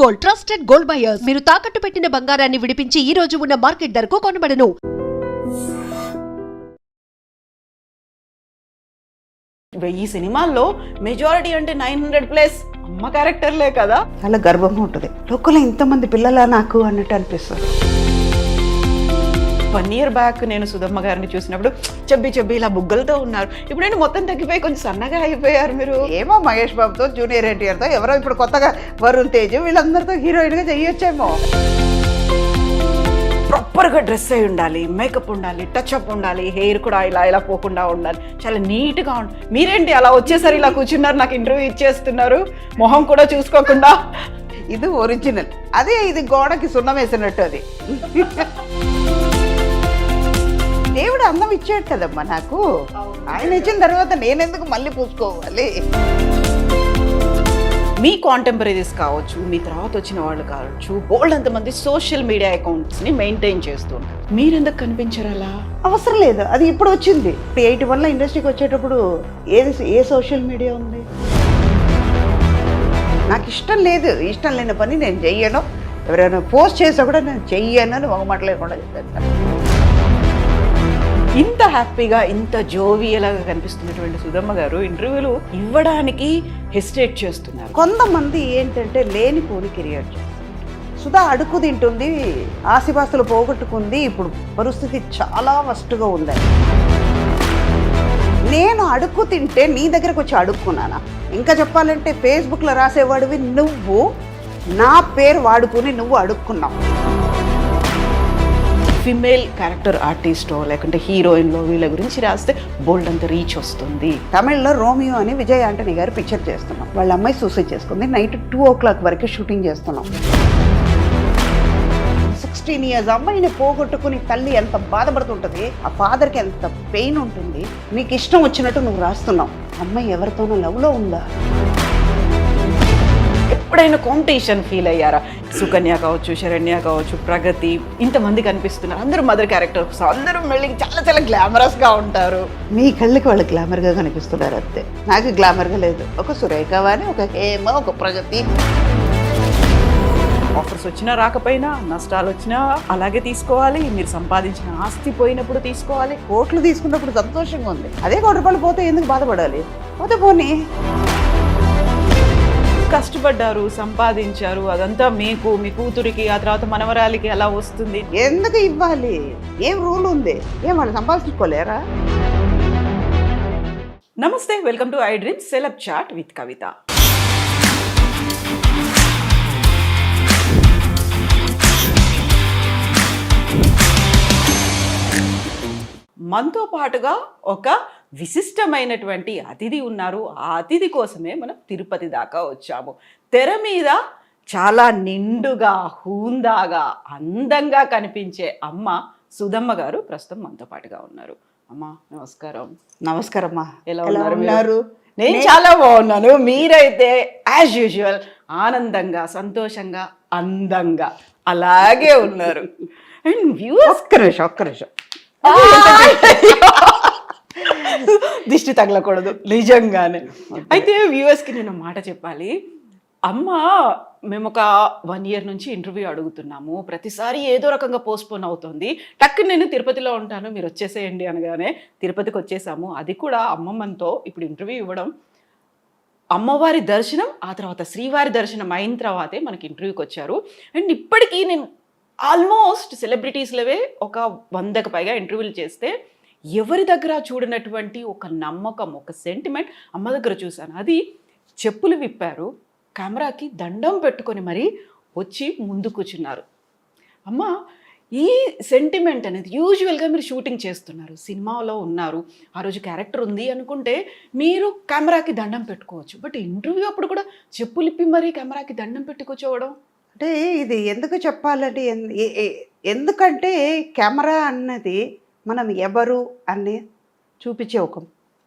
Gold, trusted gold buyers. మీరు తాకట్టు పెట్టిన బంగారాన్ని విడిపించి ఈ రోజు ఉన్న మార్కెట్ ధరకు కొనబడను. ఈ సినిమాల్లో మెజారిటీ అంటే 900+ అమ్మ క్యారెక్టర్లే కదా. చాలా గర్వంగా ఉంటుంది. లోకంలో ఇంతమంది పిల్లలా నాకు అన్నట్టు అనిపిస్తుంది. 1 year బ్యాక్ నేను సుధమ్మ గారిని చూసినప్పుడు చెబ్బి ఇలా బుగ్గలతో ఉన్నారు. ఇప్పుడు నేను మొత్తం తగ్గిపోయి కొంచెం సన్నగా అయిపోయారు మీరు. ఏమో మహేష్ బాబుతో, జూనియర్ ఎన్టీఆర్తో, ఎవరో ఇప్పుడు కొత్తగా వరుణ్ తేజ్, వీళ్ళందరితో హీరోయిన్గా చెయ్యొచ్చేమో. ప్రాపర్గా డ్రెస్ అయి ఉండాలి, మేకప్ ఉండాలి, టచ్అప్ ఉండాలి, హెయిర్ కూడా ఇలా పోకుండా ఉండాలి, చాలా నీట్గా ఉండాలి. మీరేంటి అలా వచ్చేసరి ఇలా కూర్చున్నారు, నాకు ఇంటర్వ్యూ ఇచ్చేస్తున్నారు, మొహం కూడా చూసుకోకుండా. ఇది ఒరిజినల్. అదే ఇది గోడకి సున్నం వేసినట్టు. అది దేవుడు అందం ఇచ్చాడు కదమ్మా నాకు. ఆయన ఇచ్చిన తర్వాత నేనెందుకు మళ్ళీ పూసుకోవాలి? మీ కాంటెంపరీస్ కావచ్చు, మీ తర్వాత వచ్చిన వాళ్ళు కావచ్చు, బోల్డ్ అంతమంది సోషల్ మీడియా అకౌంట్స్ని మెయింటైన్ చేస్తూ ఉంటారు. మీరెందుకు కనిపించరు అలా? అవసరం లేదు, అది ఇప్పుడు వచ్చింది. 81లో ఇండస్ట్రీకి వచ్చేటప్పుడు ఏ సోషల్ మీడియా ఉంది? నాకు ఇష్టం లేదు. ఇష్టం లేని పని నేను చెయ్యను. ఎవరైనా పోస్ట్ చేసా కూడా నేను చెయ్యను అని ఒక మాట లేకుండా చెప్తాను. ఇంత హ్యాపీగా, ఇంత జోవియలాగా కనిపిస్తున్నటువంటి సుధమ్మ గారు ఇంటర్వ్యూలు ఇవ్వడానికి హెసిటేట్ చేస్తున్నారు. కొంతమంది ఏంటంటే లేనిపోని కెరియర్ చేస్తారు. సుధా అడుక్కు తింటుంది, ఆస్తిపాస్తులు పోగొట్టుకుంది, ఇప్పుడు పరిస్థితి చాలా వస్ట్గా ఉంది. నేను అడుక్కు తింటే నీ దగ్గరకు వచ్చి అడుక్కున్నానా? ఇంకా చెప్పాలంటే ఫేస్బుక్లో రాసేవాడివి నువ్వు, నా పేరు వాడుకుని నువ్వు అడుక్కున్నావు. ఫిమేల్ క్యారెక్టర్ ఆర్టిస్టో లేకుంటే హీరోయిన్లో వీళ్ళ గురించి రాస్తే బోల్డ్ అంత రీచ్ వస్తుంది. తమిళ్లో రోమియో అని విజయ్ ఆంటనీ గారు పిక్చర్ చేస్తున్నాం. వాళ్ళ అమ్మాయి సూసైడ్ చేసుకుంది. నైట్ 2 o'clock వరకు షూటింగ్ చేస్తున్నాం. 16 years అమ్మాయిని పోగొట్టుకుని తల్లి ఎంత బాధపడుతుంటుంది, ఆ ఫాదర్కి ఎంత పెయిన్ ఉంటుంది. నీకు ఇష్టం వచ్చినట్టు నువ్వు రాస్తున్నావు. అమ్మాయి ఎవరితోనో లవ్లో ఉందా? ఎప్పుడైనా కాంపిటీషన్ ఫీల్ అయ్యారా? సుకన్య కావచ్చు, శరణ్య కావచ్చు, ప్రగతి, ఇంతమంది కనిపిస్తున్నారు. అందరూ మదర్ క్యారెక్టర్స్, అందరూ మళ్ళీ చాలా గ్లామరస్గా ఉంటారు. మీ కళ్ళకి వాళ్ళు గ్లామర్గా కనిపిస్తున్నారు అంతే. నాకు గ్లామర్గా లేదు. ఒక సురేఖ అని, ఒక హేమ, ఒక ప్రగతి. ఆఫర్స్ వచ్చినా రాకపోయినా, నష్టాలు వచ్చినా అలాగే తీసుకోవాలి. మీరు సంపాదించిన ఆస్తి పోయినప్పుడు తీసుకోవాలి. కోట్లు తీసుకున్నప్పుడు సంతోషంగా ఉంది. అదే 1 రూపాయలు పోతే ఎందుకు బాధపడాలి? పోతే పోనీ. కష్టపడ్డారు, సంపాదించారు, అదంతా మీకు, మీ కూతురికి, ఆ తర్వాత మనవరాలికి అలా వస్తుంది. ఎందుకు ఇవ్వాలి? ఏం రూల్ ఉంది? ఏం వాళ్ళు సంపాదించుకోలేరా? నమస్తే, welcome to I dream celeb chat with Kavitha. మనతో పాటుగా ఒక విశిష్టమైనటువంటి అతిథి ఉన్నారు. ఆ అతిథి కోసమే మనం తిరుపతి దాకా వచ్చాము. తెర మీద చాలా నిండుగా, హూందాగా, అందంగా కనిపించే అమ్మ సుధమ్మ గారు ప్రస్తుతం మనతో పాటుగా ఉన్నారు. అమ్మ నమస్కారం. నమస్కారమ్మా. ఎలా ఉన్నారు? నేను చాలా బాగున్నాను. మీరైతే యాజ్ యూజువల్ ఆనందంగా, సంతోషంగా, అందంగా అలాగే ఉన్నారు. అండ్ వ్యూవర్స్ ఒక్క నిమిషం దిష్టి తగలకూడదు నిజంగానే. అయితే వ్యూవర్స్కి నేను మాట చెప్పాలి. అమ్మ, మేము ఒక 1 year నుంచి ఇంటర్వ్యూ అడుగుతున్నాము. ప్రతిసారి ఏదో రకంగా పోస్ట్పోన్ అవుతుంది. టక్కున నేను తిరుపతిలో ఉంటాను, మీరు వచ్చేసేయండి అనగానే తిరుపతికి వచ్చేసాము. అది కూడా అమ్మమ్మతో ఇప్పుడు ఇంటర్వ్యూ ఇవ్వడం, అమ్మవారి దర్శనం, ఆ తర్వాత శ్రీవారి దర్శనం అయిన తర్వాతే మనకి ఇంటర్వ్యూకి వచ్చారు. అండ్ ఇప్పటికీ నేను ఆల్మోస్ట్ సెలబ్రిటీస్లవే ఒక 100కి పైగా ఇంటర్వ్యూలు చేస్తే ఎవరి దగ్గర చూడనటువంటి ఒక నమ్మకం, ఒక సెంటిమెంట్ అమ్మ దగ్గర చూశాను. అది చెప్పులు విప్పారు, కెమెరాకి దండం పెట్టుకొని మరీ వచ్చి ముందు కూర్చున్నారు. అమ్మ, ఈ సెంటిమెంట్ అనేది యూజువల్గా మీరు షూటింగ్ చేస్తున్నారు, సినిమాలో ఉన్నారు, ఆ రోజు క్యారెక్టర్ ఉంది అనుకుంటే మీరు కెమెరాకి దండం పెట్టుకోవచ్చు. బట్ ఇంటర్వ్యూ అప్పుడు కూడా చెప్పులు ఇప్పి మరీ కెమెరాకి దండం పెట్టి కూర్చోవడం అంటే ఇది ఎందుకు చెప్పాలంటే, ఎందుకంటే కెమెరా అన్నది మనం ఎవరు అని చూపించే ఒక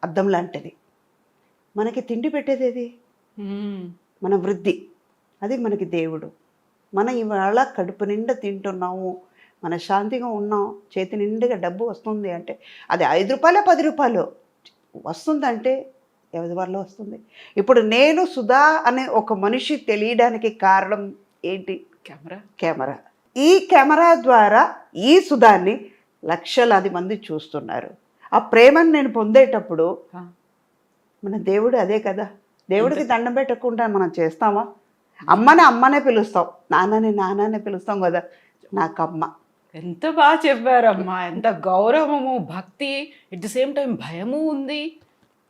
అద్దం లాంటిది. మనకి తిండి పెట్టేది ఏది? మన వృద్ధి. అది మనకి దేవుడు. మనం ఇవాళ కడుపు నిండా తింటున్నాము, మన శాంతిగా ఉన్నాం, చేతి నిండుగా డబ్బు వస్తుంది అంటే అది 5 రూపాయలు 10 రూపాయలు వస్తుందంటే ఎవరి వల్ల వస్తుంది? ఇప్పుడు నేను సుధా అనే ఒక మనిషి తెలియడానికి కారణం ఏంటి? కెమెరా. కెమెరా. ఈ కెమెరా ద్వారా ఈ సుధాన్ని లక్షలాది మంది చూస్తున్నారు. ఆ ప్రేమను నేను పొందేటప్పుడు మన దేవుడు అదే కదా. దేవుడికి దండం పెట్టకుండా మనం చేస్తామా? అమ్మనే పిలుస్తాం, నాన్ననే పిలుస్తాం కదా. నాకమ్మ. ఎంత బాగా చెప్పారమ్మా, ఎంత గౌరవము, భక్తి, ఎట్ ది సేమ్ టైం భయము ఉంది,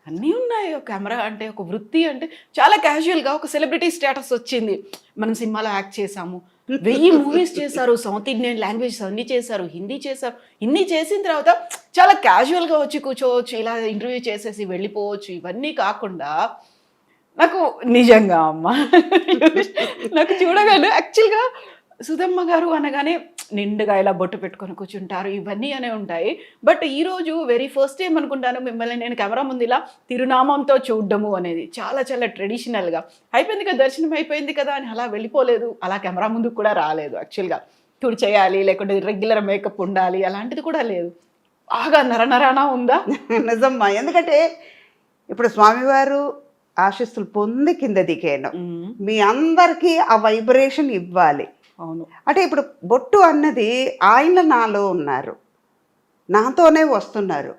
అన్నీ ఉన్నాయి. ఒక కెమెరా అంటే, ఒక వృత్తి అంటే చాలా క్యాజువల్గా ఒక సెలబ్రిటీ స్టేటస్ వచ్చింది. మనం సినిమాలో యాక్ట్ చేసాము, 1000 మూవీస్ చేశారు, సౌత్ ఇండియన్ లాంగ్వేజ్ అన్నీ చేశారు, హిందీ చేశారు. ఇన్ని చేసిన తర్వాత చాలా క్యాజువల్గా వచ్చి కూర్చోవచ్చు, ఇలా ఇంటర్వ్యూ చేసేసి వెళ్ళిపోవచ్చు. ఇవన్నీ కాకుండా నాకు నిజంగా అమ్మ నాకు చూడగానే యాక్చువల్గా సుధమ్మ గారు అనగానే నిండుగా ఇలా బొట్టు పెట్టుకొని కూర్చుంటారు, ఇవన్నీ అనే ఉంటాయి. బట్ ఈరోజు వెరీ ఫస్ట్ టైం అనుకుంటాను మిమ్మల్ని నేను కెమెరా ముందు ఇలా తిరునామంతో చూడడము అనేది. చాలా చాలా ట్రెడిషనల్గా అయిపోయింది కదా, దర్శనం అయిపోయింది కదా అని అలా వెళ్ళిపోలేదు, అలా కెమెరా ముందుకు కూడా రాలేదు. యాక్చువల్గా టూర్ చేయాలి, లేకుంటే రెగ్యులర్ మేకప్ ఉండాలి, అలాంటిది కూడా లేదు. బాగా నరనరానా ఉందా? నిజమ్మా. ఎందుకంటే ఇప్పుడు స్వామివారు ఆశీస్సులు పొంది కింద దిగాను, మీ అందరికీ ఆ వైబ్రేషన్ ఇవ్వాలి. అవును. అంటే ఇప్పుడు బొట్టు అన్నది ఆయన నాలో ఉన్నారు, నాతోనే వస్తున్నారు.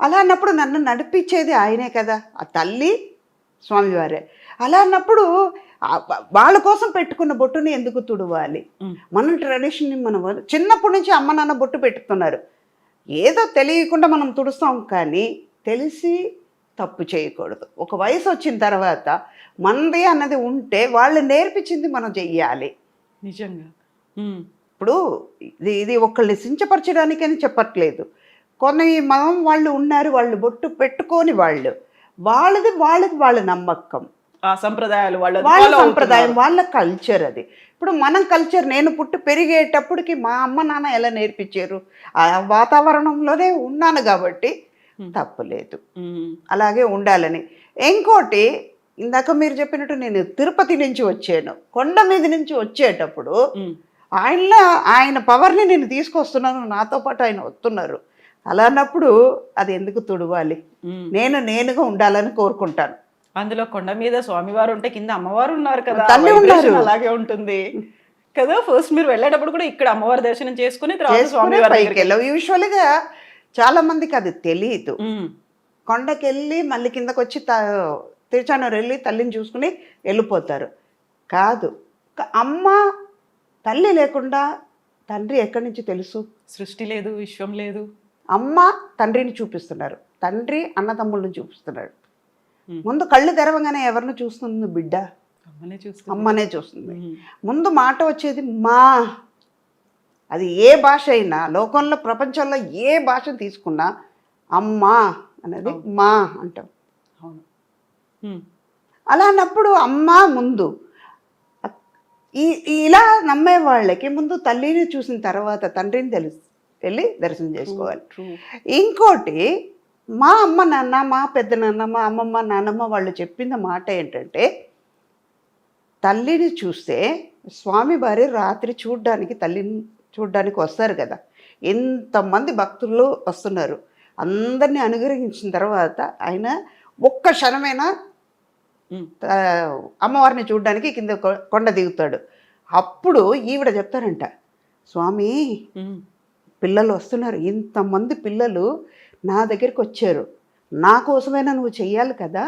అలా అన్నప్పుడు నన్ను నడిపించేది ఆయనే కదా, ఆ తల్లి స్వామివారే. అలా అన్నప్పుడు వాళ్ళ కోసం పెట్టుకున్న బొట్టుని ఎందుకు తుడవాలి? మన ట్రెడిషన్ని మనం చిన్నప్పటి నుంచి అమ్మ నాన్న బొట్టు పెట్టుతున్నారు, ఏదో తెలియకుండా మనం తుడుస్తాం. కానీ తెలిసి తప్పు చేయకూడదు. ఒక వయసు వచ్చిన తర్వాత మనది అన్నది ఉంటే వాళ్ళు నేర్పించింది మనం చెయ్యాలి. నిజంగా. ఇప్పుడు ఇది ఒకళ్ళని సించపరచడానికి అని చెప్పట్లేదు. కొన్ని మనం వాళ్ళు ఉన్నారు, వాళ్ళు బొట్టు పెట్టుకొని వాళ్ళది వాళ్ళ నమ్మకం, ఆ సంప్రదాయాలు వాళ్ళ సంప్రదాయం, వాళ్ళ కల్చర్ అది. ఇప్పుడు మనం కల్చర్, నేను పుట్టి పెరిగేటప్పటికి మా అమ్మ నాన్న ఎలా నేర్పించారు, ఆ వాతావరణంలోనే ఉన్నాను కాబట్టి తప్పులేదు, అలాగే ఉండాలని. ఇంకోటి, ఇందాక మీరు చెప్పినట్టు నేను తిరుపతి నుంచి వచ్చాను, కొండ మీద నుంచి వచ్చేటప్పుడు ఆయన పవర్ని నేను తీసుకొస్తున్నాను, నాతో పాటు ఆయన వస్తున్నారు. అలా అన్నప్పుడు అది ఎందుకు తుడవాలి? నేనుగా ఉండాలని కోరుకుంటాను. అందులో కొండ మీద స్వామివారు ఉంటే కింద అమ్మవారు ఉన్నారు కదా, తల్లి ఉన్నారు, అలాగే ఉంటుంది కదా. ఫస్ట్ మీరు వెళ్ళేటప్పుడు కూడా ఇక్కడ అమ్మవారి దర్శనం చేసుకుని తర్వాత స్వామివారి పైకి వెళ్ళాం. యూజువల్గా చాలా మందికి అది తెలియదు. కొండకి వెళ్ళి మళ్ళీ కిందకు వచ్చి తిరుచానూరు వెళ్ళి తల్లిని చూసుకుని వెళ్ళిపోతారు. కాదు, అమ్మ తల్లి లేకుండా తండ్రి ఎక్కడి నుంచి తెలుసు? సృష్టి లేదు, విశ్వం లేదు. అమ్మ తండ్రిని చూపిస్తున్నారు, తండ్రి అన్నదమ్ముళ్ళని చూపిస్తున్నాడు. ముందు కళ్ళు తెరవగానే ఎవరిని చూస్తుంది బిడ్డ? అమ్మనే చూస్తుంది. ముందు మాట వచ్చేది మా. అది ఏ భాష అయినా, లోకంలో ప్రపంచంలో ఏ భాషను తీసుకున్నా అమ్మా అనేది మా అంటాం. అలా అన్నప్పుడు అమ్మ ముందు. ఇలా నమ్మే వాళ్ళకి ముందు తల్లిని చూసిన తర్వాత తండ్రిని వెళ్ళి దర్శనం చేసుకోవాలి. ఇంకోటి, మా అమ్మ నాన్న, మా పెద్ద నాన్న, మా అమ్మమ్మ నాన్నమ్మ వాళ్ళు చెప్పిన మాట ఏంటంటే, తల్లిని చూస్తే స్వామి వారి రాత్రి తల్లిని చూడ్డానికి వస్తారు కదా, ఎంతమంది భక్తులు వస్తున్నారు, అందరినీ అనుగ్రహించిన తర్వాత ఆయన ఒక్క క్షణమైనా అమ్మవారిని చూడడానికి కింద కొండ దిగుతాడు. అప్పుడు ఈవిడ చెప్తారంట, స్వామి పిల్లలు వస్తున్నారు, ఇంతమంది పిల్లలు నా దగ్గరికి వచ్చారు, నా కోసమైనా నువ్వు చెయ్యాలి కదా,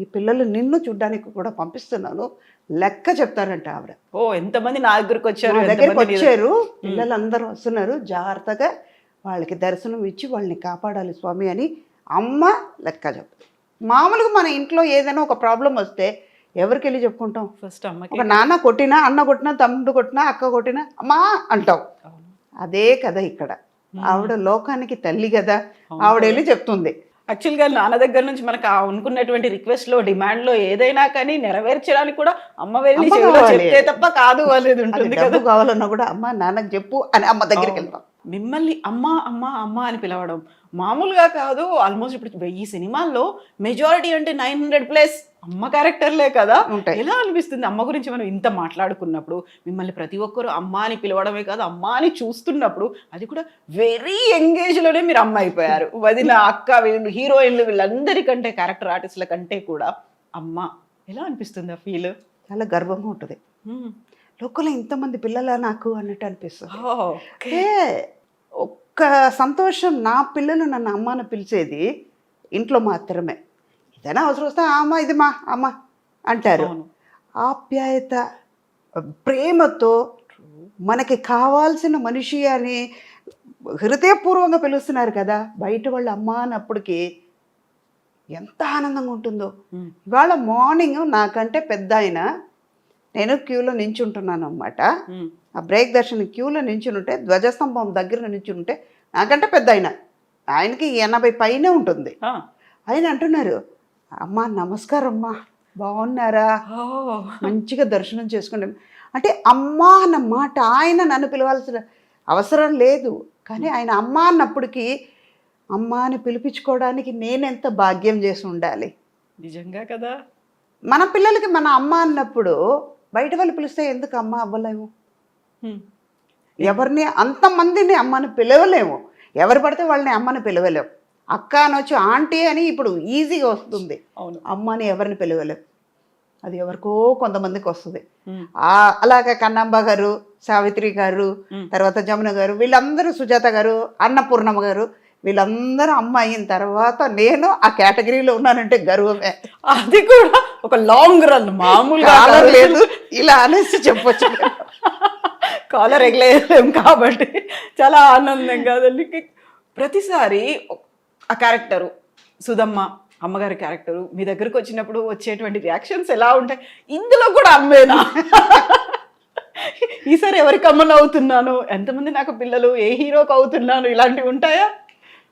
ఈ పిల్లలు నిన్ను చూడ్డానికి కూడా పంపిస్తున్నాను లెక్క చెప్తారంట ఆవిడ. ఓ, ఎంతమంది నా దగ్గరికి వచ్చారు, పిల్లలందరూ వస్తున్నారు, జాగ్రత్తగా వాళ్ళకి దర్శనం ఇచ్చి వాళ్ళని కాపాడాలి స్వామి అని అమ్మ లెక్క చెప్తారు. మామూలుగా మన ఇంట్లో ఏదైనా ఒక ప్రాబ్లం వస్తే ఎవరికి వెళ్ళి చెప్పుకుంటాం? ఫస్ట్ అమ్మ. ఒక నాన్న కొట్టినా, అన్న కొట్టినా, తమ్ముడు కొట్టినా, అక్క కొట్టినా అమ్మా అంటాం. అదే కదా ఇక్కడ, ఆవిడ లోకానికి తల్లి కదా, ఆవిడ వెళ్ళి చెప్తుంది. యాక్చువల్గా నాన్న దగ్గర నుంచి మనకు అనుకున్నటువంటి రిక్వెస్ట్లో, డిమాండ్లో ఏదైనా కానీ నెరవేర్చడానికి కూడా అమ్మ వెళ్ళి చెప్తే తప్ప కాదు అనేది ఉంటుంది కదా. కావాలన్నా కూడా అమ్మ నాన్నకు చెప్పు అని అమ్మ దగ్గరికి వెళ్తాం. మిమ్మల్ని అమ్మ అమ్మ అమ్మ అని పిలవడం మామూలుగా కాదు. ఆల్మోస్ట్ ఇప్పుడు 1000 సినిమాల్లో మెజారిటీ అంటే 900+ అమ్మ క్యారెక్టర్లే కదా. ఎలా అనిపిస్తుంది అమ్మ గురించి మనం ఇంత మాట్లాడుకున్నప్పుడు? మిమ్మల్ని ప్రతి ఒక్కరు అమ్మ అని పిలవడమే కాదు, అమ్మ అని చూస్తున్నప్పుడు అది కూడా వెరీ ఎంగేజ్లోనే మీరు అమ్మ అయిపోయారు. వదిన, అక్క, వీళ్ళు హీరోయిన్లు, వీళ్ళందరికంటే క్యారెక్టర్ ఆర్టిస్టుల కంటే కూడా అమ్మ. ఎలా అనిపిస్తుంది ఆ ఫీల్? చాలా గర్వంగా ఉంటుంది. లోకంలో ఇంతమంది పిల్లలా నాకు అన్నట్టు అనిపిస్తుంది. ఓకే. ఏ ఒక్క సంతోషం, నా పిల్లలు నన్ను అమ్మని పిలిచేది ఇంట్లో మాత్రమే. ఏదైనా అవసరం వస్తే అమ్మ ఇది మా అమ్మ అంటారు. అవును. ఆప్యాయత, ప్రేమతో మనకి కావాల్సిన మనిషి అని హృదయపూర్వకంగా పిలుస్తున్నారు కదా. బయట వాళ్ళు అమ్మ అన్నప్పటికీ ఎంత ఆనందంగా ఉంటుందో. ఇవాళ మార్నింగ్ నాకంటే పెద్ద ఆయన, నేను క్యూలో నించుంటున్నాను అన్నమాట. ఆ బ్రేక్ దర్శనం క్యూలో నించునుంటే, ధ్వజస్తంభం దగ్గర నించునుంటే, నాకంటే పెద్ద ఆయనకి 80 పైనే ఉంటుంది. ఆయన అంటున్నారు, అమ్మా నమస్కారం అమ్మా, బాగున్నారా, మంచిగా దర్శనం చేసుకోండి. అంటే అమ్మ అన్న మాట, ఆయన నన్ను పిలవాల్సిన అవసరం లేదు, కానీ ఆయన అమ్మ అన్నప్పటికీ అమ్మ అని పిలిపించుకోవడానికి నేనెంత భాగ్యం చేసి ఉండాలి. నిజంగా కదా. మన పిల్లలకి మన అమ్మ అన్నప్పుడు బయట వాళ్ళు పిలిస్తే ఎందుకు అమ్మ అవ్వలేము? ఎవరిని అంతమందిని అమ్మని పిలవలేము. ఎవరు పడితే వాళ్ళని అమ్మని పిలవలేము. అక్క అనొచ్చు, ఆంటీ అని ఇప్పుడు ఈజీగా వస్తుంది. అవును. అమ్మని ఎవరిని పిలవలేము. అది ఎవరికో కొంతమందికి వస్తుంది. అలాగే కన్నమ్మ గారు, సావిత్రి గారు, తర్వాత జమున గారు, వీళ్ళందరూ, సుజాత గారు, అన్నపూర్ణమ్మ గారు, వీళ్ళందరూ అమ్మ అయిన తర్వాత నేను ఆ కేటగిరీలో ఉన్నానంటే గర్వమే. అది కూడా ఒక లాంగ్ రన్, మామూలుగా లేదు ఇలా అనేసి చెప్పొచ్చు. కాలర్ ఎగలేం కాబట్టి చాలా ఆనందం కాదండి. ప్రతిసారి ఆ క్యారెక్టరు సుధమ్మ, అమ్మగారి క్యారెక్టరు మీ దగ్గరకు వచ్చినప్పుడు వచ్చేటువంటి రియాక్షన్స్ ఎలా ఉంటాయి? ఇందులో కూడా అమ్మేనా? ఈసారి ఎవరికి అమ్మను అవుతున్నాను, ఎంతమంది నాకు పిల్లలు, ఏ హీరోకి అవుతున్నాను, ఇలాంటివి ఉంటాయా?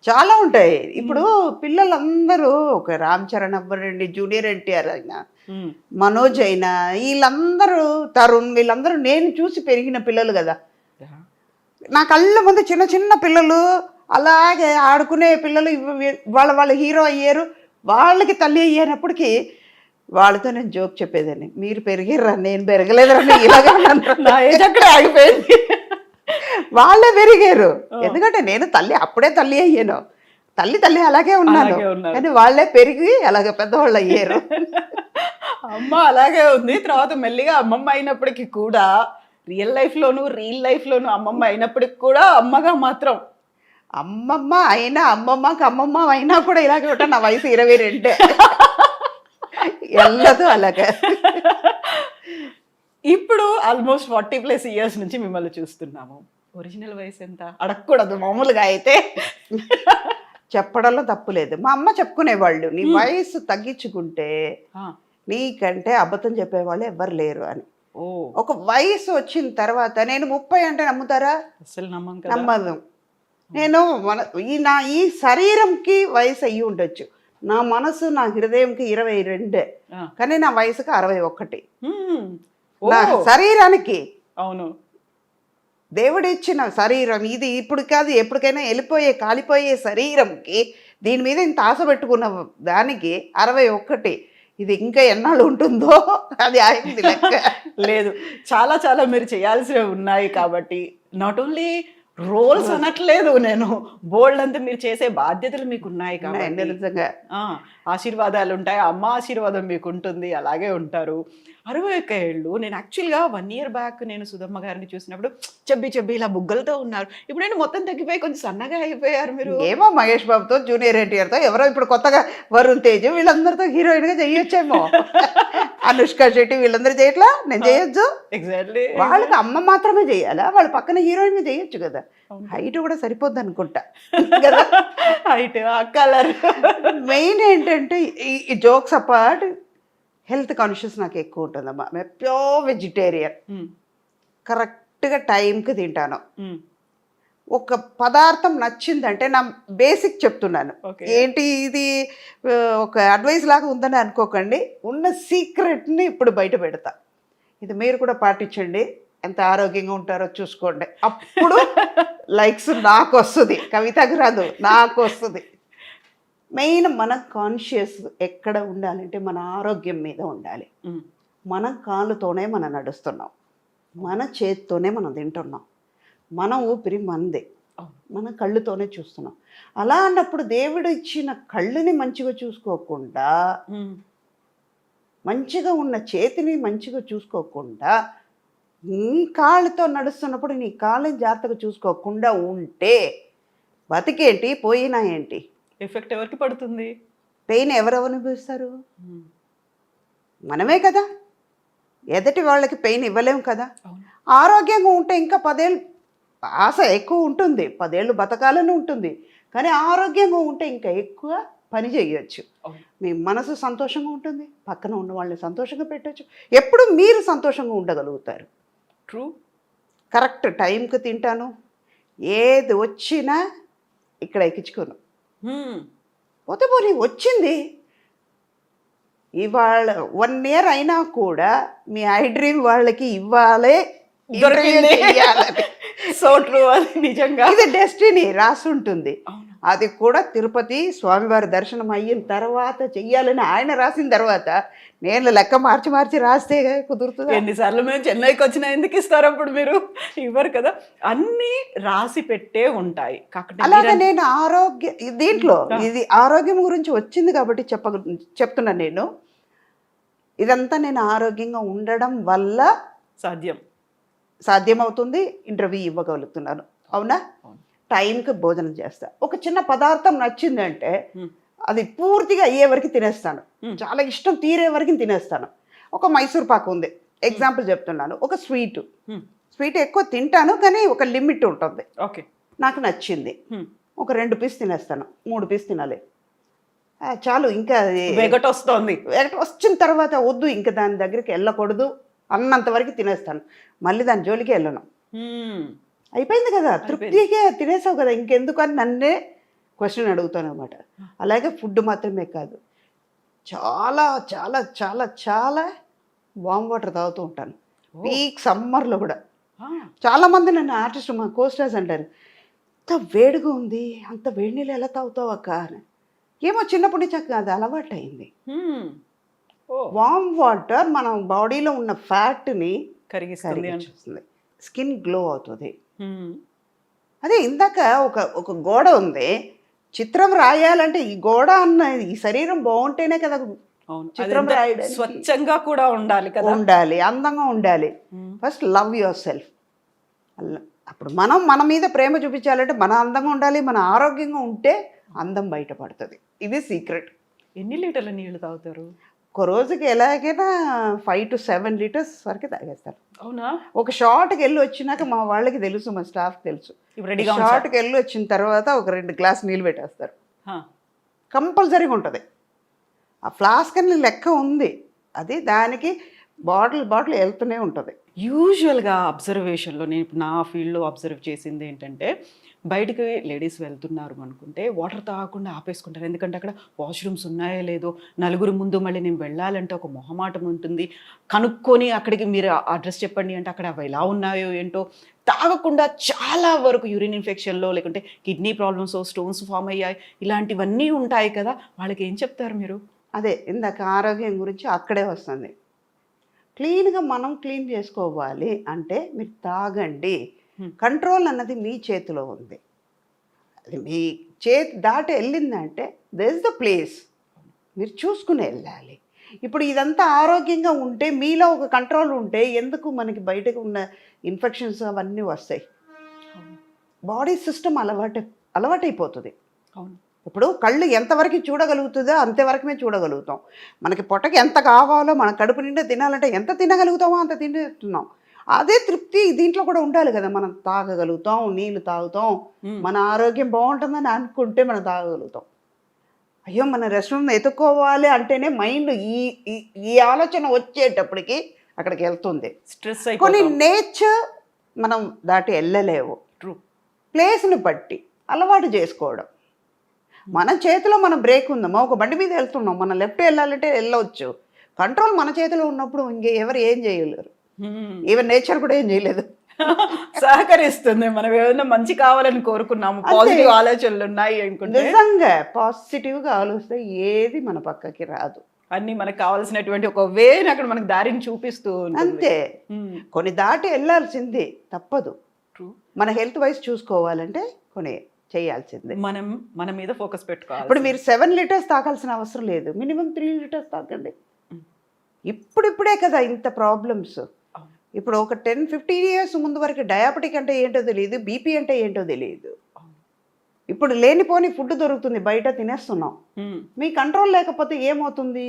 చాలా ఉంటాయి. ఇప్పుడు పిల్లలందరూ ఒక రామ్ చరణ్ అవ్వరండి, జూనియర్ ఎన్టీఆర్ అయినా, మనోజ్ అయినా, వీళ్ళందరూ, తరుణ్, వీళ్ళందరూ నేను చూసి పెరిగిన పిల్లలు కదా. నా కళ్ళ ముందు చిన్న చిన్న పిల్లలు అలాగే ఆడుకునే పిల్లలు వాళ్ళ హీరో అయ్యారు, వాళ్ళకి తల్లి అయ్యేటప్పటికి వాళ్ళతో నేను జోక్ చెప్పేదాన్ని, మీరు పెరిగిర్రా నేను పెరగలేదురా, ఇలాగే నా ఏజ్ అక్కడే ఆగిపోయింది. వాళ్ళే పెరిగారు, ఎందుకంటే నేను అప్పుడే తల్లి అయ్యాను. తల్లి అలాగే ఉన్నాను, కానీ వాళ్ళే పెరిగి అలాగే పెద్దవాళ్ళు అయ్యారు. అమ్మ అలాగే ఉంది. తర్వాత మెల్లిగా అమ్మమ్మ అయినప్పటికీ కూడా, రియల్ లైఫ్లోను అమ్మమ్మ అయినప్పటికి కూడా అమ్మగా మాత్రం అమ్మమ్మ అయినా, అమ్మమ్మకి అమ్మమ్మ అయినా కూడా ఇలాగే ఉంటా. నా వయసు 22 ఎల్లదు అలాగే. ఇప్పుడు ఆల్మోస్ట్ 40+ ఇయర్స్ నుంచి మిమ్మల్ని చూస్తున్నాము. ఒరిజినల్ వయసు ఎంత అడగకూడదు మామూలుగా అయితే. చెప్పడంలో తప్పు లేదు. మా అమ్మ చెప్పుకునేవాళ్ళు, నీ వయసు తగ్గించుకుంటే నీకంటే అబద్ధం చెప్పేవాళ్ళు ఎవ్వరు లేరు అని. ఒక వయసు వచ్చిన తర్వాత, నేను 30 అంటే నమ్ముతారా? అసలు నమ్మదు. నేను ఈ శరీరంకి వయసు అయ్యి ఉండొచ్చు, నా మనసు, నా హృదయంకి 22, కానీ నా వయసుకి 61. నా శరీరానికి, అవును, దేవుడిచ్చిన శరీరం ఇది, ఇప్పుడు కాదు ఎప్పటికైనా వెళ్ళిపోయే కాలిపోయే శరీరంకి దీని మీద ఇంత ఆశ పెట్టుకున్న దానికి 61. ఇది ఇంకా ఎన్నాళ్ళు ఉంటుందో అది ఆగింది లెక్క. లేదు, చాలా చాలా మీరు చేయాల్సినవి ఉన్నాయి కాబట్టి, నాట్ ఓన్లీ రోల్స్ అనట్లేదు నేను, బోల్డ్ అంతా మీరు చేసే బాధ్యతలు మీకు ఉన్నాయి కాబట్టి నిజంగా ఆశీర్వాదాలు ఉంటాయి. అమ్మ ఆశీర్వాదం మీకు ఉంటుంది, అలాగే ఉంటారు. 61 ఏళ్ళు. నేను యాక్చువల్గా 1 year బ్యాక్ నేను సుధమ్మ గారిని చూసినప్పుడు చెబ్బి ఇలా బుగ్గలతో ఉన్నారు. ఇప్పుడు నేను మొత్తం తగ్గిపోయి కొంచెం సన్నగా అయిపోయారు మీరు. ఏమో మహేష్ బాబుతో, జూనియర్ ఎన్టీఆర్తో, ఎవరో ఇప్పుడు కొత్తగా వరుణ్ తేజ్, వీళ్ళందరితో హీరోయిన్గా చేయొచ్చేమో. అనుష్క శెట్టి వీళ్ళందరూ చేయట్లా, నేను చేయొచ్చు. ఎగ్జాక్ట్లీ. వాళ్ళకి అమ్మ మాత్రమే చేయాలా? వాళ్ళ పక్కన హీరోయిన్గా చేయొచ్చు కదా. హైట్ కూడా సరిపోద్ది అనుకుంటా కదా. Height, colour. మెయిన్ ఏంటంటే ఈ జోక్స్ అపార్ట్, హెల్త్ కాన్షియస్ నాకు ఎక్కువ ఉంటుందమ్మా. మేము ప్యూర్ వెజిటేరియన్, కరెక్ట్గా టైంకి తింటాను. ఒక పదార్థం నచ్చిందంటే, నా బేసిక్ చెప్తున్నాను, ఏంటి ఇది ఒక అడ్వైస్ లాగా ఉందని అనుకోకండి, ఉన్న సీక్రెట్ని ఇప్పుడు బయట పెడతా. ఇది మీరు కూడా పాటించండి, ఎంత ఆరోగ్యంగా ఉంటారో చూసుకోండి. అప్పుడు లైక్స్ నాకు వస్తుంది, కవితకు రాదు, నాకు వస్తుంది. మెయిన్ మన కాన్షియస్ ఎక్కడ ఉండాలంటే మన ఆరోగ్యం మీద ఉండాలి. మనం కాళ్ళతోనే మనం నడుస్తున్నాం, మన చేతితోనే మనం తింటున్నాం, మన ఊపిరి మనదే, మన కళ్ళుతోనే చూస్తున్నాం. అలా అన్నప్పుడు దేవుడు ఇచ్చిన కళ్ళుని మంచిగా చూసుకోకుండా, మంచిగా ఉన్న చేతిని మంచిగా చూసుకోకుండా నీ కాళ్ళతో నడుస్తున్నప్పుడు నీ కాళ్ళని జాగ్రత్తగా చూసుకోకుండా ఉంటే బతికేంటి పోయినా ఏంటి? ఎఫెక్ట్ ఎవరికి పడుతుంది? పెయిన్ ఎవరెవరు అనుభవిస్తారు? మనమే కదా. ఎదటి వాళ్ళకి పెయిన్ ఇవ్వలేము కదా. అవును. ఆరోగ్యంగా ఉంటే ఇంకా 10 ఏళ్ళు ఆశ ఎక్కువ ఉంటుంది, 10 ఏళ్ళు బతకాలని ఉంటుంది. కానీ ఆరోగ్యంగా ఉంటే ఇంకా ఎక్కువ పని చేయొచ్చు. అవును. మీ మనసు సంతోషంగా ఉంటుంది, పక్కన ఉన్న వాళ్ళని సంతోషంగా పెట్టచ్చు. ఎప్పుడు మీరు సంతోషంగా ఉండగలుగుతారు. ట్రూ. కరెక్ట్ టైంకి తింటాను, ఏది వచ్చినా ఇక్కడ ఎక్కించుకోను. పోతే పోనీ వచ్చింది. ఇవాళ 1 year అయినా కూడా మీ ఐ డ్రీమ్ వాళ్ళకి ఇవ్వాలే, దొరికింది. చెయ్యాలని. So true. అది నిజంగా ఇది డెస్టినీ రాసి ఉంటుంది. అవును. అది కూడా తిరుపతి స్వామివారి దర్శనం అయిన తర్వాత చెయ్యాలని ఆయన రాసిన తర్వాత నేను లెక్క మార్చి మార్చి రాస్తే కుదురుతుంది. ఎన్నిసార్లు మేము చెన్నైకి వచ్చినా ఎందుకు ఇస్తారు అప్పుడు? మీరు ఇవ్వరు కదా. అన్నీ రాసి పెట్టే ఉంటాయి. కాకపోతే అలాగే నేను దీంట్లో ఇది ఆరోగ్యం గురించి వచ్చింది కాబట్టి చెప్తున్నాను. నేను ఇదంతా నేను ఆరోగ్యంగా ఉండడం వల్ల సాధ్యమవుతుంది. ఇంటర్వ్యూ ఇవ్వగలుగుతున్నాను. అవునా? టైంకి భోజనం చేస్తా. ఒక చిన్న పదార్థం నచ్చిందంటే అది పూర్తిగా అయ్యే వరకు తినేస్తాను. చాలా ఇష్టం తీరే వరకు తినేస్తాను. ఒక మైసూర్ పాకు ఉంది, ఎగ్జాంపుల్ చెప్తున్నాను. ఒక స్వీట్ ఎక్కువ తింటాను, కానీ ఒక లిమిట్ ఉంటుంది. ఓకే, నాకు నచ్చింది, ఒక 2 పీస్ తినేస్తాను, 3 పీస్ తినాలి చాలు. ఇంకా వెగట వచ్చిన తర్వాత వద్దు, ఇంకా దాని దగ్గరికి వెళ్ళకూడదు అన్నంత వరకు తినేస్తాను. మళ్ళీ దాని జోలికి వెళ్ళను. అయిపోయింది కదా, తృప్తిగా తినేసావు కదా, ఇంకెందుకు అని నన్నే క్వశ్చన్ అడుగుతాను అనమాట. అలాగే ఫుడ్ మాత్రమే కాదు, చాలా చాలా చాలా చాలా వామ్ వాటర్ తాగుతూ ఉంటాను. పీక్ సమ్మర్లో కూడా చాలామంది నన్ను ఆర్టిస్ట్, మా కోస్టర్స్ అంటారు, అంత వేడిగా ఉంది, అంత వేడి నీళ్ళు ఎలా తాగుతావు అక్క అని. ఏమో చిన్నప్పటి నుంచి అది అలవాటు అయింది. వామ్ వాటర్ మన బాడీలో ఉన్న ఫ్యాట్ని కరిగిస్తుంది, స్కిన్ గ్లో అవుతుంది. అదే ఇందాక ఒక గోడ ఉంది, చిత్రం రాయాలంటే ఈ గోడ అన్న ఈ శరీరం బాగుంటేనే కదా చిత్రం రాయడానికి. స్వచ్ఛంగా కూడా ఉండాలి కదా, ఉండాలి, అందంగా ఉండాలి. First love your self. అప్పుడు మన మీద ప్రేమ చూపించాలంటే మన అందంగా ఉండాలి, మన ఆరోగ్యంగా ఉంటే అందం బయటపడుతుంది. ఇది సీక్రెట్. ఎన్ని లీటర్ల నీళ్లు తాగుతారు ఒక రోజుకి? ఎలాగైనా 5 to 7 లీటర్స్ వరకు తాగేస్తారు. అవునా? ఒక షార్ట్కి వెళ్ళి వచ్చినాక మా వాళ్ళకి తెలుసు, మా స్టాఫ్కి తెలుసు, షార్ట్కి వెళ్ళి వచ్చిన తర్వాత ఒక 2 గ్లాస్ నీళ్ళు పెట్టేస్తారు. కంపల్సరీగా ఉంటుంది. ఆ ఫ్లాస్క్ అని లెక్క ఉంది, అది దానికి బాటిల్ వెళ్తూనే ఉంటుంది. యూజువల్గా అబ్జర్వేషన్లో నేను ఇప్పుడు నా ఫీల్డ్లో అబ్జర్వ్ చేసింది ఏంటంటే, బయటికి లేడీస్ వెళ్తున్నారు అనుకుంటే వాటర్ తాగకుండా ఆపేసుకుంటారు. ఎందుకంటే అక్కడ వాష్రూమ్స్ ఉన్నాయో లేదో, నలుగురు ముందు మళ్ళీ నేను వెళ్ళాలంటే ఒక మొహమాటం ఉంటుంది. కనుక్కొని అక్కడికి మీరు అడ్రస్ చెప్పండి అంటే అక్కడ అవి ఎలా ఉన్నాయో ఏంటో తాగకుండా చాలా వరకు యూరిన్ ఇన్ఫెక్షన్లో, లేకుంటే కిడ్నీ ప్రాబ్లమ్స్, స్టోన్స్ ఫామ్ అయ్యాయి, ఇలాంటివన్నీ ఉంటాయి కదా. వాళ్ళకి ఏం చెప్తారు మీరు? అదే ఇందాక ఆరోగ్యం గురించి అక్కడే వస్తుంది. క్లీన్గా మనం క్లీన్ చేసుకోవాలి అంటే మీరు తాగండి. కంట్రోల్ అన్నది మీ చేతిలో ఉంది. అది మీ చేతి దాటి వెళ్ళిందంటే దట్ ఇస్ ద ప్లేస్, మీరు చూసుకుని వెళ్ళాలి. ఇప్పుడు ఇదంతా ఆరోగ్యంగా ఉంటే, మీలో ఒక కంట్రోల్ ఉంటే ఎందుకు మనకి బయటకు ఉన్న ఇన్ఫెక్షన్స్ అవన్నీ వస్తాయి. బాడీ సిస్టమ్ అలవాటైపోతుంది. అవును. ఇప్పుడు కళ్ళు ఎంతవరకు చూడగలుగుతుందో అంతవరకుమే చూడగలుగుతాం. మనకి పొట్టకి ఎంత కావాలో, మన కడుపు నిండా తినాలంటే ఎంత తినగలుగుతామో అంత తింటున్నాం. అదే తృప్తి దీంట్లో కూడా ఉండాలి కదా. మనం తాగగలుగుతాం, నీళ్ళు తాగుతాం, మన ఆరోగ్యం బాగుంటుందని అనుకుంటే మనం తాగగలుగుతాం. అయ్యో మన రెస్టారెంట్ ఎత్తుక్కోవాలి అంటేనే మైండ్ ఈ ఆలోచన వచ్చేటప్పటికి అక్కడికి వెళ్తుంది. స్ట్రెస్ కొన్ని నేచర్ మనం దాటి వెళ్ళలేవు. ట్రూ. ప్లేస్ని బట్టి అలవాటు చేసుకోవడం. మన చేతిలో మన బ్రేక్ ఉందమ్మా, ఒక బండి మీద వెళ్తున్నాం, మనం లెఫ్ట్ వెళ్ళాలంటే వెళ్ళవచ్చు. కంట్రోల్ మన చేతిలో ఉన్నప్పుడు ఎవరు ఏం చేయలేరు. ఈవెన్ నేచర్ కూడా ఏం చేయలేదు, సహకరిస్తుంది. మనం ఏమైనా మంచి కావాలని కోరుకున్నాము, పాజిటివ్ ఆలోచనలు ఉన్నాయి అనుకుంటే, నిజంగా పాజిటివ్గా ఆలోచిస్తే ఏది మన పక్కకి రాదు. అన్ని మనకు కావాల్సినటువంటి ఒక వేని అక్కడ మనకు దారిని చూపిస్తూ అంతే. కొన్ని దాటి వెళ్ళాల్సిందే, తప్పదు. మన హెల్త్ వైజ్ చూసుకోవాలంటే కొన్ని చేయాల్సిందే. మన మీద ఫోకస్ పెట్టుకోవాలి. ఇప్పుడు మీరు 7 లీటర్స్ తాగాల్సిన అవసరం లేదు, మినిమం 3 లీటర్స్ తాగండి. ఇప్పుడిప్పుడే కదా ఇంత ప్రాబ్లమ్స్. ఇప్పుడు ఒక 10-15 ఇయర్స్ ముందు వరకు డయాబెటిక్ అంటే ఏంటో తెలియదు, బీపీ అంటే ఏంటో తెలియదు. ఇప్పుడు లేనిపోని ఫుడ్ దొరుకుతుంది, బయట తినేస్తున్నాం. మీ కంట్రోల్ లేకపోతే ఏమవుతుంది?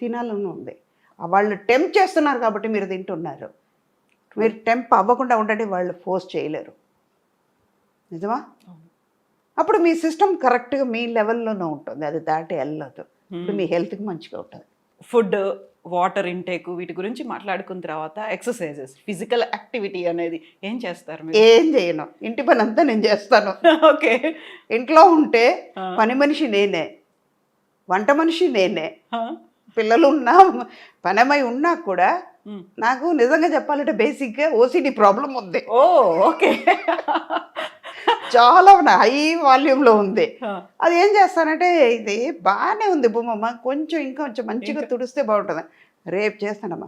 తినాలని ఉంది. వాళ్ళు టెంప్ చేస్తున్నారు కాబట్టి మీరు తింటున్నారు. మీరు టెంప్ అవ్వకుండా ఉండండి, వాళ్ళు ఫోర్స్ చేయలేరు. నిజమా? అప్పుడు మీ సిస్టమ్ కరెక్ట్గా మీ లెవెల్లోనే ఉంటుంది, అది దాటి వెళ్ళదు. ఇప్పుడు మీ హెల్త్కి మంచిగా ఉంటుంది. ఫుడ్, వాటర్ ఇంటేక్ వీటి గురించి మాట్లాడుకున్న తర్వాత ఎక్సర్సైజెస్, ఫిజికల్ యాక్టివిటీ అనేది ఏం చేస్తారు మీరు? ఏం చేయను, ఇంటి పని అంతా నేను చేస్తాను. ఓకే. ఇంట్లో ఉంటే పని మనిషి నేనే, వంట మనిషి నేనే. పిల్లలు ఉన్నా పనమై ఉన్నా కూడా నాకు నిజంగా చెప్పాలంటే బేసిక్గా ఓసిడి ప్రాబ్లం ఉంది. ఓ ఓకే. చాలా హై వాల్యూమ్లో ఉంది. అది ఏం చేస్తానంటే, ఇది బాగానే ఉంది భూమమ్మ, కొంచెం మంచిగా తుడిస్తే బాగుంటుంది. రేపు చేస్తానమ్మా.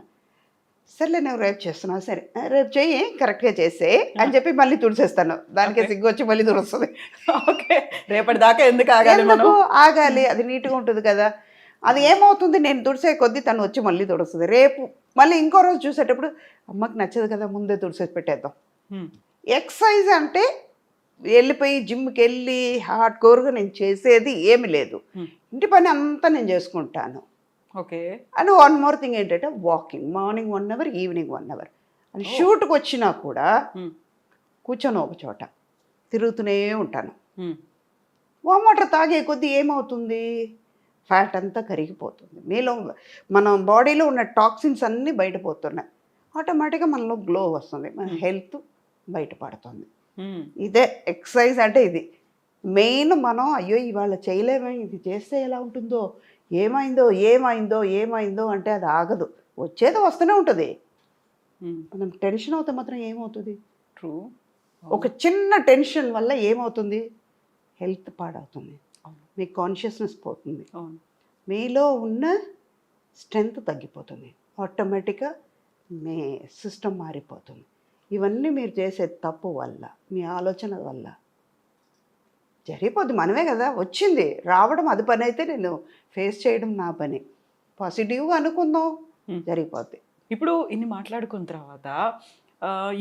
సర్లే నువ్వు రేపు చేస్తున్నావు, సరే రేపు చెయ్యి, కరెక్ట్గా చేసే అని చెప్పి మళ్ళీ తుడిసేస్తాను. దానికే సిగ్గు వచ్చి మళ్ళీ తుడుస్తుంది. ఓకే. రేపటి దాకా ఎందుకు ఆగాలి? ఎందుకు ఆగాలి? అది నీట్గా ఉంటుంది కదా. అది ఏమవుతుంది, నేను తుడిసే కొద్దీ తను వచ్చి మళ్ళీ తుడుస్తుంది. రేపు మళ్ళీ ఇంకో రోజు చూసేటప్పుడు అమ్మకి నచ్చదు కదా, ముందే తుడిసేసి పెట్టేద్దాం. ఎక్సర్సైజ్ అంటే వెళ్ళిపోయి జిమ్కి వెళ్ళి హార్డ్ కోర్గా నేను చేసేది ఏమి లేదు. ఇంటి పని అంతా నేను చేసుకుంటాను. Okay. And one more thing ఏంటంటే walking, morning 1 hour, evening 1 hour. And షూట్కి వచ్చినా కూడా కూర్చొని ఒక చోట తిరుగుతూనే ఉంటాను. వామ్ వాటర్ తాగే కొద్దీ ఏమవుతుంది, ఫ్యాట్ అంతా కరిగిపోతుంది. మీలో మన బాడీలో ఉన్న టాక్సిన్స్ అన్నీ బయటపోతున్నాయి. ఆటోమేటిక్గా మనలో గ్లో వస్తుంది, మన హెల్త్ బయటపడుతుంది. ఇదే ఎక్సర్సైజ్ అంటే ఇది మెయిన్. మనం అయ్యో ఇవాళ చేయలేమే, ఇది చేస్తే ఎలా ఉంటుందో, ఏమైందో అంటే అది ఆగదు, వచ్చేది వస్తూనే ఉంటుంది. మనం టెన్షన్ అవుతే మాత్రం ఏమవుతుంది? ట్రూ. ఒక చిన్న టెన్షన్ వల్ల ఏమవుతుంది, హెల్త్ పాడవుతుంది, మీ కాన్షియస్నెస్ పోతుంది, మీలో ఉన్న స్ట్రెంగ్త్ తగ్గిపోతుంది, ఆటోమేటిక్గా మీ సిస్టమ్ మారిపోతుంది. ఇవన్నీ మీరు చేసే తప్పు వల్ల, మీ ఆలోచన వల్ల జరిగిపోద్ది. మనమే కదా వచ్చింది, రావడం అది పని అయితే నేను ఫేస్ చేయడం నా పని. పాజిటివ్గా అనుకుందాం, జరిగిపోద్ది. ఇప్పుడు ఇన్ని మాట్లాడుకున్న తర్వాత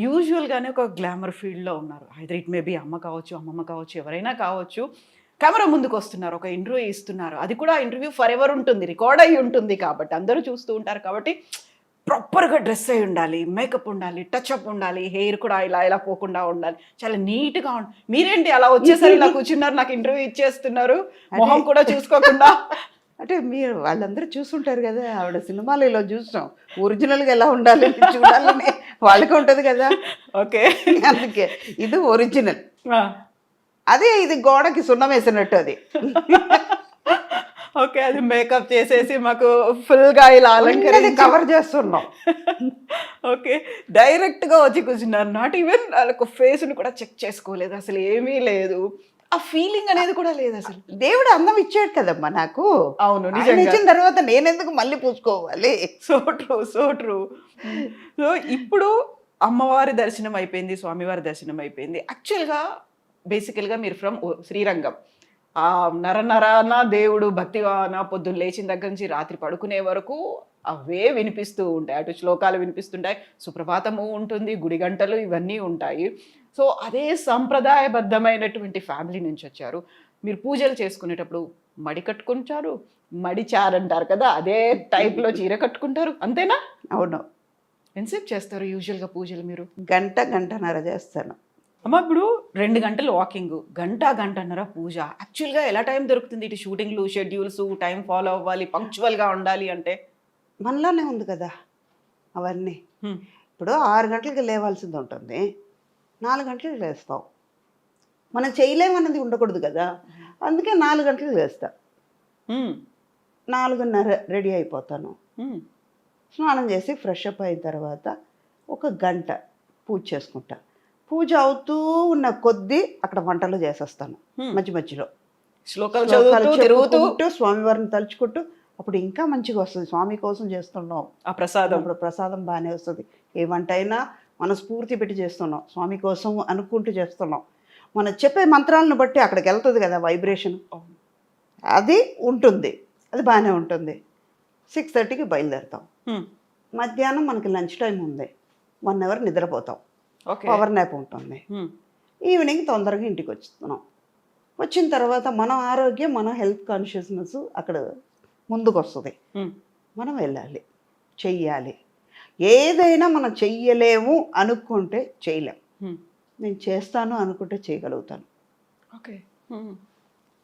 యూజువల్గానే ఒక గ్లామర్ ఫీల్డ్లో ఉన్నారు. ఐదర్ ఇట్ మే బి అమ్మ కావచ్చు, అమ్మమ్మ కావచ్చు, ఎవరైనా కావచ్చు. కెమెరా ముందుకు వస్తున్నారు, ఒక ఇంటర్వ్యూ ఇస్తున్నారు. అది కూడా ఇంటర్వ్యూ ఫర్ ఎవర్ ఉంటుంది, రికార్డ్ అయ్యి ఉంటుంది కాబట్టి అందరూ చూస్తూ ఉంటారు. కాబట్టి ప్రాపర్గా డ్రెస్ అయి ఉండాలి, మేకప్ ఉండాలి, టచ్అప్ ఉండాలి, హెయిర్ కూడా ఇలా పోకుండా ఉండాలి, చాలా నీట్గా ఉండాలి. మీరేంటి అలా వచ్చేసరి ఇలా కూర్చున్నారు, నాకు ఇంటర్వ్యూ ఇచ్చేస్తున్నారు, మొహం కూడా చూసుకోకుండా? అంటే మీరు వాళ్ళందరూ చూసుంటారు కదా, ఆవిడ సినిమాలో ఇలా చూసాం, ఒరిజినల్గా ఎలా ఉండాలి చూడాలని వాళ్ళకి ఉంటుంది కదా. ఓకే. అందుకే ఇది ఒరిజినల్. అదే ఇది గోడకి సున్నం వేసినట్టు అది. ఓకే. అది మేకప్ చేసేసి మాకు ఫుల్గా ఇలా అలంకరించి కవర్ చేస్తున్నాం. ఓకే. డైరెక్ట్గా వచ్చి కూర్చున్నారు, నాట్ ఈవెన్ వాళ్ళకు ఫేస్ని కూడా చెక్ చేసుకోలేదు, అసలు ఏమీ లేదు, ఆ ఫీలింగ్ అనేది కూడా లేదు అసలు. దేవుడు అందం ఇచ్చాడు కదమ్మా నాకు. అవును, నిజంగా ఇచ్చిన తర్వాత నేనెందుకు మళ్ళీ పూసుకోవాలి? So true, so true. So ఇప్పుడు అమ్మవారి దర్శనం అయిపోయింది, స్వామివారి దర్శనం అయిపోయింది. యాక్చువల్గా బేసికల్గా మీరు ఫ్రమ్ శ్రీరంగం. ఆ నరనరాన దేవుడు భక్తివాన పొద్దున్న లేచిన దగ్గర నుంచి రాత్రి పడుకునే వరకు అవే వినిపిస్తూ ఉంటాయి. అటు శ్లోకాలు వినిపిస్తుంటాయి, సుప్రభాతము ఉంటుంది, గుడి గంటలు ఇవన్నీ ఉంటాయి. సో అదే సంప్రదాయబద్ధమైనటువంటి ఫ్యామిలీ నుంచి వచ్చారు. మీరు పూజలు చేసుకునేటప్పుడు మడి కట్టుకుంటారు, మడి చారంటారు కదా, అదే టైప్లో చీర కట్టుకుంటారు, అంతేనా? అవును. ఎంతసేపు చేస్తారు యూజువల్గా పూజలు మీరు? గంటన్నర చేస్తాను. అమ్మ ఇప్పుడు 2 గంటలు వాకింగ్, గంటన్నర పూజ. యాక్చువల్గా ఎలా టైం దొరుకుతుంది? ఇటు షూటింగ్లు, షెడ్యూల్స్, టైం ఫాలో అవ్వాలి, పంక్చువల్గా ఉండాలి అంటే మనలోనే ఉంది కదా అవన్నీ. ఇప్పుడు 6 గంటలకి లేవాల్సింది ఉంటుంది, 4 గంటలకు లేస్తాం. మనం చేయలేమన్నది ఉండకూడదు కదా, అందుకే 4 గంటలకు లేస్తా. 4:30 రెడీ అయిపోతాను. స్నానం చేసి ఫ్రెష్ అప్ అయిన తర్వాత 1 గంట పూజ చేసుకుంటా. పూజ అవుతూ ఉన్న కొద్దీ అక్కడ వంటలు చేసేస్తాను. మధ్యలో శ్లోకాలు చదువుతూ స్వామివారిని తలుచుకుంటూ, అప్పుడు ఇంకా మంచిగా వస్తుంది. స్వామి కోసం చేస్తున్నాం ఆ ప్రసాదం, అప్పుడు ప్రసాదం బాగానే వస్తుంది. ఏ వంట అయినా మనస్ఫూర్తి పెట్టి చేస్తున్నాం, స్వామి కోసం అనుకుంటూ చేస్తున్నాం. మనం చెప్పే మంత్రాలను బట్టి అక్కడికి వెళ్తుంది కదా వైబ్రేషన్, అది ఉంటుంది, అది బాగానే ఉంటుంది. 6:30కి బయలుదేరుతాం. మధ్యాహ్నం మనకి లంచ్ టైం ఉంది, 1 అవర్ నిద్రపోతాం, ఓకే. పవర్ నాప్ ఉంటుంది. ఈవినింగ్ తొందరగా ఇంటికి వచ్చేస్తున్నాం. వచ్చిన తర్వాత మన ఆరోగ్యం, మన హెల్త్ కాన్షియస్నెస్ అక్కడ ముందుకు వస్తుంది. మనం వెళ్ళాలి, చెయ్యాలి. ఏదైనా మనం చెయ్యలేము అనుకుంటే చేయలేం. నేను చేస్తాను అనుకుంటే చేయగలుగుతాను. ఓకే.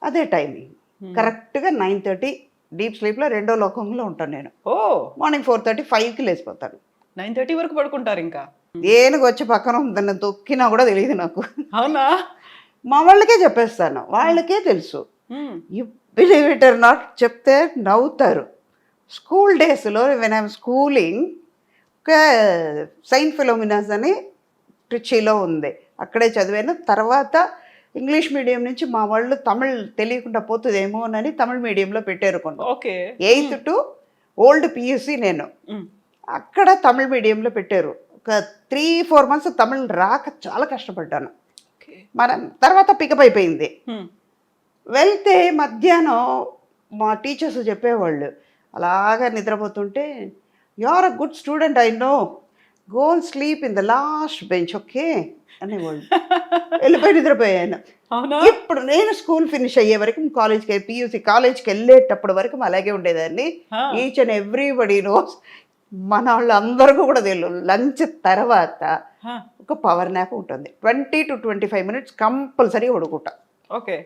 అదే టైమింగ్ కరెక్ట్గా 9:30 డీప్ స్లీప్లో రెండో లోకంలో ఉంటాను నేను. ఓ, మార్నింగ్ 4:30, 5కి లేచిపోతాను. 9:30 వరకు పడుకుంటారు ఇంకా? ఏనుగు వచ్చి పక్కన దాన్ని తొక్కినా కూడా తెలియదు నాకు. అవునా? మా వాళ్ళకే చెప్పేస్తాను, వాళ్ళకే తెలుసు. You believe it or not, చెప్తే నవ్వుతారు. స్కూల్ డేస్లో వెన్ ఐఎమ్ స్కూలింగ్, ఒక సెయింట్ ఫిలోమినాస్ అని ట్రిచీలో ఉంది, అక్కడే చదివాను. తర్వాత ఇంగ్లీష్ మీడియం నుంచి మా వాళ్ళు తమిళ్ తెలియకుండా పోతుందేమోనని తమిళ్ మీడియంలో పెట్టారు కొన్ని. Okay. 8th to old PUC నేను అక్కడ తమిళ్ మీడియంలో పెట్టారు. ఒక 3-4 months తమిళ్ రాక చాలా కష్టపడ్డాను. మనం తర్వాత పికప్ అయిపోయింది. వెళ్తే మధ్యాహ్నం మా టీచర్స్ చెప్పేవాళ్ళు, అలాగా నిద్రపోతుంటే, you are a good student, I know, go and sleep in the last bench, okay అనేవాళ్ళు. వెళ్ళిపోయి నిద్రపోయాను. ఇప్పుడు నేను స్కూల్ ఫినిష్ అయ్యే వరకు, కాలేజ్కి పియూసీ కాలేజ్కి వెళ్ళేటప్పుడు వరకు అలాగే ఉండేదాన్ని. ఈచ్ అండ్ ఎవ్రీబడి నోస్, మన వాళ్ళు అందరికీ కూడా తెలియదు. లంచ్ తర్వాత ఒక పవర్ నాప్ ఉంటుంది, 20 to 25 minutes కంపల్సరీ పడుకుంటా. ఓకే.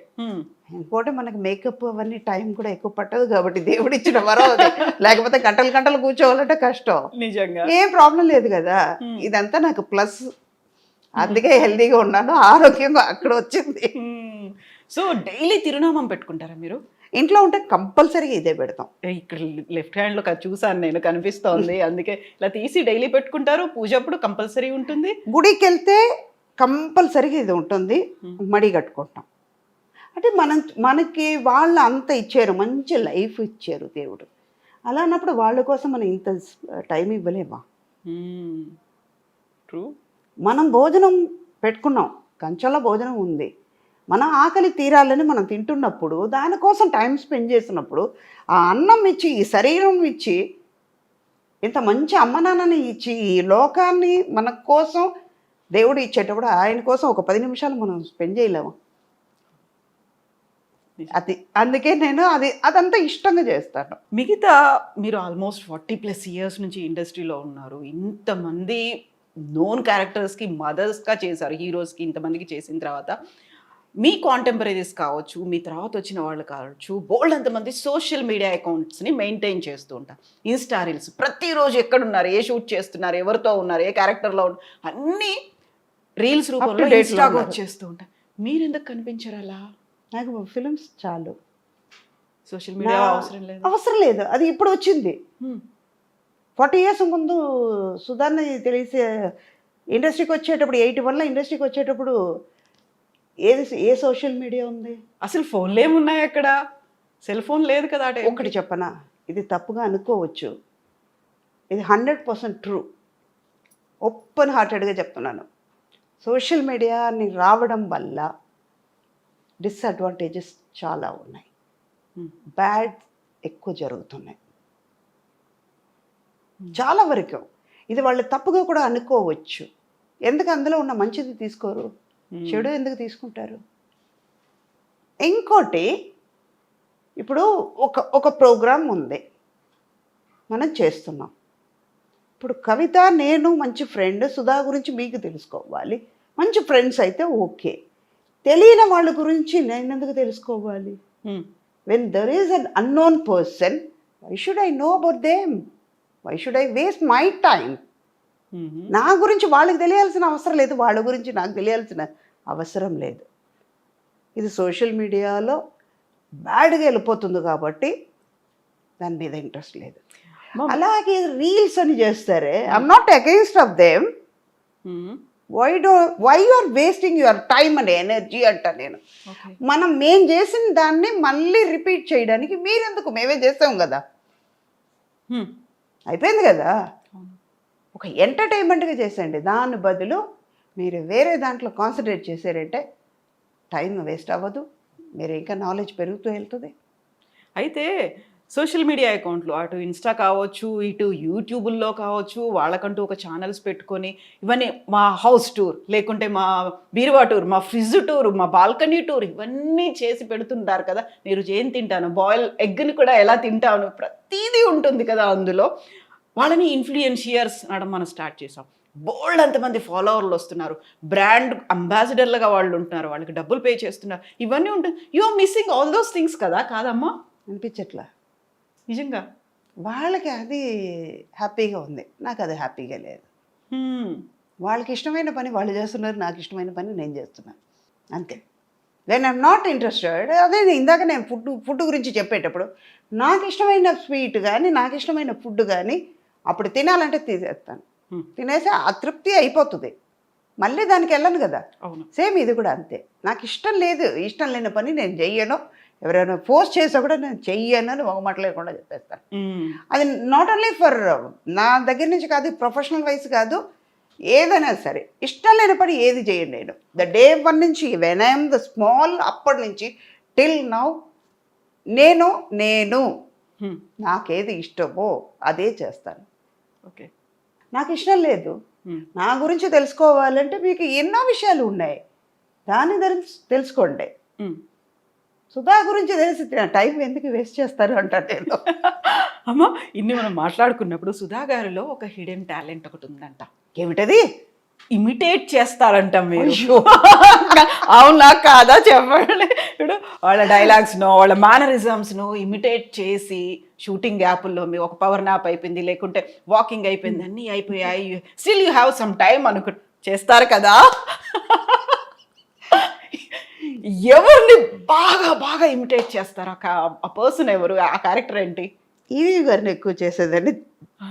ఇంకోటి మనకి మేకప్ అవన్నీ టైం కూడా ఎక్కువ పట్టదు కాబట్టి దేవుడు ఇచ్చిన వరం అది. లేకపోతే గంటలు గంటలు కూర్చోవాలంటే కష్టం. నిజంగా ఏం ప్రాబ్లం లేదు కదా. ఇదంతా నాకు ప్లస్, అందుకే హెల్తీగా ఉన్నాను, ఆరోగ్యంగా అక్కడ వచ్చింది. సో డైలీ తిరునామం పెట్టుకుంటారా మీరు? ఇంట్లో ఉంటే కంపల్సరీగా ఇదే పెడతాం. ఇక్కడ లెఫ్ట్ హ్యాండ్ లో చూసాను నేను, కనిపిస్తోంది, అందుకే ఇలా తీసి డైలీ పెట్టుకుంటారు. పూజ అప్పుడు కంపల్సరీ ఉంటుంది. గుడికి వెళ్తే కంపల్సరీగా ఇది ఉంటుంది, మడి కట్టుకుంటాం. అంటే మనకి వాళ్ళు అంత ఇచ్చారు, మంచి లైఫ్ ఇచ్చారు దేవుడు. అలా అన్నప్పుడు వాళ్ళ కోసం మనం ఇంత టైం ఇవ్వలేమా? ట్రూ. మనం భోజనం పెట్టుకున్నాం, కంచంలో భోజనం ఉంది, మన ఆకలి తీరాలని మనం తింటున్నప్పుడు, దానికోసం టైం స్పెండ్ చేసినప్పుడు, ఆ అన్నం ఇచ్చి, ఈ శరీరం ఇచ్చి, ఇంత మంచి అమ్మ నాన్నని ఇచ్చి, ఈ లోకాన్ని మన కోసం దేవుడు ఇచ్చేటప్పుడు ఆయన కోసం ఒక 10 నిమిషాలు మనం స్పెండ్ చేయలేము. అది అందుకే నేను అదంతా ఇష్టంగా చేస్తాను. మిగతా మీరు ఆల్మోస్ట్ 40+ years నుంచి ఇండస్ట్రీలో ఉన్నారు. ఇంతమంది నోన్ క్యారెక్టర్స్కి మదర్స్గా చేశారు, హీరోస్కి ఇంతమందికి చేసిన తర్వాత మీ కాంటెంపరీస్ కావచ్చు, మీ తర్వాత వచ్చిన వాళ్ళు కావచ్చు, బోల్డ్ అంతమంది సోషల్ మీడియా అకౌంట్స్ని మెయింటైన్ చేస్తూ ఉంటారు. ఇన్స్టా రీల్స్ ప్రతిరోజు ఎక్కడున్నారు, ఏ షూట్ చేస్తున్నారు, ఎవరితో ఉన్నారు, ఏ క్యారెక్టర్లో ఉన్నారు, అన్నీ రీల్స్ రూపంలో ఇన్స్టాగా వచ్చేస్తూ ఉంటారు. మీరు ఎందుకు కనిపించారు అలా? నాకు ఫిలిమ్స్ చాలు, సోషల్ మీడియా అవసరం లేదు. అది ఇప్పుడు వచ్చింది. 40 years ముందు సుధాన్ని తెలిసే ఇండస్ట్రీకి వచ్చేటప్పుడు, 81లో ఇండస్ట్రీకి వచ్చేటప్పుడు ఏ సోషల్ మీడియా ఉంది? అసలు ఫోన్లు ఏమున్నాయి అక్కడ? సెల్ ఫోన్ లేదు కదా. ఒకటి చెప్పనా, ఇది తప్పుగా అనుకోవచ్చు, ఇది 100% ట్రూ, ఓపెన్ హార్టెడ్గా చెప్తున్నాను. సోషల్ మీడియాని రావడం వల్ల డిసడ్వాంటేజెస్ చాలా ఉన్నాయి, బ్యాడ్ ఎక్కువ జరుగుతున్నాయి చాలా వరకు. ఇది వాళ్ళు తప్పుగా కూడా అనుకోవచ్చు. ఎందుకు అందులో ఉన్న మంచిది తీసుకోరు, చెడు ఎందుకు తీసుకుంటారు? ఇంకోటి, ఇప్పుడు ఒక ప్రోగ్రాం ఉంది, మనం చేస్తున్నాం. ఇప్పుడు కవిత నేను మంచి ఫ్రెండ్, సుధా గురించి మీకు తెలుసుకోవాలి, మంచి ఫ్రెండ్స్ అయితే ఓకే. తెలియని వాళ్ళ గురించి నేను ఎందుకు తెలుసుకోవాలి? When there is an unknown person, why should I know about them? Why should I waste my time? నా గురించి వాళ్ళకి తెలియాల్సిన అవసరం లేదు, వాళ్ళ గురించి నాకు తెలియాల్సిన అవసరం లేదు. ఇది సోషల్ మీడియాలో బ్యాడ్గా వెళ్ళిపోతుంది కాబట్టి దాని మీద ఇంట్రెస్ట్ లేదు. అలాగే రీల్స్ అని చేస్తారే, I'm not against of them, why you are wasting your time and energy అంట నేను. మేం చేసిన దాన్ని మళ్ళీ రిపీట్ చేయడానికి మీరెందుకు? మేమే చేస్తాం కదా, అయిపోయింది కదా. ఒక ఎంటర్టైన్మెంట్గా చేసేయండి, దాని బదులు మీరు వేరే దాంట్లో కాన్సన్ట్రేట్ చేశారంటే టైం వేస్ట్ అవ్వదు, మీరు ఇంకా నాలెడ్జ్ పెరుగుతూ వెళ్తుంది. అయితే సోషల్ మీడియా అకౌంట్లు అటు ఇన్స్టా కావచ్చు, ఇటు యూట్యూబుల్లో కావచ్చు, వాళ్ళకంటూ ఒక ఛానల్స్ పెట్టుకొని ఇవన్నీ మా హౌస్ టూర్, లేకుంటే మా బీరువా టూర్, మా ఫ్రిడ్జ్ టూర్, మా బాల్కనీ టూర్ ఇవన్నీ చేసి పెడుతుంటారు కదా. నేను ఏం తింటాను, బాయిల్ ఎగ్ని కూడా ఎలా తింటాను, ప్రతిదీ ఉంటుంది కదా అందులో. వాళ్ళని ఇన్ఫ్లుయెన్షియర్స్ అనడం మనం స్టార్ట్ చేసాం. బోల్డ్ అంతమంది ఫాలోవర్లు వస్తున్నారు, బ్రాండ్ అంబాసిడర్లుగా వాళ్ళు ఉంటున్నారు, వాళ్ళకి డబ్బులు పే చేస్తున్నారు, ఇవన్నీ ఉంటుంది. You are missing all those things కదా, కాదమ్మా? అనిపించట్లా నిజంగా వాళ్ళకి అది హ్యాపీగా ఉంది, నాకు అది హ్యాపీగా లేదు. వాళ్ళకి ఇష్టమైన పని వాళ్ళు చేస్తున్నారు, నాకు ఇష్టమైన పని నేను చేస్తున్నాను, అంతే. వెన్ ఐఎమ్ నాట్ ఇంట్రెస్టెడ్, అదే ఇందాక నేను ఫుడ్ గురించి చెప్పేటప్పుడు నాకు ఇష్టమైన స్వీట్ కానీ నాకు ఇష్టమైన ఫుడ్ కానీ అప్పుడు తినాలంటే తీసేస్తాను, తినేసి ఆ తృప్తి అయిపోతుంది, మళ్ళీ దానికి వెళ్ళను కదా. అవును. సేమ్ ఇది కూడా అంతే, నాకు ఇష్టం లేదు, ఇష్టం లేని పని నేను చెయ్యను, ఎవరైనా ఫోర్స్ చేసా కూడా నేను చెయ్యను అని ఒక మాట లేకుండా చెప్పేస్తాను. అది నాట్ ఓన్లీ ఫర్ నా దగ్గర నుంచి కాదు, ప్రొఫెషనల్ వైజ్ కాదు, ఏదైనా సరే ఇష్టం లేని పని ఏది చేయండి. నేను ద డే 1 నుంచి వెన్ ఐఎమ్ ద స్మాల్ అప్పటి నుంచి టిల్ నౌ నేను నాకేది ఇష్టమో అదే చేస్తాను. ఓకే. నాకు ఇష్టం లేదు, నా గురించి తెలుసుకోవాలంటే మీకు ఎన్నో విషయాలు ఉన్నాయి, దాన్ని తెలుసుకోండి. సుధా గురించి తెలిసి టైం ఎందుకు వేస్ట్ చేస్తారు అంటారు నేను. అమ్మ, ఇన్ని మనం మాట్లాడుకున్నప్పుడు సుధా గారిలో ఒక హిడెన్ టాలెంట్ ఒకటి ఉందంట. ఏమిటది? ఇమిటేట్ చేస్తారంట మీరు. అవునా కాదా చెప్పండి. ఇప్పుడు వాళ్ళ డైలాగ్స్ను, వాళ్ళ మేనరిజమ్స్ను ఇమిటేట్ చేసి షూటింగ్ గ్యాపుల్లో మీ ఒక పవర్ నాప్ అయిపోయింది, లేకుంటే వాకింగ్ అయిపోయింది, అన్నీ అయిపోయాయి, still you have some time చేస్తారు కదా. ఎవరిని బాగా బాగా ఇమిటేట్ చేస్తారు? ఆ పర్సన్ ఎవరు, ఆ క్యారెక్టర్ ఏంటి? ఈవి గారిని ఎక్కువ చేసేదాన్ని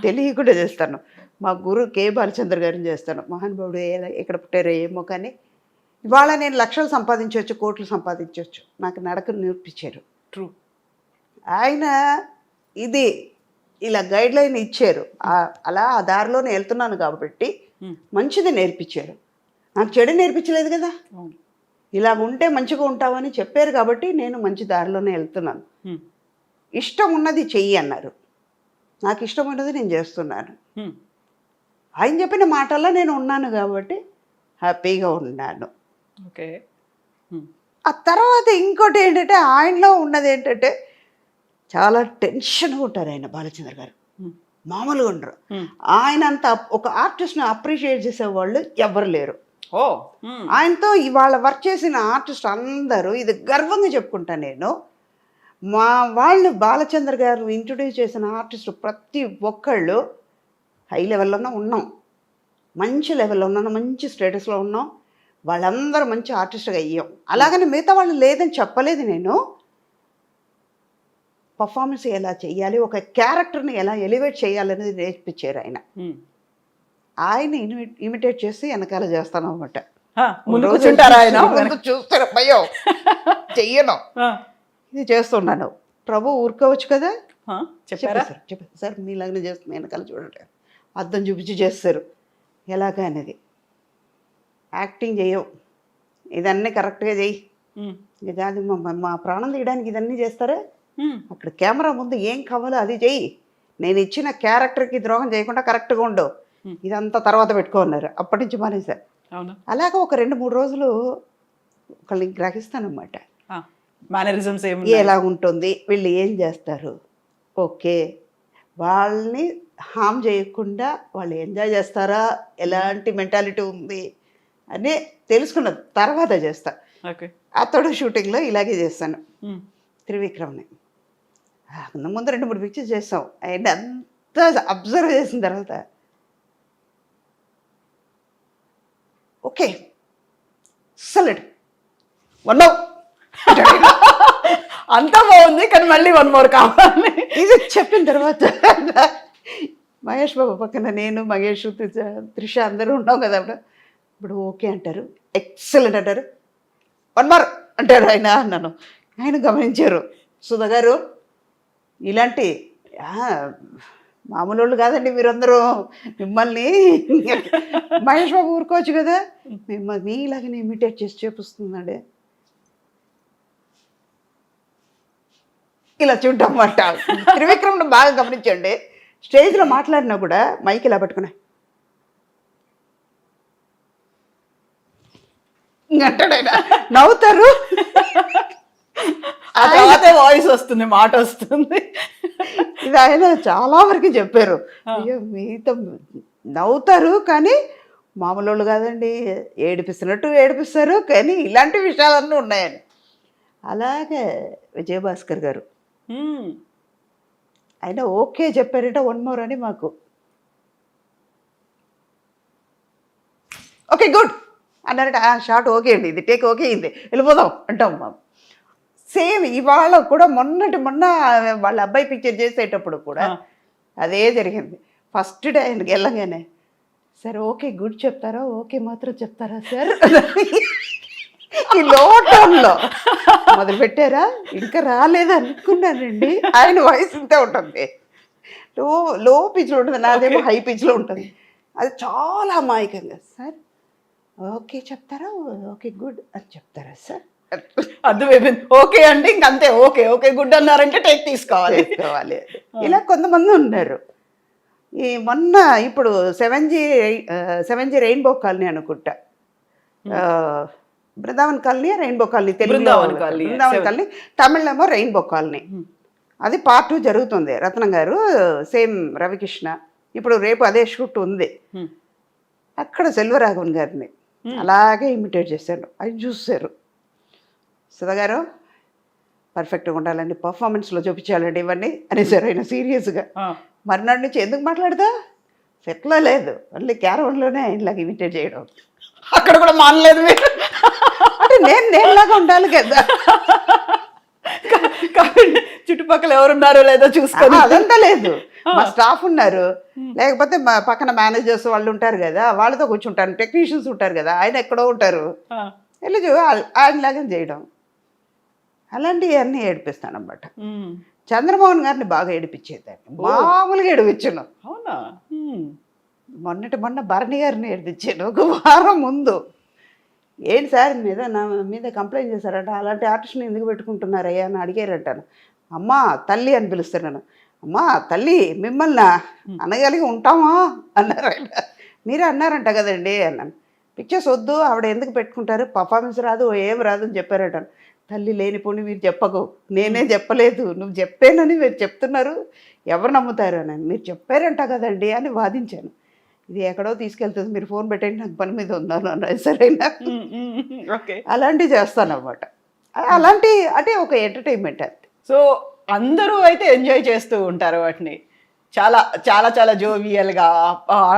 తెలియకుండా చేస్తాను. మా గురు కే బాలచంద్ర గారిని చేస్తాను. మహానుభావుడు ఎక్కడ పుట్టారో ఏమో కానీ ఇవాళ నేను లక్షలు సంపాదించవచ్చు, కోట్లు సంపాదించవచ్చు, నాకు నడకను నేర్పించారు. ట్రూ. ఆయన ఇది ఇలా గైడ్ లైన్ ఇచ్చారు, అలా ఆ దారిలోనే వెళ్తున్నాను కాబట్టి మంచిది నేర్పించారు, నాకు చెడు నేర్పించలేదు కదా. ఇలా ఉంటే మంచిగా ఉంటామని చెప్పారు కాబట్టి నేను మంచి దారిలోనే వెళ్తున్నాను. ఇష్టం ఉన్నది చెయ్యి అన్నారు, నాకు ఇష్టం ఉన్నది నేను చేస్తున్నాను. ఆయన చెప్పిన మాటల్లో నేను ఉన్నాను కాబట్టి హ్యాపీగా ఉన్నాను. ఓకే. ఆ తర్వాత ఇంకోటి ఏంటంటే ఆయనలో ఉన్నది ఏంటంటే చాలా టెన్షన్గా ఉంటారు ఆయన, బాలచంద్ర గారు మామూలుగా ఉండరు. ఆయన అంత ఒక ఆర్టిస్ట్ని అప్రిషియేట్ చేసేవాళ్ళు ఎవ్వరు లేరు. ఆయనతో ఇవాళ వర్క్ చేసిన ఆర్టిస్ట్ అందరూ ఇది గర్వంగా చెప్పుకుంటాను నేను. మా వాళ్ళు బాలచంద్ర గారు ఇంట్రొడ్యూస్ చేసిన ఆర్టిస్టు ప్రతి ఒక్కళ్ళు హై లెవెల్లోనే ఉన్నాం, మంచి లెవెల్లో ఉన్నాను, మంచి స్టేటస్లో ఉన్నాం, వాళ్ళందరూ మంచి ఆర్టిస్ట్గా అయ్యాం. అలాగని మిగతా వాళ్ళు లేదని చెప్పలేదు నేను. పర్ఫార్మెన్స్ ఎలా చేయాలి, ఒక క్యారెక్టర్ని ఎలా ఎలివేట్ చేయాలనేది నేర్పించారు ఆయన. ఆయన ఇమిటేట్ చేసి వెనకాల చేస్తాను అనమాట. చూస్తారు భయం చెయ్యను, ఇది చేస్తున్నాను. ప్రభు ఊరుకోవచ్చు కదా, చెప్పారా? చెప్పారు సార్ మీలాగనే చేస్తున్నా, వెనకాల చూడండి అర్థం చూపించి చేస్తారు ఎలాగా అనేది. యాక్టింగ్ చేయవు, ఇదన్నీ కరెక్ట్గా చెయ్యి, ఇది అది మా ప్రాణం తీయడానికి ఇదన్నీ చేస్తారా? అక్కడ కెమెరా ముందు ఏం కావాలో అది చెయ్యి, నేను ఇచ్చిన క్యారెక్టర్కి ద్రోహం చేయకుండా కరెక్ట్గా ఉండు, ఇదంతా తర్వాత పెట్టుకున్నారు. అప్పటి నుంచి మానేశారు. అలాగా ఒక 2-3 రోజులు ఒకళ్ళని గ్రహిస్తానమాట, మేనరిజమ్స్ ఎలా ఉంటుంది, వీళ్ళు ఏం చేస్తారు, ఓకే వాళ్ళని హామ్ చేయకుండా వాళ్ళు ఎంజాయ్ చేస్తారా, ఎలాంటి మెంటాలిటీ ఉంది అని తెలుసుకున్న తర్వాత చేస్తా. అతడు షూటింగ్లో ఇలాగే చేస్తాను. త్రివిక్రమ్ని ముందు 2-3 పిక్చర్స్ చేస్తాం, ఆయన అంతా అబ్జర్వ్ చేసిన తర్వాత ఓకే సలెడ్ వన్ అంతా బాగుంది కానీ మళ్ళీ 1 more కావాలి. ఇది చెప్పిన తర్వాత మహేష్ బాబు పక్కన నేను, మహేష్, త్రిష అందరూ ఉన్నాం కదా. ఇప్పుడు ఓకే అంటారు, ఎక్సలెంట్ అంటారు, 1 more అంటారు ఆయన. అన్నాను, ఆయన గమనించారు, సుధా గారు ఇలాంటి మామూలు వాళ్ళు కాదండి మీరందరూ, మిమ్మల్ని మహేష్ బాబు ఊరుకోవచ్చు కదా, మిమ్మల్ని ఇలాగనే ఇమిటేట్ చేసి చూపిస్తున్నాడే. ఇలా చూడటమాట. త్రివిక్రమ్ని బాగా గమనించండి, స్టేజ్లో మాట్లాడినా కూడా మైక్ ఇలా పట్టుకున్నా అంటాడైనా, నవ్వుతారు. ఆ తర్వాతే వాయిస్ వస్తుంది, మాట వస్తుంది. ఇది ఆయన చాలా వరకు చెప్పారు. అయ్యో మీతో నవ్వుతారు కానీ మామూలు వాళ్ళు కాదండి, ఏడిపిస్తున్నట్టు ఏడిపిస్తారు, కానీ ఇలాంటి విషయాలన్నీ ఉన్నాయని. అలాగే విజయభాస్కర్ గారు ఆయన ఓకే చెప్పారట, వన్ మోర్ అని మాకు ఓకే గుడ్ అన్నారట. షార్ట్ ఓకే అండి, ఇది టేక్ ఓకే అయింది, వెళ్ళిపోదాం అంటాం మేము. సేమ్ ఇవాళ కూడా మొన్న వాళ్ళ అబ్బాయి పిక్చర్ చేసేటప్పుడు కూడా అదే జరిగింది. ఫస్ట్ డే ఆయనకి వెళ్ళగానే, సార్ ఓకే గుడ్ చెప్తారా, ఓకే మాత్రం చెప్తారా సార్, ఈ లో టోన్లో మొదలు పెట్టారా, ఇంకా రాలేదు అనుకున్నానండి. ఆయన వాయిస్ ఇంతే ఉంటుంది, లో పిచ్లో ఉంటుంది, నాదేమో హై పిచ్లో ఉంటుంది. అది చాలా అమాయకంగా, సార్ ఓకే చెప్తారా, ఓకే గుడ్ అని చెప్తారా సార్, అర్థమైపోయింది. ఓకే అంటే ఇంకంతే, ఓకే ఓకే గుడ్ అన్నారంటే టేక్ తీసుకోవాలి. ఇలా కొంతమంది ఉన్నారు. ఈ మొన్న ఇప్పుడు 7G రెయిన్బో కాలనీ అనుకుంటా, బృందావన్ కాలనీ రెయిన్బో కాలనీ, తెలుగులో బృందావన్ కాలనీ, తమిళేమో రెయిన్బో కాలనీ. అది పార్ట్ 2 జరుగుతుంది. రత్నం గారు సేమ్ రవికృష్ణ, ఇప్పుడు రేపు అదే షూట్ ఉంది. అక్కడ సెల్వరాఘవన్ గారిని అలాగే ఇమిటేట్ చేశాడు. అది చూసారు, సుధా గారు పర్ఫెక్ట్గా ఉండాలండి, పర్ఫార్మెన్స్లో చూపించాలండి ఇవన్నీ అనేసారు ఆయన సీరియస్గా. మర్నాడు నుంచి ఎందుకు మాట్లాడదా, సెట్లో లేదు, ఓన్లీ క్యారవన్లోనే ఆయనలాగా ఇమిటేట్ చేయడం. అక్కడ కూడా మానలేదు మీరు అంటే నేనులాగా ఉండాలి కదా, చుట్టుపక్కల ఎవరున్నారో లేదో చూసుకొని. అదంతా లేదు, మా స్టాఫ్ ఉన్నారు, లేకపోతే మా పక్కన మేనేజర్స్ వాళ్ళు ఉంటారు కదా, వాళ్ళతో కూర్చుంటారు, టెక్నీషియన్స్ ఉంటారు కదా, ఆయన ఎక్కడో ఉంటారు, వెళ్ళి ఆయనలాగా చేయడం. అలాంటివి అన్నీ ఏడిపిస్తాను అన్నమాట. చంద్రమోహన్ గారిని బాగా ఏడిపించేదాన్ని, మామూలుగా ఏడిపించాను. అవునా? మొన్న భరణి గారిని ఏడిపించాను ఒక వారం ముందు. ఏంటి సార్ నా మీద కంప్లైంట్ చేశారట, అలాంటి ఆర్టిస్ట్ని ఎందుకు పెట్టుకుంటున్నారయ్యా అని అడిగారంటాను. అమ్మా తల్లి అని పిలుస్తున్నాను. అమ్మా తల్లి మిమ్మల్ని అనగలిగి ఉంటామా అన్నారు ఆయన. మీరే అన్నారంట కదండి అన్నాను. పిక్చర్స్ వద్దు, ఆవిడ ఎందుకు పెట్టుకుంటారు, పర్ఫార్మెన్స్ రాదు, ఏం రాదు అని చెప్పారట. తల్లి లేనిపోని మీరు చెప్పకు, నేనే చెప్పలేదు, నువ్వు చెప్పానని మీరు చెప్తున్నారు, ఎవరు నమ్ముతారు అని. మీరు చెప్పారంట కదండి అని వాదించాను. ఇది ఎక్కడో తీసుకెళ్తుంది, మీరు ఫోన్ పెట్టండి, నాకు పని మీద ఉన్నాను అన్న. సరేనా, అలాంటివి చేస్తాను అన్నమాట. అలాంటి అంటే ఒక ఎంటర్టైన్మెంట్ అంతే. సో అందరూ అయితే ఎంజాయ్ చేస్తూ ఉంటారు వాటిని, చాలా చాలా చాలా జోవియల్గా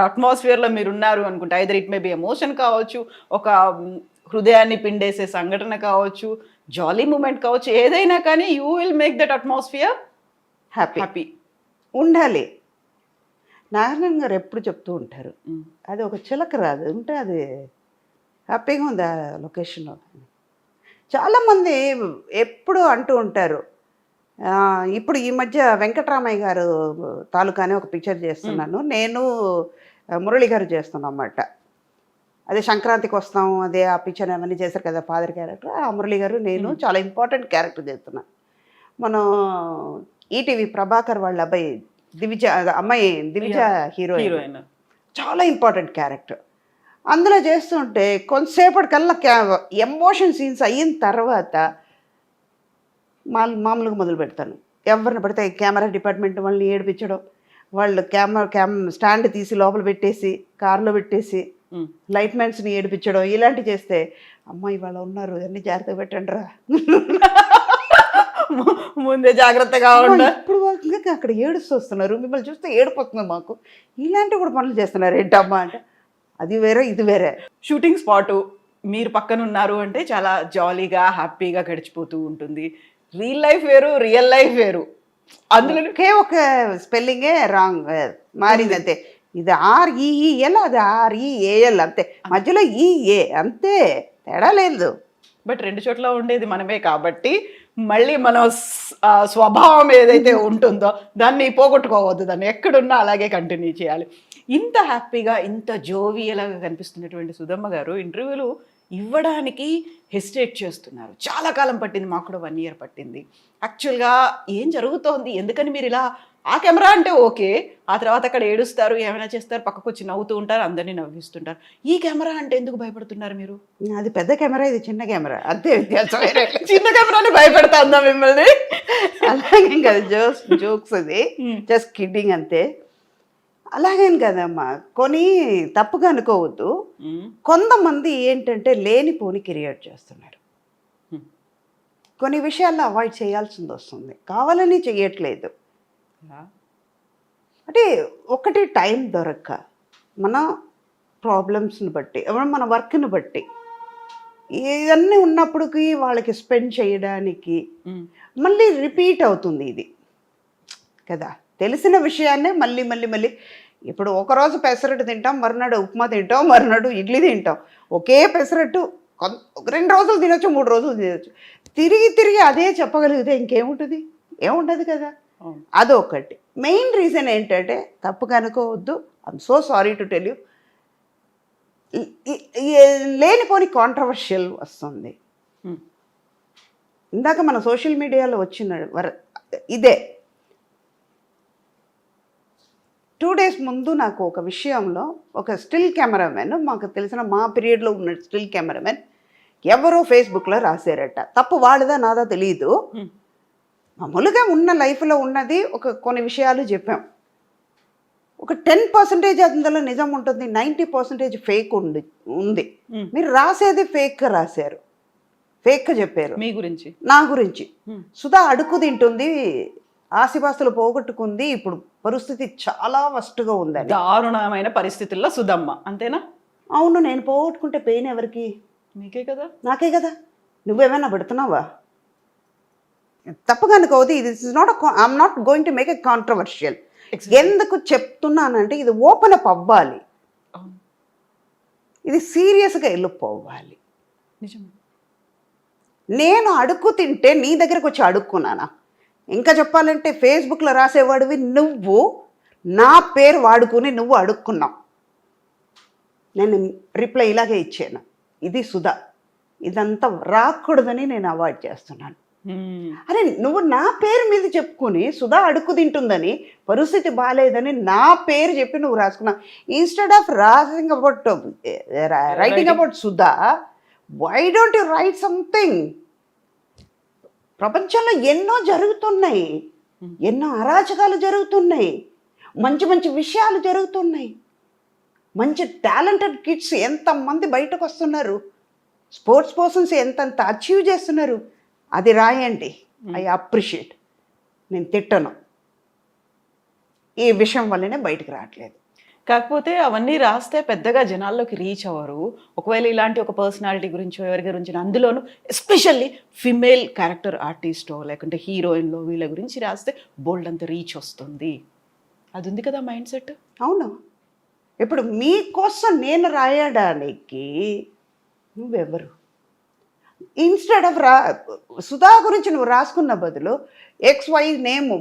అట్మాస్ఫియర్లో మీరు ఉన్నారు అనుకుంటా. Either it may be emotion కావచ్చు, ఒక హృదయాన్ని పిండేసే సంఘటన కావచ్చు, జాలీ మూమెంట్ కావచ్చు, ఏదైనా కానీ you will make that atmosphere happy ఉండాలి. నారాయణ గారు ఎప్పుడు చెప్తూ ఉంటారు, అది ఒక చిలక రాదు ఉంటే అది హ్యాపీగా ఉంది ఆ లొకేషన్లో. చాలామంది ఎప్పుడు అంటూ ఉంటారు, ఇప్పుడు ఈ మధ్య వెంకటరామయ్య గారు తాలూకానే ఒక పిక్చర్ చేస్తున్నాను, నేను మురళి గారు చేస్తున్నాం అన్నమాట. అదే సంక్రాంతికి వస్తాం, అదే ఆ పిక్చర్ అవన్నీ చేశారు కదా ఫాదర్ క్యారెక్టర్. ఆ మురళి గారు నేను చాలా ఇంపార్టెంట్ క్యారెక్టర్ చేస్తున్నాను. మనం ఈటీవీ ప్రభాకర్ వాళ్ళ అబ్బాయి దివిజ, అమ్మాయి దివిజ హీరోయిన్, చాలా ఇంపార్టెంట్ క్యారెక్టర్. అందులో చేస్తుంటే కొంతసేపటికల్లా ఎమోషన్ సీన్స్ అయిన తర్వాత మామూలుగా మొదలు పెడతాను. ఎవరిని పడితే కెమెరా డిపార్ట్మెంట్ వాళ్ళని ఏడిపించడం, వాళ్ళు స్టాండ్ తీసి లోపల పెట్టేసి కార్లో పెట్టేసి లైట్ మ్యాన్స్ని ఏడిపించడం, ఇలాంటివి చేస్తే అమ్మాయి వాళ్ళు ఉన్నారు అన్ని జాగ్రత్తగా పెట్టండి రా, ముందే జాగ్రత్తగా ఉండాలి. ఇప్పుడు వాళ్ళు అక్కడ ఏడుస్తూ వస్తున్నారు, మిమ్మల్ని చూస్తే ఏడిపోతుంది మాకు, ఇలాంటివి కూడా పనులు చేస్తున్నారు ఏంటమ్మా అంటే, అది వేరే ఇది వేరే. షూటింగ్ స్పాటు మీరు పక్కన ఉన్నారు అంటే చాలా జాలీగా హ్యాపీగా గడిచిపోతూ ఉంటుంది. రియల్ లైఫ్ వేరు, రియల్ లైఫ్ వేరు. అందులో ఒక స్పెల్లింగే రాంగ్ మారింది అంతే. ఇది REEL, అది REAL అంతే, మధ్యలో EA అంతే, తేడా లేదు. బట్ రెండు చోట్ల ఉండేది మనమే కాబట్టి మళ్ళీ మన స్వభావం ఏదైతే ఉంటుందో దాన్ని పోగొట్టుకోవద్దు, దాన్ని ఎక్కడున్నా అలాగే కంటిన్యూ చేయాలి. ఇంత హ్యాపీగా ఇంత జోవియలాగా కనిపిస్తున్నటువంటి సుధమ్మ గారు ఇంటర్వ్యూలు ఇవ్వడానికి హెసిటేట్ చేస్తున్నారు. చాలా కాలం పట్టింది, మాకు కూడా 1 year పట్టింది. యాక్చువల్గా ఏం జరుగుతోంది, ఎందుకని మీరు ఇలా ఆ కెమెరా అంటే ఓకే, ఆ తర్వాత అక్కడ ఏడుస్తారు, ఏమైనా చేస్తారు, పక్కకు వచ్చి నవ్వుతూ ఉంటారు, అందరినీ నవ్విస్తుంటారు. ఈ కెమెరా అంటే ఎందుకు భయపడుతున్నారు మీరు? అది పెద్ద కెమెరా, ఇది చిన్న కెమెరా, అంతే వ్యత్యాసం. చిన్న కెమెరాని భయపెడతా ఉందా మిమ్మల్ని? అలాగేం కదా, జోక్స్ అది జస్ట్ కిడ్డింగ్ అంతే. అలాగేం కదమ్మా, కొని తప్పుగా అనుకోవద్దు. కొంతమంది ఏంటంటే లేనిపోని క్రియేట్ చేస్తున్నారు. కొన్ని విషయాల్లో అవాయిడ్ చేయాల్సింది వస్తుంది, కావాలని చేయట్లేదు. అంటే ఒకటి టైం దొరక్క, మన ప్రాబ్లమ్స్ని బట్టి, మన వర్క్ని బట్టి ఇవన్నీ ఉన్నప్పటికీ వాళ్ళకి స్పెండ్ చేయడానికి మళ్ళీ రిపీట్ అవుతుంది ఇది కదా. తెలిసిన విషయాన్నే మళ్ళీ మళ్ళీ మళ్ళీ, ఇప్పుడు ఒకరోజు పెసరట్టు తింటాం, మరునాడు ఉప్మా తింటాం, మరునాడు ఇడ్లీ తింటాం. ఒకే పెసరట్టు 2 రోజులు తినొచ్చు, 3 రోజులు తినొచ్చు. తిరిగి తిరిగి అదే చెప్పగలిగితే ఇంకేముంటుంది? ఏముండదు కదా. అదొకటి మెయిన్ రీజన్ ఏంటంటే, తప్పుగా అనుకోవద్దు, I'm so sorry to tell you, లేనిపోని కాంట్రవర్షియల్ వస్తుంది. ఇందాక మన సోషల్ మీడియాలో వచ్చిన ఇదే 2 days ముందు నాకు ఒక విషయంలో ఒక స్టిల్ కెమెరామెన్, మాకు తెలిసిన మా పీరియడ్లో ఉన్న స్టిల్ కెమెరామెన్ ఎవరో ఫేస్బుక్లో రాశారట. తప్పు వాడిదా నాదా తెలియదు, మామూలుగా ఉన్న లైఫ్లో ఉన్నది కొన్ని విషయాలు చెప్పాం. ఒక 10% అందులో నిజం ఉంటుంది, 90% ఫేక్ ఉంది. మీరు రాసేది ఫేక్ రాశారు, ఫేక్ చెప్పారు మీ గురించి, నా గురించి. సుధా అడుగు తింటుంది, ఆస్తిపాస్తులు పోగొట్టుకుంది, ఇప్పుడు పరిస్థితి చాలా వర్స్ట్గా ఉందని. దారుణమైన పరిస్థితుల్లో సుధమ్మ, అంతేనా? అవును, నేను పోగొట్టుకుంటే పెయిన్ ఎవరికి? మీకే కదా, నాకే కదా. నువ్వేమైనా పెడుతున్నావా? తప్పుగా అనుకోవద్దు, ఇది is not I'm not going to make a controversial. ఎందుకు చెప్తున్నానంటే, ఇది ఓపెన్ అప్ అవ్వాలి, ఇది సీరియస్గా వెళ్ళిపోవాలి. నిజమే. నేను అడుక్కు తింటే నీ దగ్గరకు వచ్చి అడుక్కున్నానా? ఇంకా చెప్పాలంటే ఫేస్బుక్లో రాసేవాడివి నువ్వు, నా పేరు వాడుకుని నువ్వు అడుక్కున్నావు, నేను రిప్లై ఇలాగే ఇచ్చాను. ఇది సుధా, ఇదంతా రాకూడదని నేను అవాయిడ్ చేస్తున్నాను. అరే నువ్వు నా పేరు మీద చెప్పుకుని సుధా అడుక్కు తింటుందని, పరిస్థితి బాగాలేదని నా పేరు చెప్పి నువ్వు రాసుకున్నావు. Instead of writing about Sudha, why don't you write something? ప్రపంచంలో ఎన్నో జరుగుతున్నాయి, ఎన్నో అరాచకాలు జరుగుతున్నాయి, మంచి మంచి విషయాలు జరుగుతున్నాయి, మంచి టాలెంటెడ్ కిడ్స్ ఎంతమంది బయటకు వస్తున్నారు, స్పోర్ట్స్ పర్సన్స్ ఎంతంత అచీవ్ చేస్తున్నారు. అది రాయండి, ఐ అప్రిషియేట్. నేను తిట్టను, ఈ విషయం వల్లనే బయటకు రావట్లేదు. కాకపోతే అవన్నీ రాస్తే పెద్దగా జనాల్లోకి రీచ్ అవ్వరు. ఒకవేళ ఇలాంటి ఒక పర్సనాలిటీ గురించో ఎవరి గురించి, అందులోనూ ఎస్పెషల్లీ ఫిమేల్ క్యారెక్టర్ ఆర్టిస్టో లేకుంటే హీరోయిన్లో వీళ్ళ గురించి రాస్తే బోల్డ్ అంత రీచ్ వస్తుంది. అది ఉంది కదా మైండ్ సెట్. అవును, ఇప్పుడు మీకోసం నేను రాయడానికి నువ్వెవరు? ఇన్స్టెడ్ ఆఫ్ సుధా గురించి నువ్వు రాసుకున్న బదులు XY నేమ్,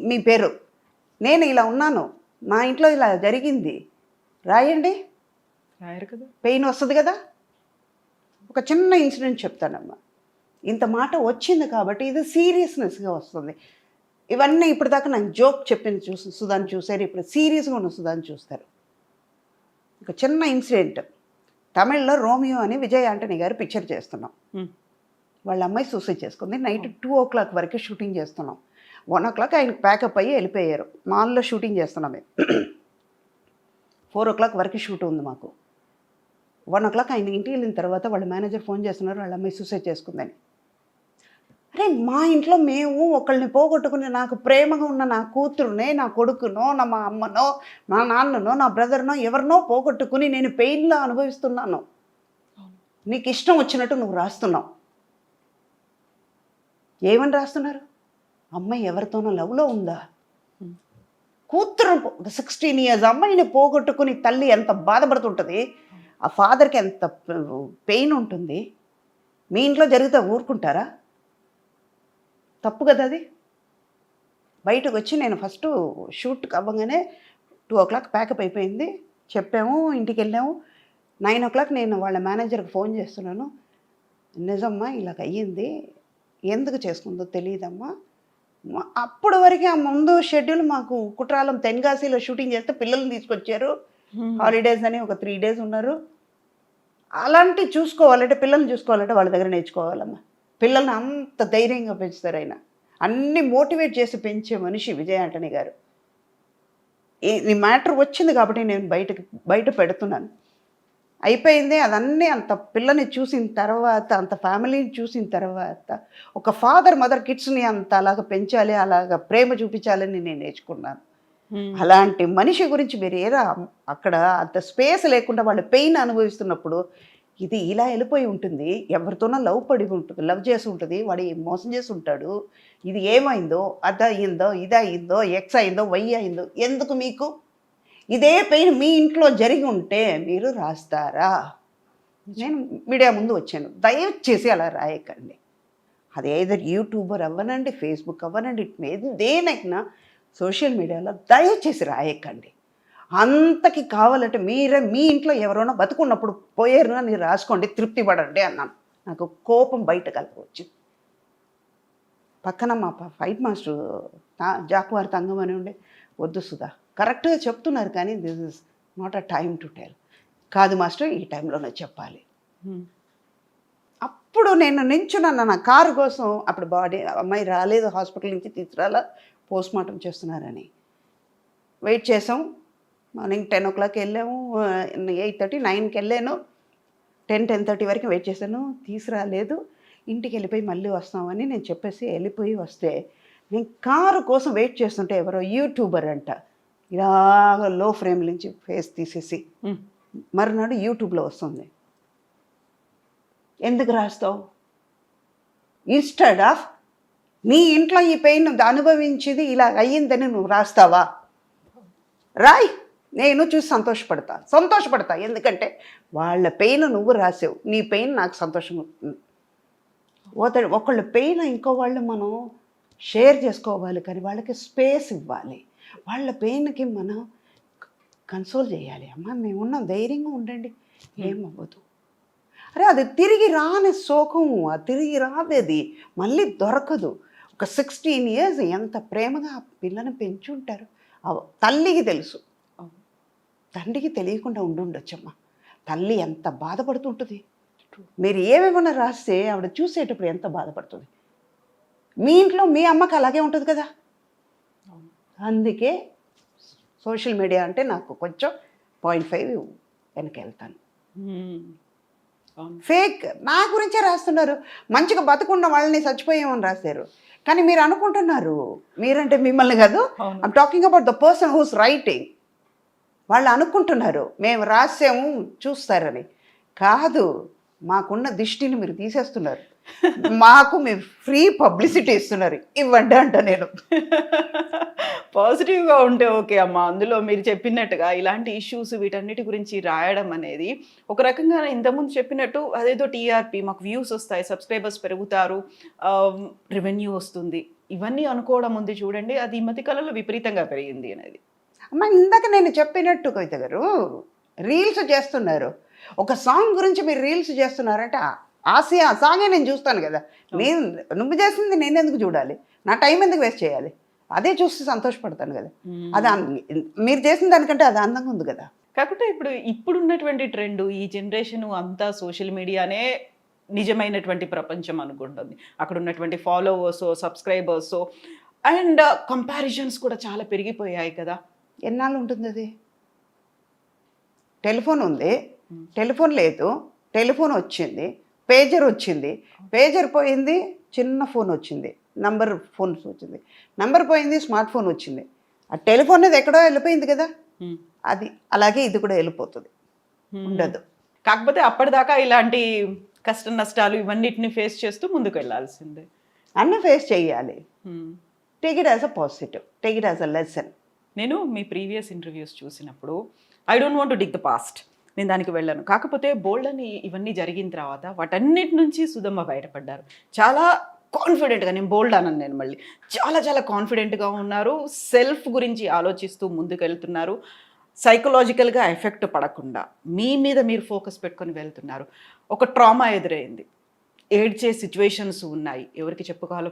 మీ పేరు, నేను ఇలా ఉన్నాను, మా ఇంట్లో ఇలా జరిగింది రాయండి. రాయరు కదా, పెయిన్ వస్తుంది కదా. ఒక చిన్న ఇన్సిడెంట్ చెప్తానమ్మా, ఇంత మాట వచ్చింది కాబట్టి ఇది సీరియస్నెస్గా వస్తుంది. ఇవన్నీ ఇప్పటిదాకా నాకు జోక్ చెప్పింది సుధాన్ని చూసారు, ఇప్పుడు సీరియస్గా ఉన్న సుధాన్ని చూస్తారు. ఒక చిన్న ఇన్సిడెంట్, తమిళ్లో రోమియో అని విజయ్ ఆంటనీ గారు పిక్చర్ చేస్తున్నాం. వాళ్ళ అమ్మాయి సూసైడ్ చేసుకుంది. నైట్ 2 o'clock వరకు షూటింగ్ చేస్తున్నాం. 1 o'clock ఆయనకు ప్యాకప్ అయ్యి వెళ్ళిపోయారు. మాల్లో షూటింగ్ చేస్తున్నాం మేము. 4 o'clock వరకు షూట్ ఉంది మాకు. 1 o'clock ఆయన ఇంటికి వెళ్ళిన తర్వాత వాళ్ళ మేనేజర్ ఫోన్ చేస్తున్నారు, వాళ్ళ అమ్మాయి సూసైడ్ చేసుకుందని. అరే మా ఇంట్లో మేము ఒకళ్ళని పోగొట్టుకుని, నాకు ప్రేమగా ఉన్న నా కూతురునే, నా కొడుకునో, మా అమ్మనో, నా నాన్ననో, నా బ్రదర్నో, ఎవరినో పోగొట్టుకుని నేను పెయిన్లో అనుభవిస్తున్నాను. నీకు ఇష్టం వచ్చినట్టు నువ్వు రాస్తున్నావు. ఏమని రాస్తున్నారు? అమ్మాయి ఎవరితోనో లవ్లో ఉందా? కూతురు 16 years అమ్మాయిని పోగొట్టుకుని తల్లి ఎంత బాధపడుతుంటుంది, ఆ ఫాదర్కి ఎంత పెయిన్ ఉంటుంది. మీ ఇంట్లో జరిగితే ఊరుకుంటారా? తప్పు కదా అది. బయటకు వచ్చి నేను ఫస్ట్ షూట్ అవ్వగానే 2 o'clock ప్యాకప్ అయిపోయింది. చెప్పాము, ఇంటికి వెళ్ళాము. 9 o'clock నేను వాళ్ళ మేనేజర్కి ఫోన్ చేస్తున్నాను. నిజమ్మా ఇలాగ అయ్యింది, ఎందుకు చేసుకుందో తెలియదమ్మా. అప్పుడు వరకు ఆ ముందు షెడ్యూల్ మాకు కుట్రాలం తెన్గాసిలో షూటింగ్ చేస్తే పిల్లల్ని తీసుకొచ్చారు. హాలిడేస్ అని ఒక 3 days ఉన్నారు. అలాంటి చూసుకోవాలంటే పిల్లల్ని చూసుకోవాలంటే వాళ్ళ దగ్గర నేర్చుకోవాలమ్మా. పిల్లల్ని అంత ధైర్యంగా పెంచుతారు ఆయన. అన్ని మోటివేట్ చేసి పెంచే మనిషి విజయ్ ఆంటనీ గారు. ఈ మ్యాటర్ వచ్చింది కాబట్టి నేను బయట పెడుతున్నాను. అయిపోయింది అదన్నీ. అంత పిల్లని చూసిన తర్వాత, అంత ఫ్యామిలీని చూసిన తర్వాత, ఒక ఫాదర్ మదర్ కిడ్స్ని అంత అలాగ పెంచాలి, అలాగ ప్రేమ చూపించాలని నేను నేర్చుకున్నాను. అలాంటి మనిషి గురించి మీరు అక్కడ అంత స్పేస్ లేకుండా వాళ్ళు పెయిన్ అనుభవిస్తున్నప్పుడు ఇది ఇలా వెళ్ళిపోయి ఉంటుంది, ఎవరితోనో లవ్ పడి ఉంటుంది, లవ్ చేసి ఉంటుంది, వాడు మోసం చేసి ఉంటాడు, ఇది ఏమైందో, అది అయిందో, ఇది అయిందో, ఎక్స్ అయిందో, వై అయిందో, ఎందుకు మీకు ఇదే పెయిన్ మీ ఇంట్లో జరిగి ఉంటే మీరు రాస్తారా? నేను మీడియా ముందు వచ్చాను, దయచేసి అలా రాయకండి. అది ఏదైనా యూట్యూబర్ అవ్వనండి, ఫేస్బుక్ అవ్వనండి, దేనైనా సోషల్ మీడియాలో దయచేసి రాయకండి. అంతకి కావాలంటే మీరే మీ ఇంట్లో ఎవరైనా బతుకున్నప్పుడు పోయారు అని రాసుకోండి, తృప్తి పడండి అన్నాను. నాకు కోపం బయట కలిపి పక్కన మా ఫైట్ మాస్టర్ జాకువారి తంగం అని ఉండే, వద్దు సుధా, కరెక్ట్గా చెప్తున్నారు కానీ this is not a time to tell. కాదు మాస్టర్, ఈ టైంలోనే చెప్పాలి. అప్పుడు నేను నించున్నాను నా కారు కోసం. అప్పుడు అమ్మాయి రాలేదు, హాస్పిటల్ నుంచి తీసుకురాలా, పోస్ట్ మార్టం చేస్తున్నారని వెయిట్ చేసాం. మార్నింగ్ 10 o'clock వెళ్ళాము, 8:30 9కి వెళ్ళాను. 10-10:30 వరకు వెయిట్ చేశాను, తీసుకురాలేదు. ఇంటికి వెళ్ళిపోయి మళ్ళీ వస్తామని నేను చెప్పేసి వెళ్ళిపోయి వస్తే, నేను కారు కోసం వెయిట్ చేస్తుంటే ఎవరో యూట్యూబర్ అంట ఇలాగ లో ఫ్రేమ్ నుంచి ఫేస్ తీసేసి మరునాడు యూట్యూబ్లో వస్తుంది. ఎందుకు రాస్తావు? ఇన్స్టెడ్ ఆఫ్ నీ ఇంట్లో ఈ పెయిన్ అనుభవించేది ఇలా అయ్యిందని నువ్వు రాస్తావా? రాయ్, నేను చూసి సంతోషపడతా. ఎందుకంటే వాళ్ళ పెయిన్ నువ్వు రాసావు, నీ పెయిన్ నాకు సంతోషం. ఒకళ్ళ పెయిన్ ఇంకో వాళ్ళు మనం షేర్ చేసుకోవాలి, కానీ వాళ్ళకి స్పేస్ ఇవ్వాలి. వాళ్ళ పెయిన్కి మనం కన్సోల్ చేయాలి. అమ్మ మేమున్నాం, ధైర్యంగా ఉండండి, ఏమవ్వదు. అరే అది తిరిగి రాని శోకం, అది తిరిగి రాదేది, మళ్ళీ దొరకదు. ఒక 16 years ఎంత ప్రేమగా ఆ పిల్లని పెంచుంటారు. తల్లికి తెలుసు, తండ్రికి తెలియకుండా ఉండుండొచ్చమ్మా. తల్లి ఎంత బాధపడుతుంటుంది. మీరు ఏమేమన్నా రాస్తే ఆవిడ చూసేటప్పుడు ఎంత బాధపడుతుంది. మీ ఇంట్లో మీ అమ్మకి అలాగే ఉంటుంది కదా. అందుకే సోషల్ మీడియా అంటే నాకు కొంచెం 0.5 వెనక వెళ్తాను. ఫేక్ నా గురించే రాస్తున్నారు. మంచిగా బతుకున్న వాళ్ళని చచ్చిపోయామని రాశారు. కానీ మీరు అనుకుంటున్నారు, మీరంటే మిమ్మల్ని కాదు, I'm talking about the person who's writing. వాళ్ళు అనుకుంటున్నారు మేము రాసాము చూస్తారని. కాదు, మాకున్న దృష్టిని మీరు తీసేస్తున్నారు. మాకు మీరు ఫ్రీ పబ్లిసిటీ ఇస్తున్నారు, ఇవ్వండి అంట. నేను పాజిటివ్గా ఉంటే ఓకే అమ్మ. అందులో మీరు చెప్పినట్టుగా ఇలాంటి ఇష్యూస్ వీటన్నిటి గురించి రాయడం అనేది ఒక రకంగా ఇంతకుముందు చెప్పినట్టు అదేదో టీఆర్పీ, మాకు వ్యూస్ వస్తాయి, సబ్స్క్రైబర్స్ పెరుగుతారు, రెవెన్యూ వస్తుంది, ఇవన్నీ అనుకోవడం ఉంది చూడండి. అది ఈ మధ్య కాలంలో విపరీతంగా పెరిగింది అనేది. అమ్మ ఇందాక నేను చెప్పినట్టు కవిత గారు, రీల్స్ చేస్తున్నారు. ఒక సాంగ్ గురించి మీరు రీల్స్ చేస్తున్నారంటే ఆ సాంగే నేను చూస్తాను కదా. నువ్వు చేసింది నేను ఎందుకు చూడాలి? నా టైం ఎందుకు వేస్ట్ చేయాలి? అదే చూసి సంతోషపడతాను కదా. అది మీరు చేసిన దానికంటే అది అందంగా ఉంది కదా. కాకపోతే ఇప్పుడున్నటువంటి ట్రెండ్, ఈ జనరేషన్ అంతా సోషల్ మీడియానే నిజమైనటువంటి ప్రపంచం అనుకుంటుంది. అక్కడ ఉన్నటువంటి ఫాలోవర్స్, సబ్స్క్రైబర్స్ అండ్ కంపారిజన్స్ కూడా చాలా పెరిగిపోయాయి కదా. ఎన్నాళ్ళు ఉంటుంది అది? టెలిఫోన్ ఉంది, టెలిఫోన్ లేదు, టెలిఫోన్ వచ్చింది, పేజర్ వచ్చింది, పేజర్ పోయింది, చిన్న ఫోన్ వచ్చింది, నంబర్ ఫోన్స్ వచ్చింది, నంబర్ పోయింది, స్మార్ట్ ఫోన్ వచ్చింది. ఆ టెలిఫోన్ అనేది ఎక్కడో వెళ్ళిపోయింది కదా. అది అలాగే ఇది కూడా వెళ్ళిపోతుంది, ఉండదు. కాకపోతే అప్పటిదాకా ఇలాంటి కష్ట నష్టాలు ఇవన్నిటిని ఫేస్ చేస్తూ ముందుకు వెళ్ళాల్సిందే. అన్నీ ఫేస్ చేయాలి. Take it as a positive, take it as a lesson. నేను మీ ప్రీవియస్ ఇంటర్వ్యూస్ చూసినప్పుడు I don't want to dig the past, నేను దానికి వెళ్ళాను. కాకపోతే బోల్డ్ అని ఇవన్నీ జరిగిన తర్వాత వాటన్నిటి నుంచి సుధమ్మ బయటపడ్డారు. చాలా కాన్ఫిడెంట్గా, నేను బోల్డ్ అన్నాను నేను మళ్ళీ, చాలా చాలా కాన్ఫిడెంట్గా ఉన్నారు, సెల్ఫ్ గురించి ఆలోచిస్తూ ముందుకెళ్తున్నారు, సైకలాజికల్గా ఎఫెక్ట్ పడకుండా మీ మీద మీరు ఫోకస్ పెట్టుకొని వెళ్తున్నారు. ఒక ట్రామా ఎదురైంది, ఏడ్చే సిచ్యువేషన్స్ ఉన్నాయి, ఎవరికి చెప్పుకోవాలో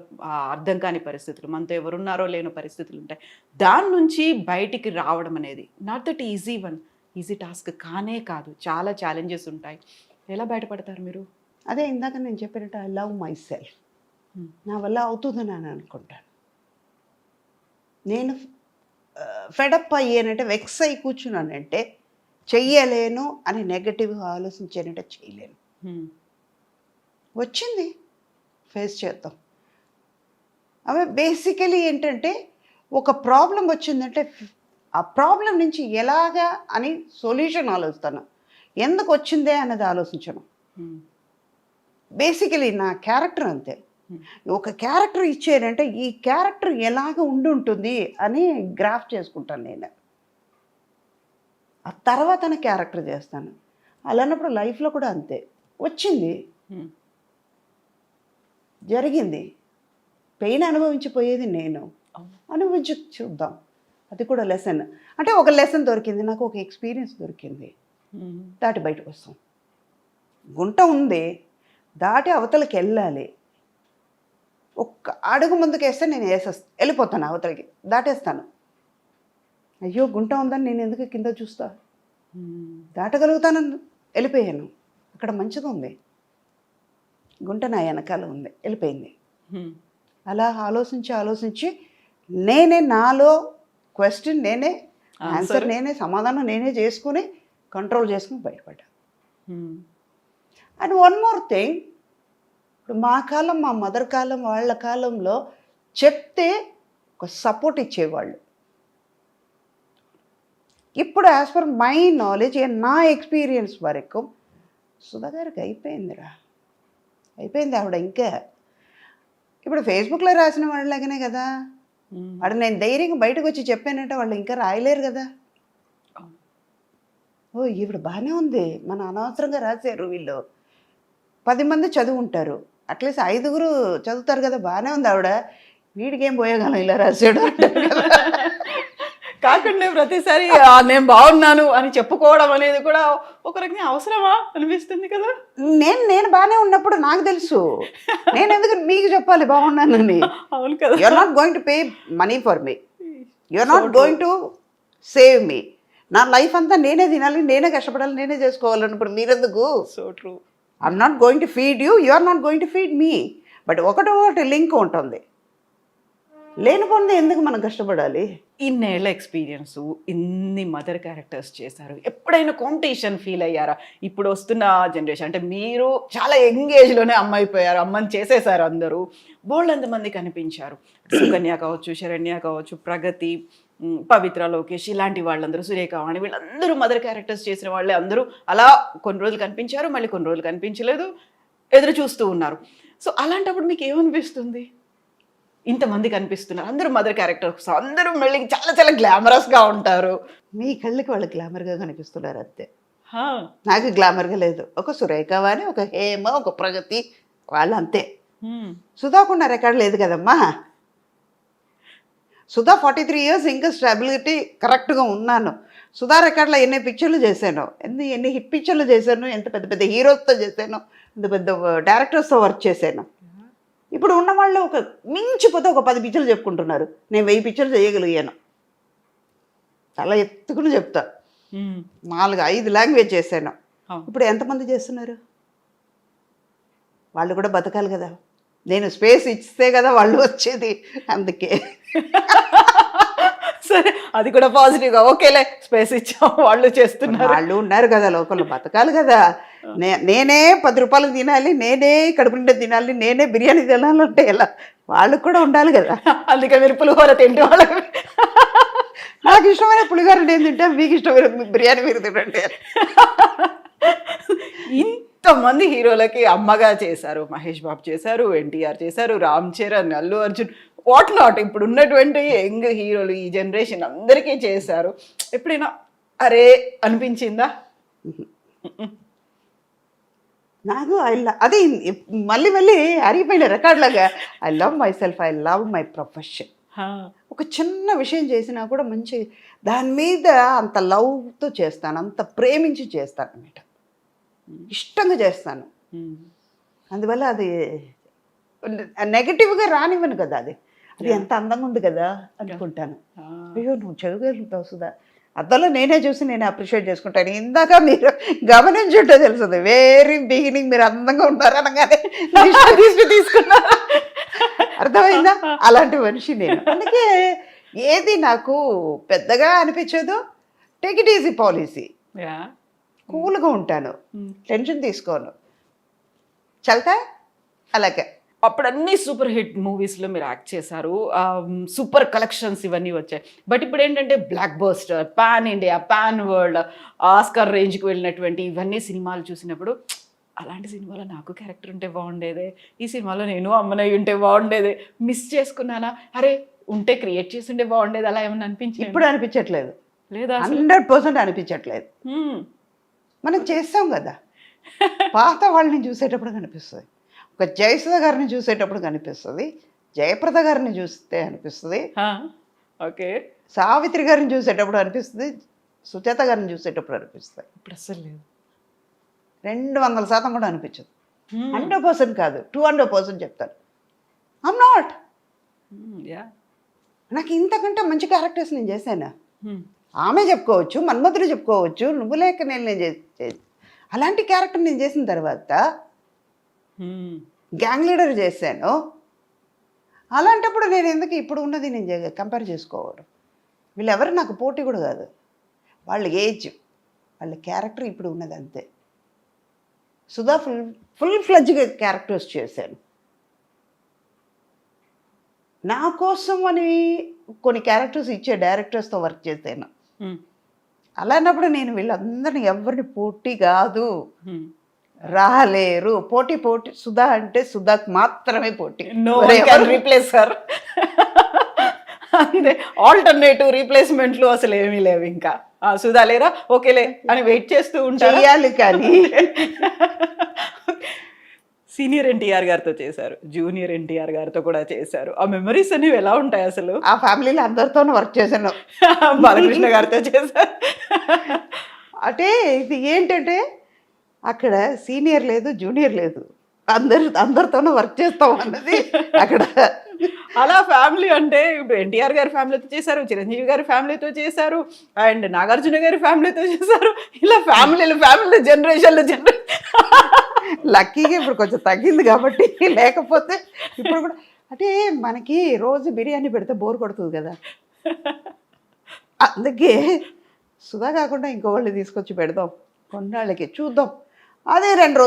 అర్థం కాని పరిస్థితులు, మనతో ఎవరున్నారో లేని పరిస్థితులు ఉంటాయి. దాని నుంచి బయటికి రావడం అనేది నాట్ దట్ ఈజీ టాస్క్ కానే కాదు, చాలా ఛాలెంజెస్ ఉంటాయి. ఎలా బయటపడతారు మీరు? అదే ఇందాక నేను చెప్పినట్టు ఐ లవ్ మై సెల్ఫ్. నా వల్ల అవుతుందని అని అనుకుంటాను. నేను ఫెడప్ అయ్యానంటే, వెక్స్ అయి కూర్చున్నానంటే చెయ్యలేను అని నెగటివ్గా ఆలోచించానంటే చేయలేను. వచ్చింది, ఫేస్ చేద్దాం. అవి బేసికలీ ఏంటంటే, ఒక ప్రాబ్లం వచ్చిందంటే ఆ ప్రాబ్లం నుంచి ఎలాగా అని సొల్యూషన్ ఆలోచిస్తాను, ఎందుకు వచ్చిందే అన్నది ఆలోచించను. బేసికలీ నా క్యారెక్టర్ అంతే. ఒక క్యారెక్టర్ ఇచ్చారంటే ఈ క్యారెక్టర్ ఎలాగ ఉంటుంది అని గ్రాఫ్ చేసుకుంటాను నేను. ఆ తర్వాత క్యారెక్టర్ చేస్తాను. అలాన్నప్పుడు లైఫ్లో కూడా అంతే. వచ్చింది, జరిగింది, పెయిన్ అనుభవించిపోయేది నేను, అనుభవించి చూద్దాం. అది కూడా లెసన్. అంటే ఒక లెసన్ దొరికింది నాకు, ఒక ఎక్స్పీరియన్స్ దొరికింది, దాటి బయటకు వస్తాం. గుంట ఉంది, దాటి అవతలకి వెళ్ళాలి. ఒక్క అడుగు ముందుకు వేస్తే నేను వెళ్ళిపోతాను అవతలకి, దాటేస్తాను. అయ్యో గుంట ఉందని నేను ఎందుకు కింద చూస్తా, దాటగలుగుతానని వెళ్ళిపోయాను. అక్కడ మంచిగా ఉంది, గుంట నా వెనకాల ఉంది, వెళ్ళిపోయింది. అలా ఆలోచించి నేనే నాలో క్వశ్చన్ నేనే, ఆన్సర్ నేనే, సమాధానం నేనే చేసుకుని కంట్రోల్ చేసుకుని బయటపడ్డా. అండ్ వన్ మోర్ థింగ్, ఇప్పుడు మా కాలం, మా మదర్ కాలం, వాళ్ళ కాలంలో చెప్తే ఒక సపోర్ట్ ఇచ్చేవాళ్ళు. ఇప్పుడు యాజ్ పర్ మై నాలెడ్జ్, నా ఎక్స్పీరియన్స్ వరకు సుధా గారికి అయిపోయిందిరా, అయిపోయింది. ఆవిడ ఇంకా ఇప్పుడు ఫేస్బుక్లో రాసిన వాళ్ళలాగానే కదా. వాడు నేను ధైర్యంగా బయటకు వచ్చి చెప్పానంటే వాళ్ళు ఇంకా రాయలేరు కదా. ఓ ఈవిడ బాగానే ఉంది, మన అనవసరంగా రాశారు వీళ్ళు, 10 మంది చదువుంటారు, అట్లీస్ట్ 5గురు చదువుతారు కదా, బాగానే ఉంది ఆవిడ, వీడికి ఏం పోయేగాలం ఇలా రాశాడు కాకుండా ప్రతిసారి నేను బాగున్నాను అని చెప్పుకోవడం అనేది కూడా ఒక రకంగా అవసరమా అనిపిస్తుంది కదా. నేను బాగానే ఉన్నప్పుడు నాకు తెలుసు, నేను ఎందుకు మీకు చెప్పాలి బాగున్నానని. అవును కదా. You are not going to pay money for me, you are not going to save me. నా లైఫ్ అంతా నేనే తినాలి, నేనే కష్టపడాలి, నేనే చేసుకోవాలన్నప్పుడు మీరెందుకు? So true. I'm not going to feed you, you are not going to feed me. But ఒకటి లింక్ ఉంటుంది, లేనిపోయింది ఎందుకు మనం కష్టపడాలి? ఇన్నేళ్ల ఎక్స్పీరియన్స్, ఇన్ని మదర్ క్యారెక్టర్స్ చేశారు, ఎప్పుడైనా కాంపిటీషన్ ఫీల్ అయ్యారా? ఇప్పుడు వస్తున్న జనరేషన్ అంటే మీరు చాలా యంగ్ ఏజ్లోనే అమ్మ అయిపోయారు, అమ్మని చేసేసారు, అందరూ బోల్డ్ మంది కనిపించారు. సుకన్య కావచ్చు, శరణ్య కావచ్చు, ప్రగతి, పవిత్ర, లోకేష్, ఇలాంటి వాళ్ళందరూ, సురేఖవాణి, వీళ్ళందరూ మదర్ క్యారెక్టర్స్ చేసిన వాళ్ళే. అందరూ అలా కొన్ని రోజులు కనిపించారు, మళ్ళీ కొన్ని రోజులు కనిపించలేదు, ఎదురు చూస్తూ ఉన్నారు. సో అలాంటప్పుడు మీకు ఏమనిపిస్తుంది? ఇంతమంది కనిపిస్తున్నారు, అందరూ మదర్ క్యారెక్టర్స్, అందరూ మళ్ళీ చాలా చాలా గ్లామరస్గా ఉంటారు. మీ కళ్ళకి వాళ్ళు గ్లామర్గా కనిపిస్తున్నారు అంతే, నాకు గ్లామర్గా లేదు. ఒక సురేఖవాణి, ఒక హేమ, ఒక ప్రగతి, వాళ్ళు అంతే. సుధాకుండా రికార్డు లేదు కదమ్మా. సుధా 43 years ఇంకా స్టెబిలిటీ కరెక్ట్గా ఉన్నాను. సుధా రికార్డులో ఎన్ని పిక్చర్లు చేశాను, ఎన్ని హిట్ పిక్చర్లు చేశాను, ఎంత పెద్ద పెద్ద హీరోస్తో చేశాను, ఎంత పెద్ద డైరెక్టర్స్తో వర్క్ చేశాను. ఇప్పుడు ఉన్న వాళ్ళు ఒక మించిపోతే ఒక 10 పిక్చర్లు చెప్పుకుంటున్నారు, నేను 1000 పిక్చర్లు చేయగలిగాను. చాలా ఎత్తుకుని చెప్తా, 4-5 లాంగ్వేజ్ చేశాను. ఇప్పుడు ఎంతమంది చేస్తున్నారు? వాళ్ళు కూడా బతకాలి కదా, నేను స్పేస్ ఇస్తే కదా వాళ్ళు వచ్చేది, అందుకే. సరే, అది కూడా పాజిటివ్గా ఓకేలే, స్పేస్ ఇచ్చాం, వాళ్ళు చేస్తున్నారు, వాళ్ళు ఉన్నారు కదా లోకల్లో, బతకాలి కదా. నేనే 10 రూపాయలకు తినాలి, నేనే కడుపు నిండా తినాలి, నేనే బిర్యానీ తినాలంటే ఎలా? వాళ్ళకు కూడా ఉండాలి కదా. అందుకే మీరు పులిహోర తింటే వాళ్ళకి, నాకు ఇష్టమైన పులిహోర నేను తింటా, మీకు ఇష్టమైన బిర్యానీ మీరు తింటే. ఇంతమంది హీరోలకి అమ్మగా చేశారు, మహేష్ బాబు చేశారు, ఎన్టీఆర్ చేశారు, రామ్ చరణ్, అల్లు అర్జున్, వాట్ నాట్, ఇప్పుడు ఉన్నటువంటి యంగ్ హీరోలు ఈ జనరేషన్ అందరికీ చేశారు. ఎప్పుడైనా అరే అనిపించిందా? నాకు అది మళ్ళీ మళ్ళీ అరిగిపోయిన రికార్డులాగా I love myself, I love my profession. ఒక చిన్న విషయం చేసినా కూడా మంచి దాని మీద అంత లవ్తో చేస్తాను, అంత ప్రేమించి చేస్తాను అన్నమాట, ఇష్టంగా చేస్తాను. అందువల్ల అది నెగటివ్గా రానివ్వను కదా, అది ఎంత అందంగా ఉంది కదా అనుకుంటాను. అయ్యో నువ్వు చదువుగలుగుతావు సుధా, అద్దంలో నేనే చూసి నేను అప్రిషియేట్ చేసుకుంటాను. ఇందాక మీరు గమనించుంటే తెలుస్తుంది, వెరీ బిగినింగ్ మీరు అందంగా ఉంటారు అనగానే తీసుకున్నారు, అర్థమైందా? అలాంటి మనిషి నేను. అందుకే ఏది నాకు పెద్దగా అనిపించదు, టేక్ ఇట్ ఈజీ పాలసీ, కూల్గా ఉంటాను, టెన్షన్ తీసుకోను, చల్తా అలాగే. అప్పుడు అన్ని సూపర్ హిట్ మూవీస్లో మీరు యాక్ట్ చేశారు, సూపర్ కలెక్షన్స్ ఇవన్నీ వచ్చాయి. బట్ ఇప్పుడు ఏంటంటే block buster, pan India, pan world, Oscar రేంజ్కి వెళ్ళినటువంటి ఇవన్నీ సినిమాలు చూసినప్పుడు అలాంటి సినిమాలో నాకు క్యారెక్టర్ ఉంటే బాగుండేదే, ఈ సినిమాలో నేను అమ్మనయ్య ఉంటే బాగుండేదే, మిస్ చేసుకున్నానా, అరే ఉంటే క్రియేట్ చేసి ఉంటే బాగుండేది, అలా ఏమన్నా అనిపించింది? ఇప్పుడు అనిపించట్లేదు, లేదా 100% అనిపించట్లేదు. మనం చేస్తాం కదా, పాత వాళ్ళని చూసేటప్పుడు కనిపిస్తుంది, ఒక జయసుధ గారిని చూసేటప్పుడు కనిపిస్తుంది, జయప్రద గారిని చూస్తే అనిపిస్తుంది, ఓకే, సావిత్రి గారిని చూసేటప్పుడు అనిపిస్తుంది, సుచేత గారిని చూసేటప్పుడు అనిపిస్తుంది. ఇప్పుడు అసలు లేదు, 200% కూడా అనిపించదు. 100% కాదు, 200% చెప్తాను. ఐమ్ నాట్, నాకు ఇంతకంటే మంచి క్యారెక్టర్స్ నేను చేశాను. ఆమె చెప్పుకోవచ్చు, మన్మధుడు చెప్పుకోవచ్చు, నువ్వు లేక నేను అలాంటి క్యారెక్టర్ నేను చేసిన తర్వాత గ్యాంగ్ లీడర్ చేశాను. అలాంటప్పుడు నేను ఎందుకు ఇప్పుడు ఉన్నది నేను కంపేర్ చేసుకోవడం? వీళ్ళెవరు నాకు పోటీ కూడా కాదు, వాళ్ళ ఏజ్, వాళ్ళ క్యారెక్టర్ ఇప్పుడు ఉన్నది అంతే. సుధా ఫుల్ ఫ్లెడ్జ్గా క్యారెక్టర్స్ చేశాను. నా కోసం అని కొన్ని క్యారెక్టర్స్ ఇచ్చే డైరెక్టర్స్తో వర్క్ చేశాను. అలాంటప్పుడు నేను వీళ్ళందరినీ ఎవరిని పోటీ కాదు, రాలేరు, పోటీ సుధా అంటే సుధాకు మాత్రమే పోటీ, రీప్లేసర్ అంతే, ఆల్టర్నేటివ్ రీప్లేస్మెంట్లు అసలు ఏమీ లేవు. ఇంకా సుధా లేరా, ఓకేలే అని వెయిట్ చేస్తూ ఉంటారు. కానీ సీనియర్ ఎన్టీఆర్ గారితో చేశారు, జూనియర్ ఎన్టీఆర్ గారితో కూడా చేశారు. ఆ మెమరీస్ అనేవి ఎలా ఉంటాయి అసలు? ఆ ఫ్యామిలీలో అందరితోనూ వర్క్ చేశాను. బాలకృష్ణ గారితో చేశారు. అంటే ఇది ఏంటంటే అక్కడ సీనియర్ లేదు, జూనియర్ లేదు, అందరితోనూ వర్క్ చేస్తాం అన్నది అక్కడ. అలా ఫ్యామిలీ అంటే ఇప్పుడు ఎన్టీఆర్ గారి ఫ్యామిలీతో చేశారు, చిరంజీవి గారి ఫ్యామిలీతో చేశారు, అండ్ నాగార్జున గారి ఫ్యామిలీతో చేశారు. ఇలా ఫ్యామిలీ జనరేషన్లు లక్కీగా ఇప్పుడు కొంచెం తగ్గింది కాబట్టి, లేకపోతే ఇప్పుడు కూడా అంటే మనకి రోజు బిర్యానీ పెడితే బోర్ కొడుతుంది కదా, అందుకే సుధా కాకుండా ఇంకో వాళ్ళు తీసుకొచ్చి పెడదాం, కొన్నాళ్ళకి చూద్దాం. అదే 2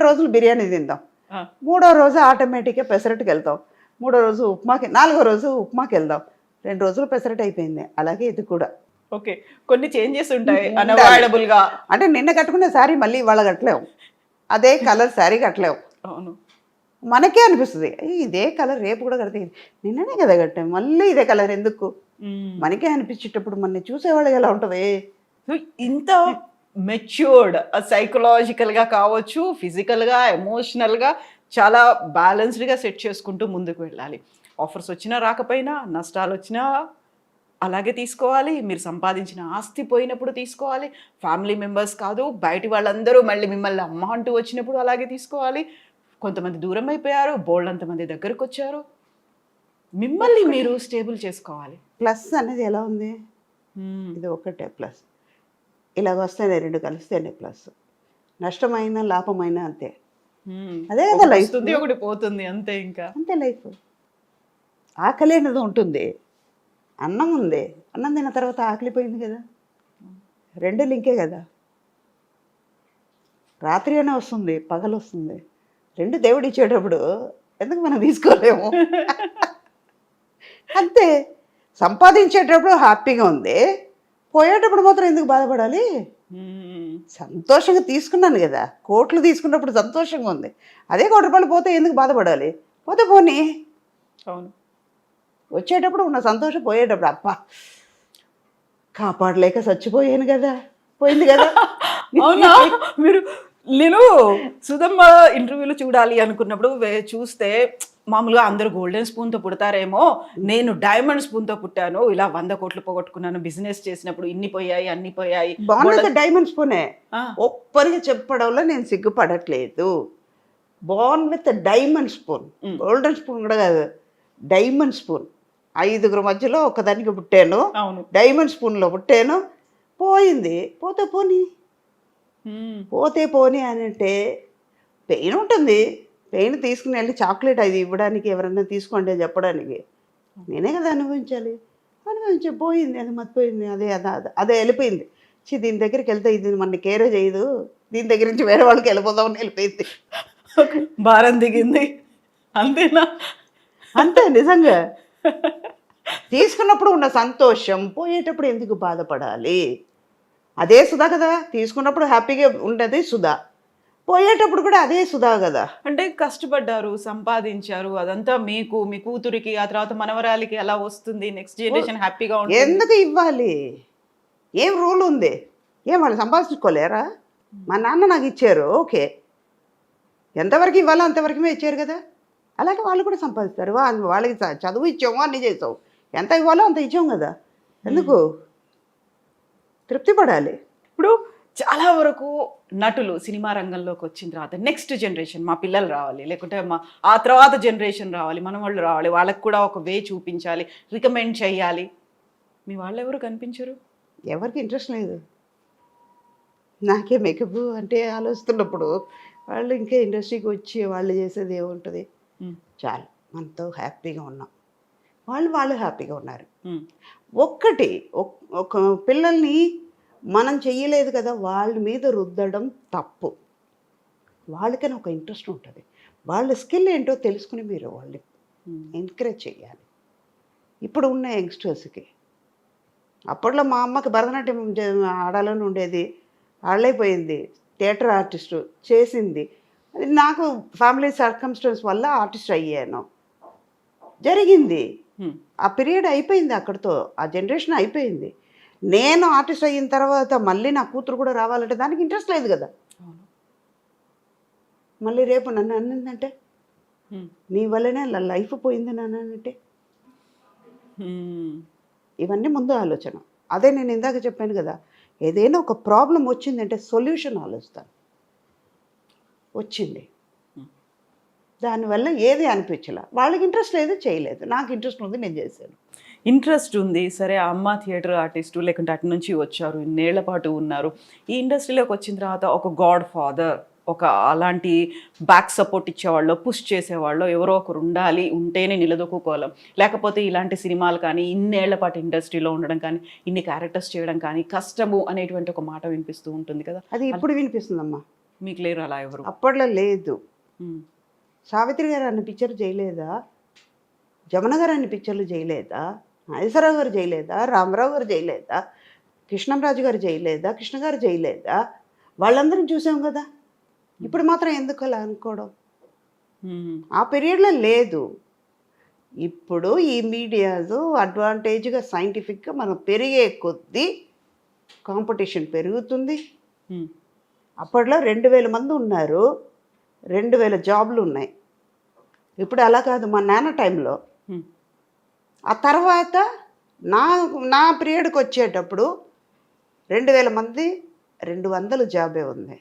రోజులు బిర్యానీ తిందాం, 3వ రోజు ఆటోమేటిక్గా పెసరట్టుకి వెళ్తాం, 3వ రోజు ఉప్మాకి, 4వ రోజు ఉప్మాకి వెళ్దాం, 2 రోజులు పెసరట్టు అయిపోయింది. అలాగే ఇది కూడా ఓకే, కొన్ని చేంజెస్ ఉంటాయి అన్అవాయిడబుల్ గా. అంటే నిన్న కట్టుకునే శారీ మళ్ళీ ఇవాళ కట్టలేము, అదే కలర్ శారీ కట్టలేము. అవును, మనకే అనిపిస్తుంది ఇదే కలర్ రేపు కూడా కడితే, నిన్ననే కదా కట్టాం మళ్ళీ ఇదే కలర్ ఎందుకు, మనకే అనిపించేటప్పుడు మన చూసేవాళ్ళకి ఎలా ఉంటుంది? ఇంత మెచ్యూర్డ్, సైకలాజికల్గా కావచ్చు, ఫిజికల్గా, ఎమోషనల్గా చాలా బ్యాలెన్స్డ్గా సెట్ చేసుకుంటూ ముందుకు వెళ్ళాలి. ఆఫర్స్ వచ్చినా రాకపోయినా, నష్టాలు వచ్చినా అలాగే తీసుకోవాలి, మీరు సంపాదించిన ఆస్తి పోయినప్పుడు తీసుకోవాలి, ఫ్యామిలీ మెంబర్స్ కాదు బయటి వాళ్ళందరూ మళ్ళీ మిమ్మల్ని అమ్మ అంటూ వచ్చినప్పుడు అలాగే తీసుకోవాలి. కొంతమంది దూరం అయిపోయారు, బోల్డ్ అంతమంది దగ్గరకు వచ్చారు, మిమ్మల్ని మీరు స్టేబుల్ చేసుకోవాలి. ప్లస్ అనేది ఎలా ఉంది, ఇది ఒకటే ప్లస్, ఇలాగ వస్తేనే 2 కలిస్తేనే ప్లస్, నష్టమైన లాభమైన అంతే. అదే కదా లైఫ్, ఒకటి పోతుంది అంతే, ఇంకా అంతే లైఫ్. ఆకలి అనేది ఉంటుంది, అన్నం ఉంది, అన్నం తిన్న తర్వాత ఆకలి పోయింది కదా, 2 లింకే కదా. రాత్రి అయినా వస్తుంది, పగలు వస్తుంది, 2 దేవుడు ఇచ్చేటప్పుడు ఎందుకు మనం తీసుకోలేము? అంతే, సంపాదించేటప్పుడు హ్యాపీగా ఉంది, పోయేటప్పుడు మాత్రం ఎందుకు బాధపడాలి? సంతోషంగా తీసుకున్నాను కదా, కోట్లు తీసుకున్నప్పుడు సంతోషంగా ఉంది, అదే 1 కోటి రూపాయలు పోతే ఎందుకు బాధపడాలి? పోతే పోనీ. అవును, వచ్చేటప్పుడు ఉన్న సంతోషం, పోయేటప్పుడు అప్ప కాపాడలేక చచ్చిపోయాను కదా, పోయింది కదా. అవునా? మీరు నేను సుధమ్మ ఇంటర్వ్యూలో చూడాలి అనుకున్నప్పుడు చూస్తే మామూలుగా అందరూ గోల్డెన్ స్పూన్తో పుడతారేమో, నేను డైమండ్ స్పూన్తో పుట్టాను, ఇలా 100 కోట్లు పోగొట్టుకున్నాను, బిజినెస్ చేసినప్పుడు ఇన్ని పోయాయి అన్ని పోయాయి. బాగున్నది డైమండ్ స్పూనే. ఆ, ఒప్పరిగా చెప్పడంలో నేను సిగ్గుపడట్లేదు. Born with diamond spoon, golden spoon కూడా కాదు, డైమండ్ స్పూన్. 5గురు మధ్యలో ఒకదానికి పుట్టాను, అవును. డైమండ్ స్పూన్లో పుట్టాను. పోయింది, పోతే పోనీ, పోతే పోనీ అని అంటే పెయిన్ ఉంటుంది. పెయిన్ తీసుకుని వెళ్ళి చాక్లెట్ అది ఇవ్వడానికి, ఎవరన్నా తీసుకోండి అని చెప్పడానికి నేనే కదా అనుభవించాలి. అనుభవించి పోయింది, అది మర్చిపోయింది, అదే వెళ్ళిపోయింది. దీని దగ్గరికి వెళ్తే ఇది మన కేరే చేయదు, దీని దగ్గర నుంచి వేరే వాళ్ళకి వెళ్ళిపోదామని వెళ్ళిపోయింది. భారం దిగింది, అంతేనా? అంతే నిజంగా. తీసుకున్నప్పుడు ఉన్న సంతోషం పోయేటప్పుడు ఎందుకు బాధపడాలి? అదే సుధా కదా, తీసుకున్నప్పుడు హ్యాపీగా ఉండేది సుధా, పోయేటప్పుడు కూడా అదే సుధా కదా. అంటే కష్టపడ్డారు, సంపాదించారు, అదంతా మీకు, మీ కూతురికి, ఆ తర్వాత మనవరాలికి ఎలా వస్తుంది, నెక్స్ట్ జనరేషన్ హ్యాపీగా ఉంటుంది. ఎందుకు ఇవ్వాలి? ఏం రూల్ ఉంది? ఏం వాళ్ళు సంపాదించుకోలేరా? మా నాన్న నాకు ఇచ్చారు, ఓకే, ఎంతవరకు ఇవ్వాలో అంతవరకుమే ఇచ్చారు కదా. అలాగే వాళ్ళు కూడా సంపాదిస్తారు. వాళ్ళకి చదువు ఇచ్చాము, అన్నీ చేసావు, ఎంత ఇవ్వాలో అంత ఇచ్చాం కదా. ఎందుకు? తృప్తి పడాలి. ఇప్పుడు చాలా వరకు నటులు సినిమా రంగంలోకి వచ్చిన తర్వాత నెక్స్ట్ జనరేషన్, మా పిల్లలు రావాలి, లేకుంటే ఆ తర్వాత జనరేషన్ రావాలి, మన వాళ్ళు రావాలి, వాళ్ళకి కూడా ఒక వే చూపించాలి, రికమెండ్ చేయాలి. మీ వాళ్ళు ఎవరు కనిపించరు? ఎవరికి ఇంట్రెస్ట్ లేదు. నాకే మేకప్ అంటే ఆలోచిస్తున్నప్పుడు వాళ్ళు ఇంకా ఇండస్ట్రీకి వచ్చి వాళ్ళు చేసేది ఏముంటుంది? చాలు, మనతో హ్యాపీగా ఉన్నాం, వాళ్ళు హ్యాపీగా ఉన్నారు. ఒక్కటి ఒక పిల్లల్ని మనం చెయ్యలేదు కదా వాళ్ళ మీద రుద్దడం తప్పు. వాళ్ళకైనా ఒక ఇంట్రెస్ట్ ఉంటుంది, వాళ్ళ స్కిల్ ఏంటో తెలుసుకుని మీరు వాళ్ళని ఎంకరేజ్ చేయాలి. ఇప్పుడు ఉన్న యంగ్స్టర్స్కి, అప్పట్లో మా అమ్మకి భరతనాట్యం ఆడాలని ఉండేది, ఆడలేకపోయింది, థియేటర్ ఆర్టిస్టు చేసింది. అది నాకు ఫ్యామిలీ సర్కమ్స్టెన్స్ వల్ల ఆర్టిస్ట్ అయ్యాను, జరిగింది. ఆ పీరియడ్ అయిపోయింది, అక్కడితో ఆ జనరేషన్ అయిపోయింది. నేను ఆర్టిస్ట్ అయిన తర్వాత మళ్ళీ నా కూతురు కూడా రావాలంటే దానికి ఇంట్రెస్ట్ లేదు కదా. మళ్ళీ రేపు నన్ను అన్నిందంటే నీ వల్లనే లైఫ్ పోయింది నాన్న అంటే, ఇవన్నీ ముందు ఆలోచన. అదే నేను ఇందాక చెప్పాను కదా, ఏదైనా ఒక ప్రాబ్లం వచ్చిందంటే సొల్యూషన్ ఆలోచిస్తాను. వచ్చింది, దానివల్ల ఏది అనిపించలే, వాళ్ళకి ఇంట్రెస్ట్ లేదు, చేయలేదు, నాకు ఇంట్రెస్ట్ ఉంది, నేను చేశాను. ఇంట్రెస్ట్ ఉంది, సరే అమ్మ థియేటర్ ఆర్టిస్టు, లేకుంటే అటు నుంచి వచ్చారు, ఇన్నేళ్ల పాటు ఉన్నారు, ఈ ఇండస్ట్రీలోకి వచ్చిన తర్వాత ఒక గాడ్ ఫాదర్, ఒక అలాంటి బ్యాక్ సపోర్ట్ ఇచ్చేవాళ్ళు, పుష్ చేసేవాళ్ళు ఎవరో ఒకరు ఉండాలి, ఉంటేనే నిలదొక్కుకోలేం. లేకపోతే ఇలాంటి సినిమాలు కానీ, ఇన్నేళ్ల పాటు ఇండస్ట్రీలో ఉండడం కానీ, ఇన్ని క్యారెక్టర్స్ చేయడం కానీ కష్టము అనేటువంటి ఒక మాట వినిపిస్తూ ఉంటుంది కదా. అది ఇప్పుడు వినిపిస్తుందమ్మా, మీకు లేరు అలా ఎవరు? అప్పట్లో లేదు. సావిత్రి గారు అన్ని పిక్చర్లు చేయలేదా? జమున గారు అన్ని పిక్చర్లు చేయలేదా? నాగేశ్వరరావు గారు చేయలేదా? రామారావు గారు చేయలేదా? కృష్ణంరాజు గారు చేయలేదా? కృష్ణ గారు చేయలేదా? వాళ్ళందరం చూసాం కదా. ఇప్పుడు మాత్రం ఎందుకు అలా అనుకోవడం? ఆ పీరియడ్లో లేదు. ఇప్పుడు ఈ మీడియాస్ అడ్వాంటేజ్గా సైంటిఫిక్గా మనం పెరిగే కొద్దీ కాంపిటీషన్ పెరుగుతుంది. అప్పట్లో 2000 మంది ఉన్నారు, 2000 జాబ్లు ఉన్నాయి. ఇప్పుడు అలా కాదు. మా నాన్న టైంలో, ఆ తర్వాత నా పీరియడ్కి వచ్చేటప్పుడు 2000 మంది 200 జాబే ఉంది.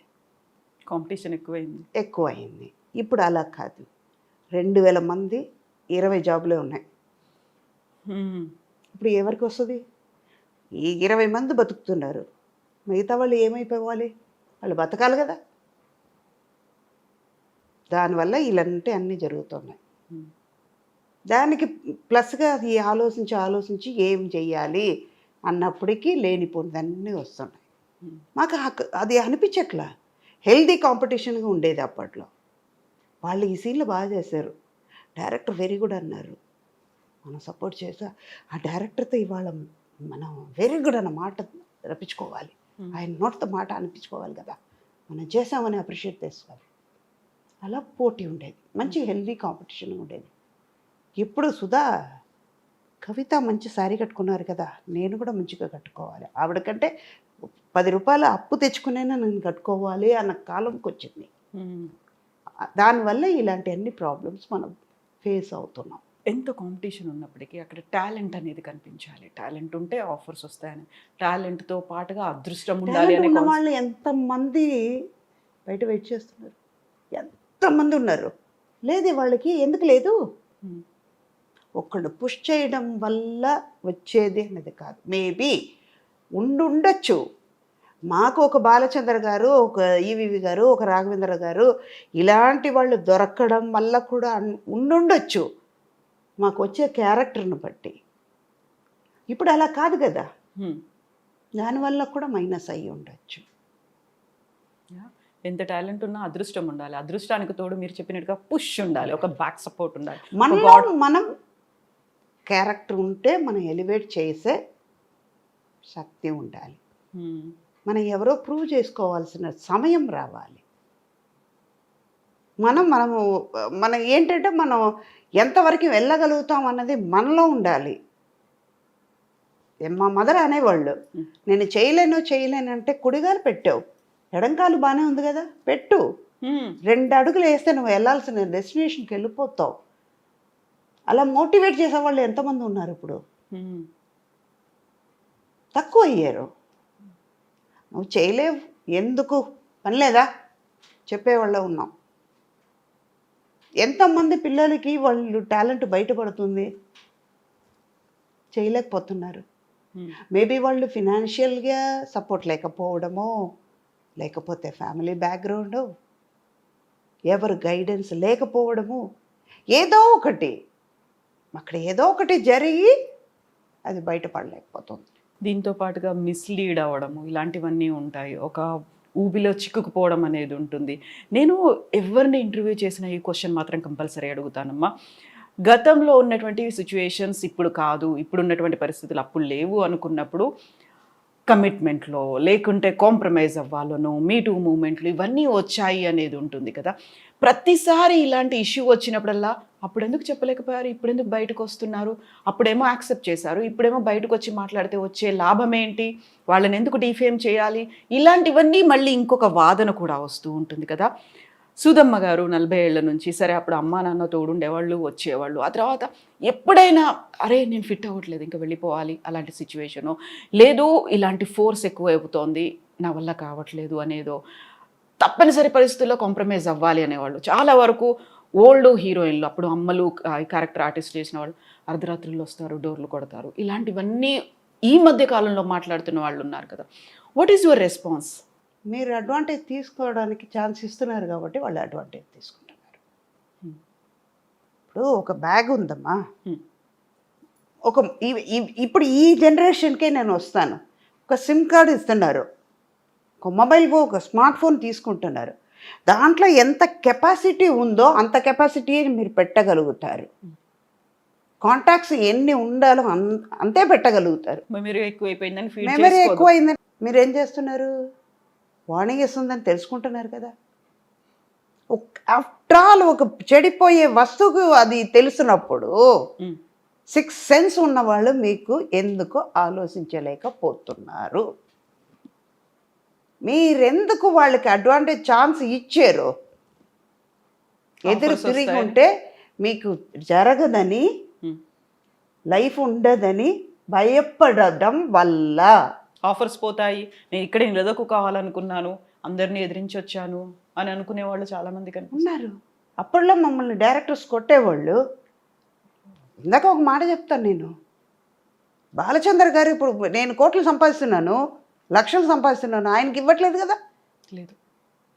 కాంపిటీషన్ ఎక్కువైంది. ఇప్పుడు అలా కాదు, 2000 మంది 20 జాబులే ఉన్నాయి. ఇప్పుడు ఎవరికి వస్తుంది? ఈ 20 మంది బతుకుతున్నారు, మిగతా వాళ్ళు ఏమైపోవాలి? వాళ్ళు బతకాలి కదా. దానివల్ల ఇలాంటి అన్నీ జరుగుతున్నాయి. దానికి ప్లస్గా అది ఆలోచించి ఏం చెయ్యాలి అన్నప్పటికీ లేనిపోయిందన్నీ వస్తున్నాయి. మాకు అది అనిపించట్లా. హెల్దీ కాంపిటీషన్గా ఉండేది అప్పట్లో. వాళ్ళు ఈ సీన్లు బాగా చేశారు, డైరెక్టర్ వెరీ గుడ్ అన్నారు, మనం సపోర్ట్ చేసా. ఆ డైరెక్టర్తో ఇవాళ మనం వెరీ గుడ్ అన్న మాట రప్పించుకోవాలి, ఆయన నోటితో మాట అనిపించుకోవాలి కదా, మనం చేసామని అప్రిషియేట్ చేసుకోవాలి. అలా పోటీ ఉండేది, మంచి హెల్దీ కాంపిటీషన్ ఉండేది. ఇప్పుడు సుధా, కవిత మంచి శారీ కట్టుకున్నారు కదా, నేను కూడా మంచిగా కట్టుకోవాలి, ఆవిడకంటే రూపాయలు అప్పు తెచ్చుకునైనా నేను కట్టుకోవాలి అన్న కాలంకి వచ్చింది. మ్మ్. దానివల్ల ఇలాంటి అన్ని ప్రాబ్లమ్స్ మనం ఫేస్ అవుతున్నాం. ఎంత కాంపిటీషన్ ఉన్నప్పటికీ అక్కడ టాలెంట్ అనేది కనిపించాలి. టాలెంట్ ఉంటే ఆఫర్స్ వస్తాయని, టాలెంట్తో పాటుగా అదృష్టం ఉండాలి టాలెంట్ అనే ఉన్న వాళ్ళు ఎంతమంది బయట వెయిట్ చేస్తున్నారు, ఎంతమంది ఉన్నారు. లేదే వాళ్ళకి, ఎందుకు లేదు? మ్మ్. ఒకళ్ళు పుష్ చేయడం వల్ల వచ్చేది అనేది కాదు. మేబీ ఉండొచ్చు. మాకు ఒక బాలచంద్ర గారు, ఒక ఈవివి గారు, ఒక రాఘవేంద్ర గారు ఇలాంటి వాళ్ళు దొరకడం వల్ల కూడా ఉండుండొచ్చు మాకు వచ్చే క్యారెక్టర్ని బట్టి. ఇప్పుడు అలా కాదు కదా, మ్మ్. దానివల్ల కూడా మైనస్ అయ్యి ఉండొచ్చు. ఎంత టాలెంట్ ఉన్నా అదృష్టం ఉండాలి. అదృష్టానికి తోడు మీరు చెప్పినట్టుగా పుష్ ఉండాలి, ఒక బ్యాక్ సపోర్ట్ ఉండాలి. మనలో మనం క్యారెక్టర్ ఉంటే మనం ఎలివేట్ చేసే శక్తి ఉండాలి. మ్మ్. మనం ఎవరో ప్రూవ్ చేసుకోవాల్సిన సమయం రావాలి. మనం ఏంటంటే మనం ఎంతవరకు వెళ్ళగలుగుతాం అన్నది మనలో ఉండాలి. మా మదర్ అనేవాళ్ళు, నేను చేయలేను అంటే కుడిగాలు పెట్టావు, ఎడంకాలు బాగానే ఉంది కదా, పెట్టు, మ్మ్. 2 అడుగులు వేస్తే నువ్వు వెళ్ళాల్సిన డెస్టినేషన్కి వెళ్ళిపోతావు. అలా మోటివేట్ చేసేవాళ్ళు ఎంతమంది ఉన్నారు ఇప్పుడు? మ్మ్. తక్కువ అయ్యారు. నువ్వు చేయలేవు, ఎందుకు పని లేదా చెప్పేవాళ్ళ ఉన్నాం. ఎంతమంది పిల్లలకి వాళ్ళు టాలెంట్ బయటపడుతుంది, చేయలేకపోతున్నారు. మ్మ్. మేబీ వాళ్ళు ఫినాన్షియల్గా సపోర్ట్ లేకపోవడమో, లేకపోతే ఫ్యామిలీ బ్యాక్గ్రౌండు, ఎవరు గైడెన్స్ లేకపోవడము, ఏదో ఒకటి అక్కడ ఏదో ఒకటి జరిగి అది బయటపడలేకపోతుంది. దీంతో పాటుగా మిస్లీడ్ అవ్వడము ఇలాంటివన్నీ ఉంటాయి. ఒక ఊబిలో చిక్కుకుపోవడం అనేది ఉంటుంది. నేను ఎవరిని ఇంటర్వ్యూ చేసిన ఈ క్వశ్చన్ మాత్రం కంపల్సరీ అడుగుతానమ్మా. గతంలో ఉన్నటువంటి సిచ్యువేషన్స్ ఇప్పుడు కాదు, ఇప్పుడు ఉన్నటువంటి పరిస్థితులు అప్పుడు లేవు అనుకున్నప్పుడు కమిట్మెంట్లో లేకుంటే కాంప్రమైజ్ అవ్వాలనో మీటూ మూమెంట్లు ఇవన్నీ వచ్చాయి అనేది ఉంటుంది కదా. ప్రతిసారి ఇలాంటి ఇష్యూ వచ్చినప్పుడల్లా అప్పుడు ఎందుకు చెప్పలేకపోయారు, ఇప్పుడు ఎందుకు బయటకు వస్తున్నారు, అప్పుడేమో యాక్సెప్ట్ చేశారు, ఇప్పుడేమో బయటకు వచ్చి మాట్లాడితే వచ్చే లాభం ఏంటి, వాళ్ళని ఎందుకు డిఫేమ్ చేయాలి, ఇలాంటివన్నీ మళ్ళీ ఇంకొక వాదన కూడా వస్తూ ఉంటుంది కదా. సుధమ్మ గారు 40 ఏళ్ల నుంచి సరే అప్పుడు అమ్మా నాన్న తోడుండేవాళ్ళు, వచ్చేవాళ్ళు. ఆ తర్వాత ఎప్పుడైనా అరే నేను ఫిట్ అవ్వట్లేదు ఇంకా వెళ్ళిపోవాలి అలాంటి సిచ్యువేషను, లేదు ఇలాంటి ఫోర్స్ ఎక్కువ అయిపోతుంది నా వల్ల కావట్లేదు అనేదో, తప్పనిసరి పరిస్థితుల్లో కాంప్రమైజ్ అవ్వాలి అనేవాళ్ళు. చాలా వరకు ఓల్డ్ హీరోయిన్లు, అప్పుడు అమ్మలు క్యారెక్టర్ ఆర్టిస్ట్ చేసిన వాళ్ళు అర్ధరాత్రులు వస్తారు, డోర్లు కొడతారు, ఇలాంటివన్నీ ఈ మధ్య కాలంలో మాట్లాడుతున్న వాళ్ళు ఉన్నారు కదా. What is your response? మీరు అడ్వాంటేజ్ తీసుకోవడానికి ఛాన్స్ ఇస్తున్నారు కాబట్టి వాళ్ళు అడ్వాంటేజ్ తీసుకుంటున్నారు. ఇప్పుడు ఒక బ్యాగ్ ఉందమ్మా, ఇప్పుడు ఈ జనరేషన్కే నేను వస్తాను, ఒక సిమ్ కార్డు ఇస్తున్నారు, ఒక మొబైల్ ఒక స్మార్ట్ ఫోన్ తీసుకుంటున్నారు, దాంట్లో ఎంత కెపాసిటీ ఉందో అంత కెపాసిటీ మీరు పెట్టగలుగుతారు. కాంటాక్ట్స్ ఎన్ని ఉండాలో అంతే పెట్టగలుగుతారు. మెమరీ ఎక్కువైపోయిందని ఫీల్ మెమరీ ఎక్కువైందని మీరు ఏం చేస్తున్నారు, వార్నింగ్ ఇస్తుందని తెలుసుకుంటున్నారు కదా. ఆఫ్టర్ ఆల్ ఒక చెడిపోయే వస్తువుకు అది తెలిసినప్పుడు 6 సెన్స్ ఉన్నవాళ్ళు మీకు ఎందుకు ఆలోచించలేకపోతున్నారు? మీరెందుకు వాళ్ళకి అడ్వాంటేజ్ ఛాన్స్ ఇచ్చారు? ఎదురు తిరిగి ఉంటే మీకు జరగదని, లైఫ్ ఉండదని భయపడడం వల్ల ఆఫర్స్ పోతాయి, నేను ఇక్కడ నిలదొక్కు కావాలనుకున్నాను, అందరినీ ఎదిరించి వచ్చాను అని అనుకునే వాళ్ళు చాలామంది ఉన్నారు. అప్పట్లో మమ్మల్ని డైరెక్టర్స్ కొట్టేవాళ్ళు. ఇందాక ఒక మాట చెప్తాను, నేను బాలచంద్ర గారు ఇప్పుడు నేను కోట్లు సంపాదిస్తున్నాను, లక్షలు సంపాదిస్తున్నాను, ఆయనకి ఇవ్వట్లేదు కదా. లేదు,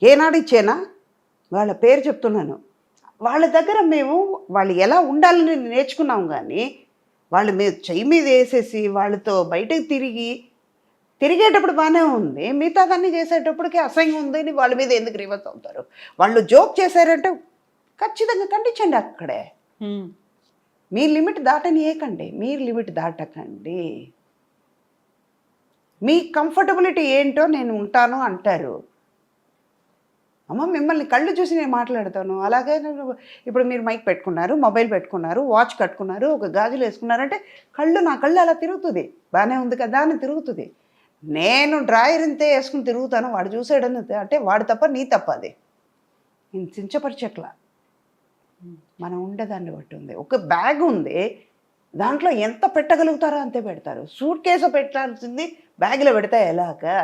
ఏనాడు ఇచ్చేనా? వాళ్ళ పేరు చెప్తున్నాను. వాళ్ళ దగ్గర మేము వాళ్ళు ఎలా ఉండాలని నేర్చుకున్నాం, కానీ వాళ్ళు మీద చెయ్యి మీద వేసేసి వాళ్ళతో బయటకు తిరిగేటప్పుడు బాగానే ఉంది, మిగతాదన్నీ చేసేటప్పటికి అసహ్యం ఉంది అని వాళ్ళ మీద ఎందుకు రివర్స్ అవుతారు? వాళ్ళు జోక్ చేశారంటే ఖచ్చితంగా ఖండించండి. అక్కడే మీ లిమిట్ దాటనియకండి, మీరు లిమిట్ దాటకండి. మీ కంఫర్టబిలిటీ ఏంటో నేను ఉంటాను అంటారు. అమ్మ మిమ్మల్ని కళ్ళు చూసి నేను మాట్లాడతాను, అలాగే ఇప్పుడు మీరు మైక్ పెట్టుకున్నారు, మొబైల్ పెట్టుకున్నారు, వాచ్ కట్టుకున్నారు, ఒక గాజులు వేసుకున్నారంటే నా కళ్ళు అలా తిరుగుతుంది, బాగానే ఉంది కదా అని తిరుగుతుంది. నేను డ్రాయర్ ఇంతే వేసుకుని తిరుగుతాను, వాడు చూసాడని అంటే వాడు తప్ప నీ తప్ప అది. నేను చించపరిచట్లా, మనం ఉండేదాన్ని బట్టి ఉంది. ఒక బ్యాగ్ ఉంది, దాంట్లో ఎంత పెట్టగలుగుతారో అంతే పెడతారు. సూట్ కేసు పెట్టాల్సింది బ్యాగ్లో పెడతా ఎలాగా?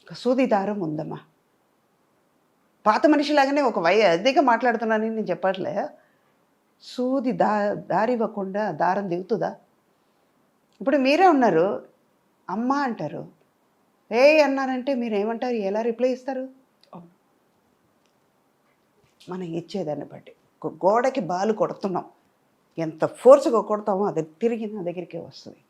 ఒక సూది దారం ఉందమ్మా. పాత మనిషిలాగానే ఒక అదిగా మాట్లాడుతున్నానని నేను చెప్పట్లే. సూది దారి ఇవ్వకుండా దారం దిగుతుందా? ఇప్పుడు మీరే ఉన్నారు, అమ్మ అంటారు, ఏ అన్నారంటే మీరు ఏమంటారు, ఎలా రిప్లై ఇస్తారు? మనం ఇచ్చేదాన్ని బట్టి. ఒక గోడకి బాలు కొడుతున్నాం, ఎంత ఫోర్స్గా కొడతామో అది తిరిగి నా దగ్గరికే వస్తుంది.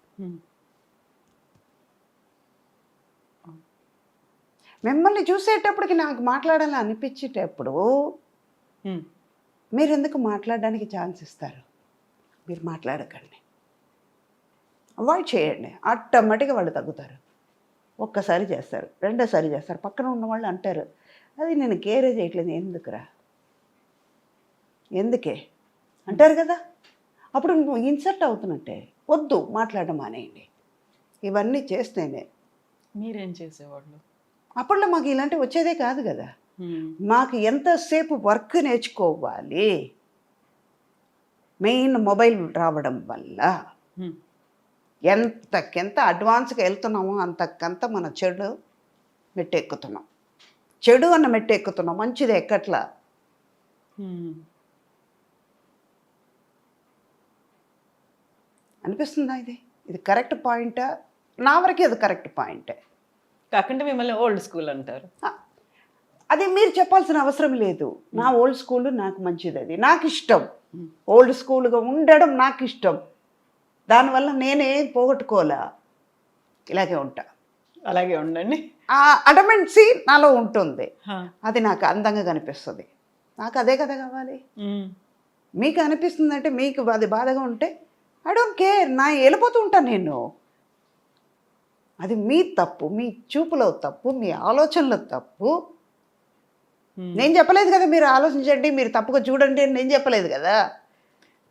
మిమ్మల్ని చూసేటప్పటికి నాకు మాట్లాడాలని అనిపించేటప్పుడు మీరు ఎందుకు మాట్లాడడానికి ఛాన్స్ ఇస్తారు? మీరు మాట్లాడకండి, అవాయిడ్ చేయండి. ఆటోమేటిక్గా వాళ్ళు తగ్గుతారు. ఒక్కసారి చేస్తారు, రెండోసారి చేస్తారు, పక్కన ఉన్న వాళ్ళు అంటారు, అది నేను కేరే చేయట్లేదు, ఎందుకురా, ఎందుకే అంటారు కదా. అప్పుడు నువ్వు ఇన్సర్ట్ అవుతున్నట్టే, వద్దు మాట్లాడడం మానేయండి. ఇవన్నీ చేస్తేనే. మీరేం చేసేవాళ్ళు అప్పట్లో? మాకు ఇలాంటివి వచ్చేదే కాదు కదా. మాకు ఎంతసేపు వర్క్ నేర్చుకోవాలి, మెయిన్ మొబైల్ రావడం వల్ల ఎంతకెంత అడ్వాన్స్గా వెళ్తున్నామో అంతకంత మన చెడు మెట్టెక్కుతున్నాం. చెడు అన్న మెట్టెక్కుతున్నాం, మంచిది ఎక్కట్లా. అనిపిస్తుందా ఇది కరెక్ట్ పాయింటా? నా వరకే అది కరెక్ట్ పాయింటే. కాకుండా మిమ్మల్ని ఓల్డ్ స్కూల్ అంటారు. అది మీరు చెప్పాల్సిన అవసరం లేదు. నా ఓల్డ్ స్కూల్ నాకు మంచిది, అది నాకు ఇష్టం. ఓల్డ్ స్కూల్గా ఉండడం నాకు ఇష్టం. దానివల్ల నేనేం పోగొట్టుకోలే, ఇలాగే ఉంటా. అలాగే ఉండండి. ఆ అడమెంట్సీ నాలో ఉంటుంది, అది నాకు అందంగా కనిపిస్తుంది. నాకు అదే కదా కావాలి. మీకు అనిపిస్తుందంటే, మీకు అది బాధగా ఉంటే ఐ డోంట్ కేర్, నా వెళ్ళిపోతూ ఉంటాను నేను. అది మీ తప్పు, మీ చూపులో తప్పు, మీ ఆలోచనలో తప్పు. నేను చెప్పలేదు కదా మీరు ఆలోచించండి, మీరు తప్పుగా చూడండి అని నేను చెప్పలేదు కదా.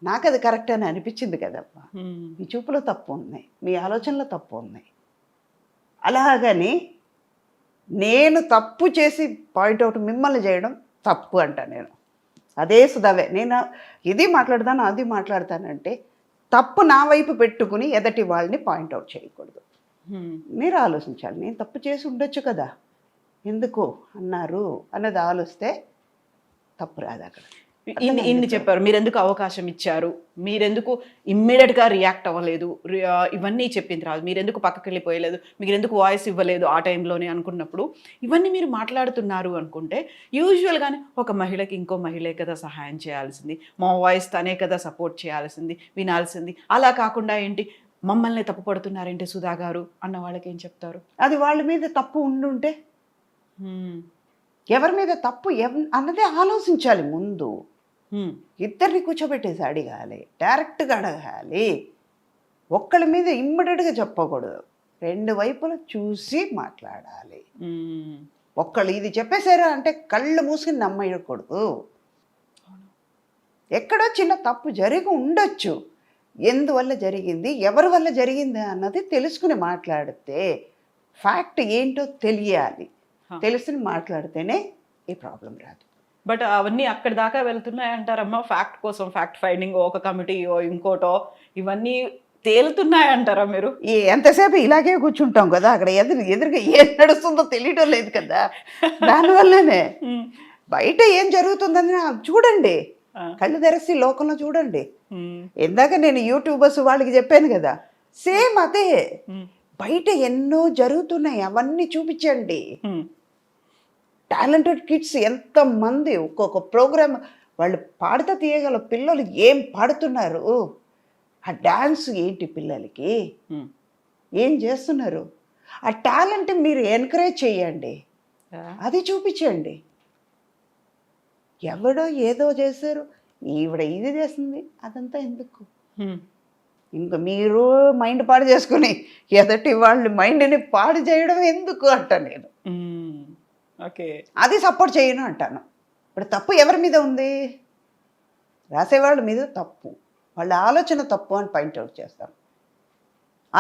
నాకు అది కరెక్ట్ అని అనిపించింది కదమ్మా. మీ చూపులో తప్పు ఉంది, మీ ఆలోచనలో తప్పు ఉంది. అలాగని నేను తప్పు చేసి పాయింట్అవుట్ మిమ్మల్ని చేయడం తప్పు అంట నేను. అదే సుధావే, నేను ఇది మాట్లాడతాను అది మాట్లాడతానంటే తప్పు నా వైపు పెట్టుకుని ఎదటి వాళ్ళని పాయింట్అవుట్ చేయకూడదు. మీరు ఆలోచించాలి, నేను తప్పు చేసి ఉండొచ్చు కదా, ఎందుకు అన్నారు అన్నది ఆలోచిస్తే తప్పు రాదు అక్కడ. ఇన్ని చెప్పారు, మీరెందుకు అవకాశం ఇచ్చారు, మీరెందుకు ఇమ్మీడియట్గా రియాక్ట్ అవ్వలేదు, ఇవన్నీ చెప్పిన తర్వాత మీరెందుకు పక్కకి వెళ్ళిపోయలేదు, మీరెందుకు వాయిస్ ఇవ్వలేదు ఆ టైంలోనే అనుకున్నప్పుడు ఇవన్నీ మీరు మాట్లాడుతున్నారు అనుకుంటే, యూజువల్గానే ఒక మహిళకి ఇంకో మహిళే కదా సహాయం చేయాల్సింది, మా వాయిస్ తనే కదా సపోర్ట్ చేయాల్సింది, వినాల్సింది. అలా కాకుండా ఏంటి మమ్మల్ని తప్పు పడుతున్నారేంటి సుధా గారు అన్న వాళ్ళకి ఏం చెప్తారు? అది వాళ్ళ మీద తప్పు ఉండుంటే, ఎవరి మీద తప్పు అన్నదే ఆలోచించాలి ముందు. ఇద్దరిని కూర్చోబెట్టేసి అడగాలి, డైరెక్ట్గా అడగాలి. ఒక్కళ్ళ మీద ఇమ్మీడియట్గా చెప్పకూడదు, రెండు వైపులా చూసి మాట్లాడాలి. ఒక్కళ్ళు ఇది చెప్పేశారా అంటే కళ్ళు మూసుకుని నమ్మకూడదు. ఎక్కడో చిన్న తప్పు జరిగి ఉండొచ్చు, ఎందువల్ల జరిగింది, ఎవరి వల్ల జరిగింది అన్నది తెలుసుకుని మాట్లాడితే, ఫ్యాక్ట్ ఏంటో తెలియాలి, తెలుసుకుని మాట్లాడితేనే ఈ ప్రాబ్లం రాదు. బట్ అవన్నీ అక్కడి దాకా వెళ్తున్నాయంటారమ్మా, ఫ్యాక్ట్ కోసం, ఫ్యాక్ట్ ఫైండింగ్ ఒక కమిటీయో ఇంకోటో ఇవన్నీ తేలుతున్నాయంటారా మీరు? ఎంతసేపు ఇలాగే కూర్చుంటాం కదా, అక్కడ ఎదురుగా ఏం నడుస్తుందో తెలియటం లేదు కదా. దానివల్లనే బయట ఏం జరుగుతుందని చూడండి, కళ్ళు తెరసి లోకంలో చూడండి. ఇందాక నేను యూట్యూబర్స్ వాళ్ళకి చెప్పాను కదా, సేమ్ అదే. బయట ఎన్నో జరుగుతున్నాయి, అవన్నీ చూపించండి. టాలెంటెడ్ కిడ్స్ ఎంతమంది, ఒక్కొక్క ప్రోగ్రామ్ వాళ్ళు పాడుతా తీయగల పిల్లలు ఏం పాడుతున్నారు, ఆ డ్యాన్స్ ఏంటి, పిల్లలకి ఏం చేస్తున్నారు, ఆ టాలెంట్ మీరు ఎంకరేజ్ చేయండి, అది చూపించండి. ఎవడో ఏదో చేశారు, ఈవిడ ఇది చేస్తుంది, అదంతా ఎందుకు? ఇంకా మీరు మైండ్ పాడు చేసుకుని ఎదటి వాళ్ళ మైండ్ని పాడు చేయడం ఎందుకు అంట నేను. ఓకే, అది సపోర్ట్ చేయను అంటాను. ఇప్పుడు తప్పు ఎవరి మీద ఉంది? రాసేవాళ్ళ మీద తప్పు, వాళ్ళ ఆలోచన తప్పు అని పాయింట్అవుట్ చేస్తాను.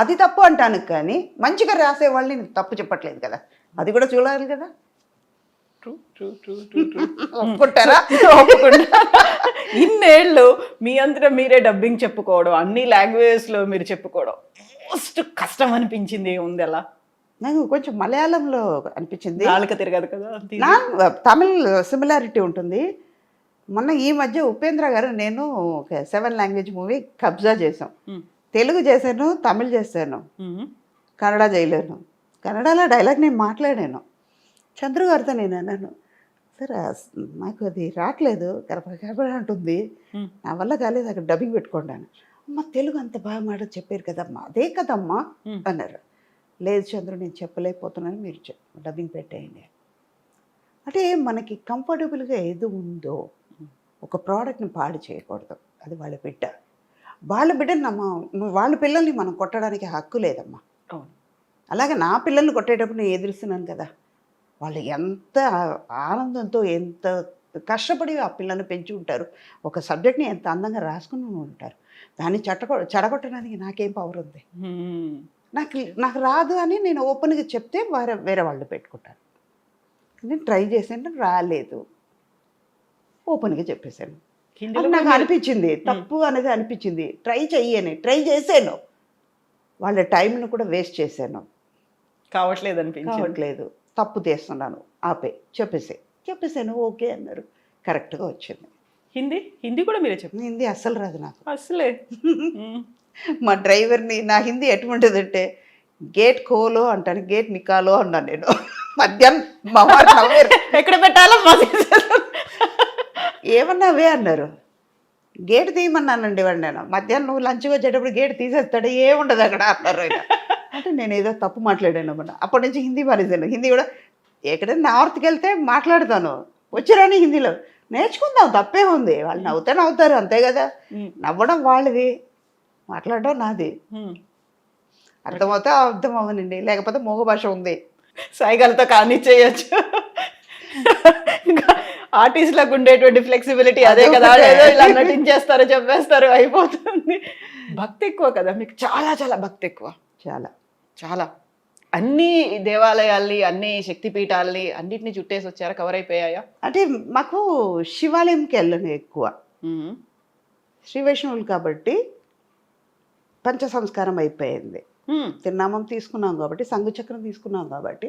అది తప్పు అంటాను, కానీ మంచిగా రాసే వాళ్ళని నేను తప్పు చెప్పట్లేదు కదా, అది కూడా చూడాలి కదా. ఒప్పుకుంటారా? ఒప్పుకుంటా. ఇన్నేళ్ళు మీ అంతటా మీరే డబ్బింగ్ చెప్పుకోవడం, అన్ని లాంగ్వేజెస్ లో మీరు చెప్పుకోవడం, మోస్ట్ కష్టం అనిపించింది ఉంది అలా? నాకు కొంచెం మలయాళంలో అనిపించింది, నాలుక తిరగదు కదా. తమిళ్ సిమిలారిటీ ఉంటుంది. మొన్న ఈ మధ్య ఉపేంద్ర గారు నేను ఒక 7 లాంగ్వేజ్ మూవీ కబ్జా చేసాం. తెలుగు చేశాను, తమిళ్ చేశాను, కన్నడ చేయలేను. కన్నడలో డైలాగ్ నేను మాట్లాడాను. చంద్రు గారితో నేను అన్నాను, సార్ నాకు అది రావట్లేదు, కరప అంటుంది, నా వల్ల కాలేదు, అక్కడ డబ్బింగ్ పెట్టుకుంటాను. అమ్మ తెలుగు అంత బాగా మాట చెప్పారు కదమ్మా, అదే కదమ్మా అన్నారు. లేదు చంద్రు నేను చెప్పలేకపోతున్నాను, మీరు డబ్బింగ్ పెట్టేయండి. అంటే మనకి కంఫర్టబుల్గా ఏది ఉందో ఒక ప్రోడక్ట్ని పాడు చేయకూడదు, అది వాళ్ళ బిడ్డ. వాళ్ళ బిడ్డని వాళ్ళ పిల్లల్ని మనం కొట్టడానికి హక్కు లేదమ్మా. అలాగే నా పిల్లల్ని కొట్టేటప్పుడు నేను ఎదురుస్తున్నాను కదా, వాళ్ళు ఎంత ఆనందంతో ఎంత కష్టపడి ఆ పిల్లల్ని పెంచి ఉంటారు, ఒక సబ్జెక్ట్ని ఎంత అందంగా రాసుకుని ఉంటారు, దాన్ని చెడగొట్టడానికి నాకేం పవర్ ఉంది? నాకు రాదు అని నేను ఓపెన్గా చెప్తే వేరే వాళ్ళు పెట్టుకుంటారు. నేను ట్రై చేశాను, రాలేదు, ఓపెన్గా చెప్పేశాను. అది నాకు అనిపించింది తప్పు అనేది అనిపించింది, ట్రై చేశాను, వాళ్ళ టైంను కూడా వేస్ట్ చేశాను, కావట్లేదు, తప్పు చేస్తున్నాను, చెప్పేసాను, ఓకే అన్నారు, కరెక్ట్గా వచ్చింది. హిందీ కూడా మీరే చెప్పండి. హిందీ అస్సలు రాదు నాకు అసలే. మా డ్రైవర్ని నా హిందీ ఎటువంటిదంటే గేట్ ఖోలో అంటాను, గేట్ నికాలో అన్నాను నేను. మధ్యాహ్నం మా వారు నవ్వారు, ఎక్కడ పెట్టాలో ఏమన్నావే అన్నారు. గేట్ తీయమన్నానండి వాడు, నేను మధ్యాహ్నం నువ్వు లంచ్కి వచ్చేటప్పుడు గేట్ తీసేస్తాడు, ఏముండదు అక్కడ అన్నారు ఆయన. అంటే నేను ఏదో తప్పు మాట్లాడాను అన్నమాట. అప్పటి నుంచి హిందీ మానేశాను. హిందీ కూడా ఎక్కడైనా నార్త్కి వెళ్తే మాట్లాడతాను, వచ్చిరాని హిందీలో నేర్చుకుందాం, తప్పే ఉంది, వాళ్ళు నవ్వుతారు అంతే కదా, నవ్వడం వాళ్ళది, మాట్లాడడం నాది. అర్థమవుతా అర్థం అవ్వనండి, లేకపోతే మూగ భాష ఉంది, సైగలతో కానీ చేయొచ్చు. ఇంకా ఆర్టిస్ట్లకు ఉండేటువంటి ఫ్లెక్సిబిలిటీ అదే కదా, ఏదో ఇలా నటించేస్తారు, చెప్పేస్తారు, అయిపోతుంది. భక్తి ఎక్కువ కదా మీకు, చాలా చాలా భక్తి ఎక్కువ, చాలా చాలా. అన్ని దేవాలయాల్ని, అన్ని శక్తిపీఠాలని అన్నిటిని చుట్టేసి వచ్చారా, కవర్ అయిపోయాయా? అంటే మాకు శివాలయంకి వెళ్ళను ఎక్కువ, శ్రీ వైష్ణవులు కాబట్టి పంచ సంస్కారం అయిపోయింది, తిరునామం తీసుకున్నాం కాబట్టి, సంఘచక్రం తీసుకున్నాం కాబట్టి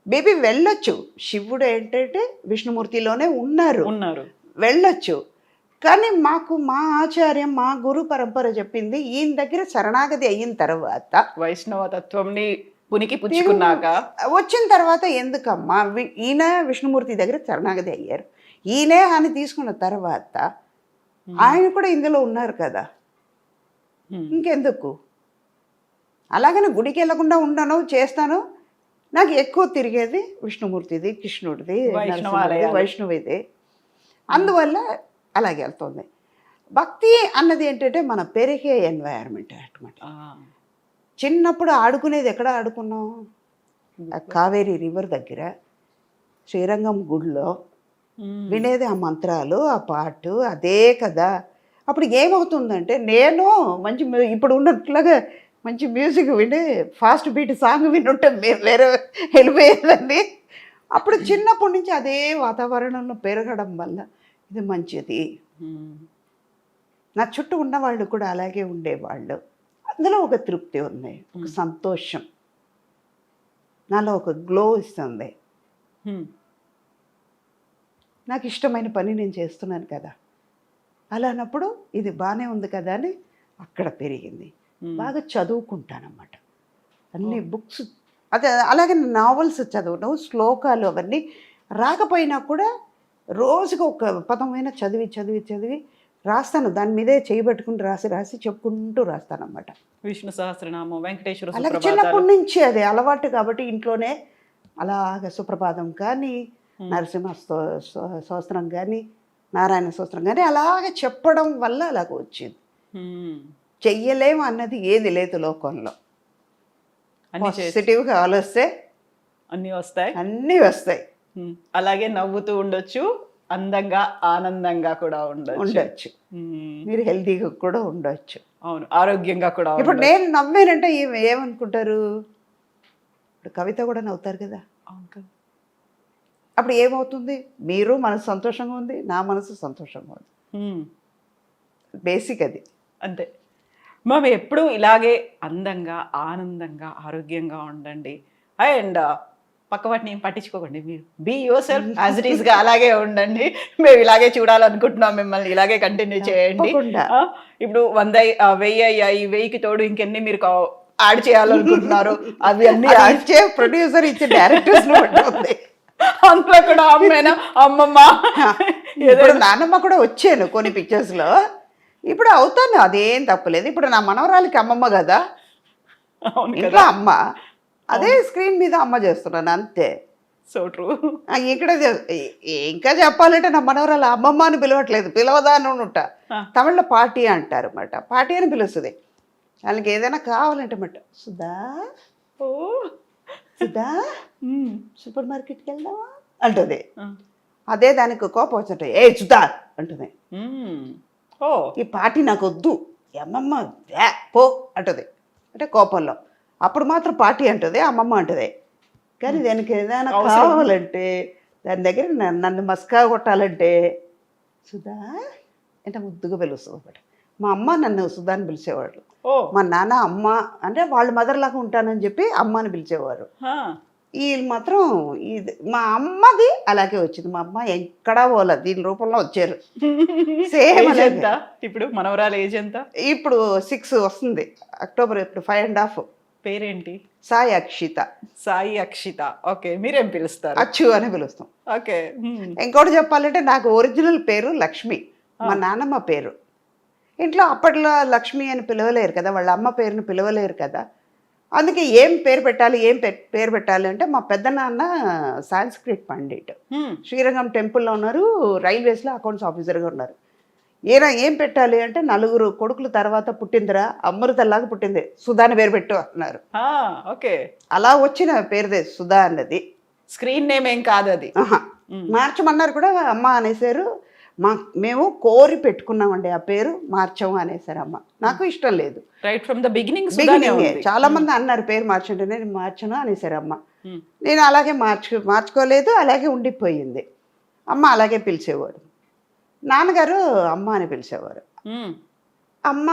బేబీ వెళ్ళొచ్చు. శివుడు ఏంటంటే విష్ణుమూర్తిలోనే ఉన్నారు, వెళ్ళొచ్చు. కానీ మాకు మా ఆచార్యం, మా గురు పరంపర చెప్పింది, ఈయన దగ్గర శరణాగతి అయిన తర్వాత, వైష్ణవ తత్వంని పునికి పుచ్చుకున్నాక వచ్చిన తర్వాత ఎందుకమ్మా, ఈయన విష్ణుమూర్తి దగ్గర శరణాగతి అయ్యారు, ఈయనే అని తీసుకున్న తర్వాత ఆయన కూడా ఇందులో ఉన్నారు కదా, ఇంకెందుకు? అలాగనే గుడికి వెళ్ళకుండా ఉండను, చేస్తాను. నాకు ఎక్కువ తిరిగేది విష్ణుమూర్తిది, కృష్ణుడిది, వైష్ణవిది, అందువల్ల అలాగే వెళ్తుంది. భక్తి అన్నది ఏంటంటే మన పెరిగే ఎన్వైరన్మెంట్ అన్నమాట. చిన్నప్పుడు ఆడుకునేది ఎక్కడ ఆడుకున్నాం? కావేరీ రివర్ దగ్గర, శ్రీరంగం గుడిలో వినేది ఆ మంత్రాలు, ఆ పాటు, అదే కదా. అప్పుడు ఏమవుతుందంటే నేను మంచి ఇప్పుడు ఉన్నట్లుగా మంచి మ్యూజిక్ విని, ఫాస్ట్ బీట్ సాంగ్ వినుంటే మేము వేరే వెళ్ళిపోయేదండి. అప్పుడు చిన్నప్పటి నుంచి అదే వాతావరణంలో పెరగడం వల్ల ఇది మంచిది. నా చుట్టూ ఉన్నవాళ్ళు కూడా అలాగే ఉండేవాళ్ళు. అందులో ఒక తృప్తి ఉంది, ఒక సంతోషం, నాలో ఒక గ్లో ఇస్తుంది. నాకు ఇష్టమైన పని నేను చేస్తున్నాను కదా, అలానప్పుడు ఇది బాగానే ఉంది కదా అని అక్కడ పెరిగింది. బాగా చదువుకుంటానన్నమాట, అన్ని బుక్స్, అదే అలాగే నావెల్స్ చదవడం, శ్లోకాలు అవన్నీ రాకపోయినా కూడా రోజుకు ఒక పదమైనా చదివి రాస్తాను. దాని మీదే చేయబెట్టుకుని రాసి చెప్పుకుంటూ రాస్తానన్నమాట. విష్ణు సహస్రనామం, వెంకటేశ్వర, అలాగే చిన్నప్పటి నుంచి అది అలవాటు కాబట్టి ఇంట్లోనే అలాగ సుప్రభాతం కానీ, నరసింహ స్తోత్రం కానీ, నారాయణ స్తోత్రం కానీ అలాగే చెప్పడం వల్ల అలాగ వచ్చింది. చెయ్యలేము అన్నది ఏది లేదు లోకంలో. పాజిటివ్గా ఆలోచిస్తే అన్నీ వస్తాయి. అలాగే నవ్వుతూ ఉండొచ్చు, అందంగా ఆనందంగా కూడా ఉండొచ్చు, మీరు హెల్తీగా కూడా ఉండొచ్చు. అవును, ఆరోగ్యంగా కూడా ఇప్పుడు ఉండొచ్చు. నేను నవ్వానంటే ఏమనుకుంటారు? ఇప్పుడు కవిత కూడా నవ్వుతారు కదా. అవును కదా. అప్పుడు ఏమవుతుంది? మీరు మనసు సంతోషంగా ఉంది, నా మనసు సంతోషంగా ఉంది. హ్మ్. బేసిక్ అది. అంతే. మేము ఎప్పుడూ ఇలాగే అందంగా, ఆనందంగా, ఆరోగ్యంగా ఉండండి. అండ్ పక్కవాటిని ఏం పట్టించుకోకండి. మీరు be yourself as it ఈస్గా అలాగే ఉండండి. మేము ఇలాగే చూడాలనుకుంటున్నాం, మిమ్మల్ని ఇలాగే కంటిన్యూ చేయండి. తప్పకుండా. ఇప్పుడు 1000 అయ్యాయి, 1000కి తోడు ఇంకెన్ని మీరు యాడ్ చేయాలనుకుంటున్నారు అవి అన్ని అది యాడ్ ఇచ్చే ప్రొడ్యూసర్ ఇచ్చే డైరెక్టర్స్ ఉంటుంది. అందులో కూడా అమ్మేనా అమ్మమ్మ ఇప్పుడు నాన్నమ్మ కూడా వచ్చాను కొన్ని పిక్చర్స్ లో. ఇప్పుడు అవుతాను, అదేం తప్పలేదు. ఇప్పుడు నా మనవరాలకి అమ్మమ్మ కదా, అవును ఇంట్లో కదా. అమ్మ, అదే స్క్రీన్ మీద అమ్మ చేస్తున్నాను అంతే. So true. ఇక్కడ ఇంకా చెప్పాలంటే నా మనవరాలు అమ్మమ్మ అని పిలవట్లేదు, పిలవదా అని ఉంటా. తమిళ్లో పార్టీ అంటారు అన్నమాట, పార్టీ అని పిలుస్తుంది. వాళ్ళకి ఏదైనా కావాలంటే అన్నమాట, సుధా ఓ సుధా సూపర్ మార్కెట్కి వెళ్దామా అంటుంది. అదే దానికి కోపం వచ్చినట్టు, ఏ సుధా అంటుంది. ఓ ఈ పార్టీ నాకు వద్దు, అమ్మమ్మ పో అంటుంది, అంటే కోపంలో. అప్పుడు మాత్రం పార్టీ అంటుంది, అమ్మమ్మ అంటుంది. కానీ దానికి ఏదైనా కావాలంటే, దాని దగ్గర నన్ను మస్కా కొట్టాలంటే సుధా అంటే ముద్దుగా పిలుస్తుంది అన్నమాట. మా అమ్మ నన్ను సుధా అని పిలిచేవాళ్ళు, ఓ మా నాన్న అమ్మ అంటే వాళ్ళు మదర్ లాగా ఉంటానని చెప్పి అమ్మ అని పిలిచేవారు. వీళ్ళు మాత్రం ఇది మా అమ్మది అలాగే వచ్చింది. మా అమ్మ ఎక్కడా పోలేదు, దీని రూపంలో వచ్చారు. సేమ్ ఏజ్ ఎంత ఇప్పుడు? మనవరాలు ఏజ్ ఎంత? ఇప్పుడు 6 వస్తుంది అక్టోబర్, ఇప్పుడు 5.5. పేరేంటి? సాయి అక్షిత. సాయి అక్షిత. ఓకే, మీరేం పిలుస్తారు? అచ్చు అని పిలుస్తాం. ఓకే. ఇంకోటి చెప్పాలంటే నాకు ఒరిజినల్ పేరు లక్ష్మి, మా నాన్నమ్మ పేరు. ఇంట్లో అప్పట్లో లక్ష్మి అని పిలవలేరు కదా, వాళ్ళ అమ్మ పేరుని పిలవలేరు కదా. అందుకే ఏం పేరు పెట్టాలి, పేరు పెట్టాలి అంటే మా పెద్దనాన్న సాంస్క్రిట్ పండిట్, శ్రీరంగం టెంపుల్లో ఉన్నారు, రైల్వేస్లో అకౌంట్స్ ఆఫీసర్గా ఉన్నారు. ఏం పెట్టాలి అంటే 4 కొడుకుల తర్వాత పుట్టిందిరా, అమృతల్లాగా పుట్టింది, సుధా అని పేరు పెట్టు అన్నారు. ఓకే, అలా వచ్చిన పేరుదే సుధా అన్నది. స్క్రీన్ నేమ్ ఏం కాదు అది. మార్చమన్నారు కూడా అమ్మ అనేసారు. మేము కోరి పెట్టుకున్నామండి ఆ పేరు, మార్చము అనేసారు అమ్మ. నాకు ఇష్టం లేదు, రైట్ ఫ్రమ్ ద బిగినింగ్. చాలా మంది అన్నారు పేరు మార్చండి, నేను మార్చను అనేసారు అమ్మ. నేను అలాగే మార్చుకోలేదు, అలాగే ఉండిపోయింది. అమ్మ అలాగే పిలిచేవారు. నాన్నగారు అమ్మ అని పిలిచేవారు. అమ్మ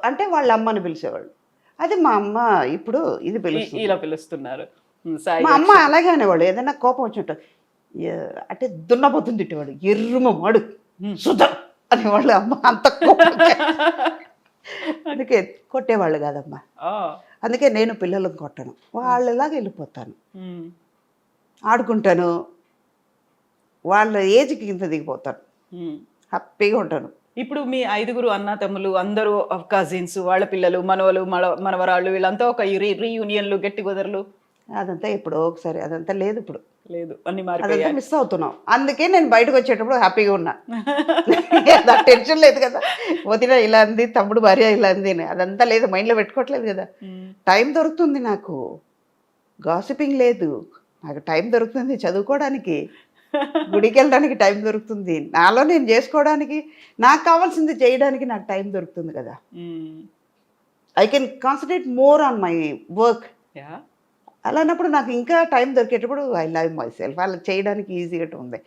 అంటే వాళ్ళ అమ్మని పిలిచేవాళ్ళు. అది మా అమ్మ ఇప్పుడు ఇది పిలుస్తుంది, ఇలా పిలుస్తున్నారు. మా అమ్మ అలాగే అనేవాళ్ళు. ఏదైనా కోపం వచ్చినట్టు అంటే దున్నపోతుంది తిట్టేవాడు, ఎర్రుమడు సుధ అనేవాళ్ళు. అమ్మ అంత కోపం, అందుకే కొట్టేవాళ్ళు కాదమ్మా. అందుకే నేను పిల్లలను కొట్టను, వాళ్ళలాగా వెళ్ళిపోతాను, ఆడుకుంటాను, వాళ్ళ ఏజ్కి ఇంత దిగిపోతాను, హ్యాపీగా ఉంటాను. ఇప్పుడు మీ 5 అన్న తమ్ములు అందరూ కజిన్స్, వాళ్ళ పిల్లలు, మనవలు, మనవరాళ్ళు, వీళ్ళంతా ఒక రీయూనియన్లు, గెట్ టుగెదర్లు, అదంతా ఎప్పుడో ఒకసారి, అదంతా లేదు ఇప్పుడు. లేదు, అన్ని అదంతా మారిపోయాయి. మిస్ అవుతున్నాం. అందుకే నేను బయటకు వచ్చేటప్పుడు హ్యాపీగా ఉన్నా, టెన్షన్ లేదు కదా. వదిన ఇలా అంది, తమ్ముడు భార్య ఇలా అంది, అదంతా లేదు, మైండ్లో పెట్టుకోవట్లేదు కదా. టైం దొరుకుతుంది నాకు, గాసిపింగ్ లేదు, నాకు టైం దొరుకుతుంది చదువుకోవడానికి, గుడికి వెళ్ళడానికి టైం దొరుకుతుంది, నాలో నేను చేసుకోవడానికి, నాకు కావాల్సింది చేయడానికి నాకు టైం దొరుకుతుంది కదా. I can concentrate more on my work. అలాన్నప్పుడు నాకు ఇంకా టైం దొరికేటప్పుడు ఐ లవ్ మై సెల్ఫ్, అలా చేయడానికి ఈజీగా ఉంది.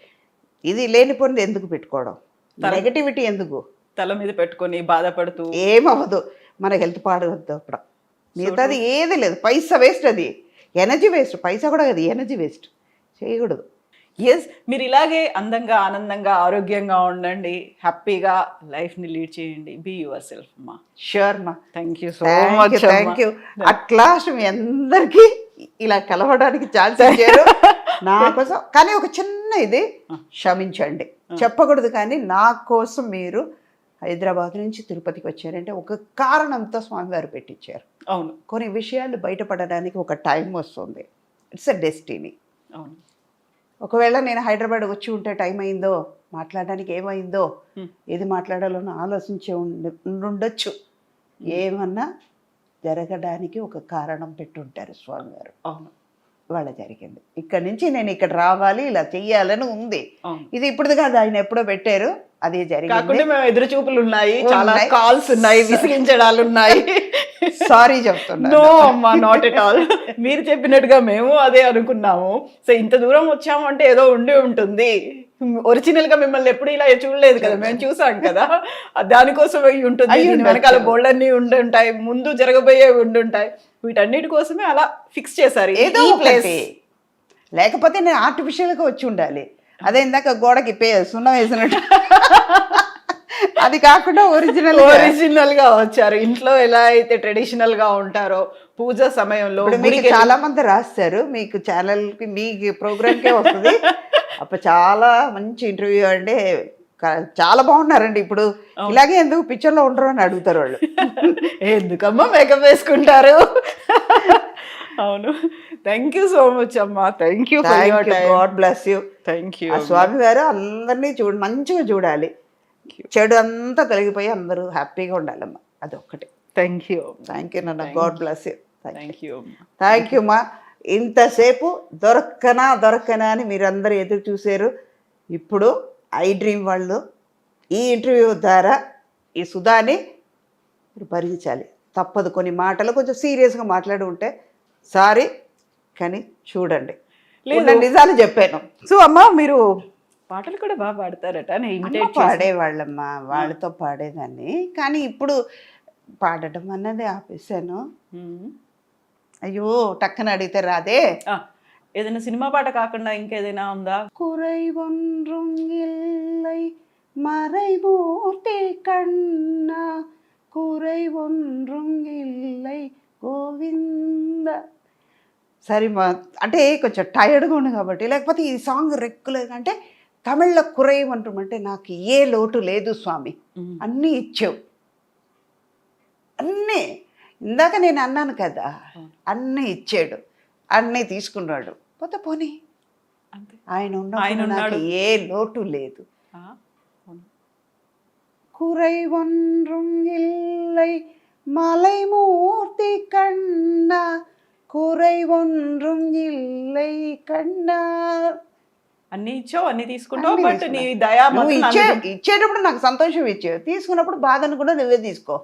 ఇది లేనిపోయింది ఎందుకు పెట్టుకోవడం, నెగటివిటీ ఎందుకు తల మీద పెట్టుకొని బాధపడుతూ ఏమవ్వదు, మన హెల్త్ పాడవద్దు అప్పుడు. మిగతాది ఏది లేదు, పైసా వేస్ట్, అది ఎనర్జీ వేస్ట్, పైసా కూడా అది ఎనర్జీ వేస్ట్, చేయకూడదు. ఎస్, మీరు ఇలాగే అందంగా, ఆనందంగా, ఆరోగ్యంగా ఉండండి, హ్యాపీగా లైఫ్ని లీడ్ చేయండి. బీ యువర్ సెల్ఫ్ అమ్మా. షూర్ మా, thank you so much. Thank you. అట్లా మీ అందరికీ ఇలా కలవడానికి ఛాన్స్ ఇచ్చారు నా కోసం. కానీ ఒక చిన్న ఇది క్షమించండి, చెప్పకూడదు, కానీ నా కోసం మీరు హైదరాబాద్ నుంచి తిరుపతికి వచ్చారంటే ఒక కారణంతో స్వామివారు పెట్టించారు. అవును, కొన్ని విషయాలు బయటపడడానికి ఒక టైం వస్తుంది, ఇట్స్ ఎ డెస్టినీ. అవును, ఒకవేళ నేను హైదరాబాద్ వచ్చి ఉంటే టైం అయిందో, మాట్లాడడానికి ఏమైందో, ఏది మాట్లాడాలో ఆలోచించే ఉండొచ్చు, ఏమన్నా జరగడానికి ఒక కారణం పెట్టుంటారు స్వామివారు. అవును. ఇవాళ జరిగింది. ఇక్కడ నుంచి నేను ఇక్కడ రావాలి, ఇలా చెయ్యాలని ఉంది. అవును. ఇది ఇప్పుడు కాదు, ఆయన ఎప్పుడో పెట్టారు, అదే జరిగింది. కాకుండా మేము ఎదురు చూపులు ఉన్నాయి, చాలా ఉన్నాయి. కాల్స్ ఉన్నాయి, విసిగించడాలు ఉన్నాయి. సారీ చెప్తున్నా. నో అమ్మా, నాట్ ఎట్ ఆల్. మీరు చెప్పినట్టుగా మేము అదే అనుకున్నాము. సో ఇంత దూరం వచ్చాము అంటే ఏదో ఉండి ఉంటుంది. ఒరిజినల్ గా మిమ్మల్ని ఎప్పుడు ఇలా చూడలేదు కదా, మేము చూసాం కదా, దానికోసం అయి ఉంటుంది. అయి దీని వెనకాల బోల్డ్ అన్ని ఉండి ఉంటాయి, ముందు జరగబోయే ఉండి ఉంటాయి. వీటన్నిటి కోసమే అలా ఫిక్స్ చేశారు ఏదో ఈ ప్లేస్. ఒకటి. లేకపోతే నేను ఆర్టిఫిషియల్గా వచ్చి ఉండాలి. అదే ఇందాక గోడకి సున్నం వేసినట్టు అది కాకుండా ఒరిజినల్ గా వచ్చారు. ఇంట్లో ఎలా అయితే ట్రెడిషనల్ గా ఉంటారో పూజ సమయంలో. మీకు చాలా మంది రాస్తారు, మీకు ఛానల్ కి మీ ప్రోగ్రామ్ కే వస్తుంది. అప్పుడు చాలా మంచి ఇంటర్వ్యూ అంటే చాలా బాగున్నారండి. ఇప్పుడు ఇలాగే ఎందుకు పిక్చర్ లో ఉండరు అని అడుగుతారు వాళ్ళు. ఎందుకమ్మా మేకప్ వేసుకుంటారు? అవును. థ్యాంక్ యూ సో మచ్ అమ్మా. Thank you, God bless you. Thank you. ఆ స్వామి గారు అందరినీ మంచిగా చూడాలి, చెడు అంతా తొలగిపోయి అందరూ హ్యాపీగా ఉండాలమ్మా, అదొక్కటి. థ్యాంక్ యూ నాన్న. God bless you. Thank you మా. ఇంతసేపు దొరకనా అని మీరందరూ ఎదురు చూశారు. ఇప్పుడు ఐ డ్రీమ్ వాళ్ళు ఈ ఇంటర్వ్యూ ద్వారా ఈ సుధాని మీరు భరించాలి, తప్పదు. కొన్ని మాటలు కొంచెం సీరియస్గా మాట్లాడి ఉంటే సారీ, కానీ చూడండి, నిజాలు చెప్పాను. సో అమ్మా, మీరు పాటలు కూడా బాగా పాడతారట. పాడేవాళ్ళమ్మా, వాళ్ళతో పాడేదాన్ని, కానీ ఇప్పుడు పాడటం అన్నది ఆపేశాను. అయ్యో, టక్కన అడిగితే రాదే. ఏదైనా సినిమా పాట కాకుండా ఇంకేదైనా ఉందా? కురై ఒన్றும் இல்லை மறைமூர்த்தி கண்ணா, కురై ఒన్றுం இல்லை గోవింద. సరే మా, అంటే కొంచెం టైర్డ్గా ఉంది కాబట్టి. లేకపోతే ఈ సాంగ్ రెగ్యులర్గా అంటే తమిళ్లో కురై ఒన్றுం అంటే నాకు ఏ లోటు లేదు స్వామి, అన్నీ ఇచ్చావు, అన్నీ. ఇందాక నేను అన్నాను కదా, అన్నీ ఇచ్చాడు, అన్నీ తీసుకున్నాడు, పోతే పోనీ. ఆయన ఉన్నప్పుడు నాకు ఏ లోటు లేదు. కురై ఒన్றுం இல்லை మలైమూర్తి కన్నా, కురై ఒన్றுం இல்லை కన్నా. అన్ని ఇచ్చావు, అన్ని తీసుకుంటావు, బట్ నీ దయా ఇచ్చేటప్పుడు నాకు సంతోషం ఇచ్చావు, తీసుకున్నప్పుడు బాధను కూడా నువ్వే తీసుకో.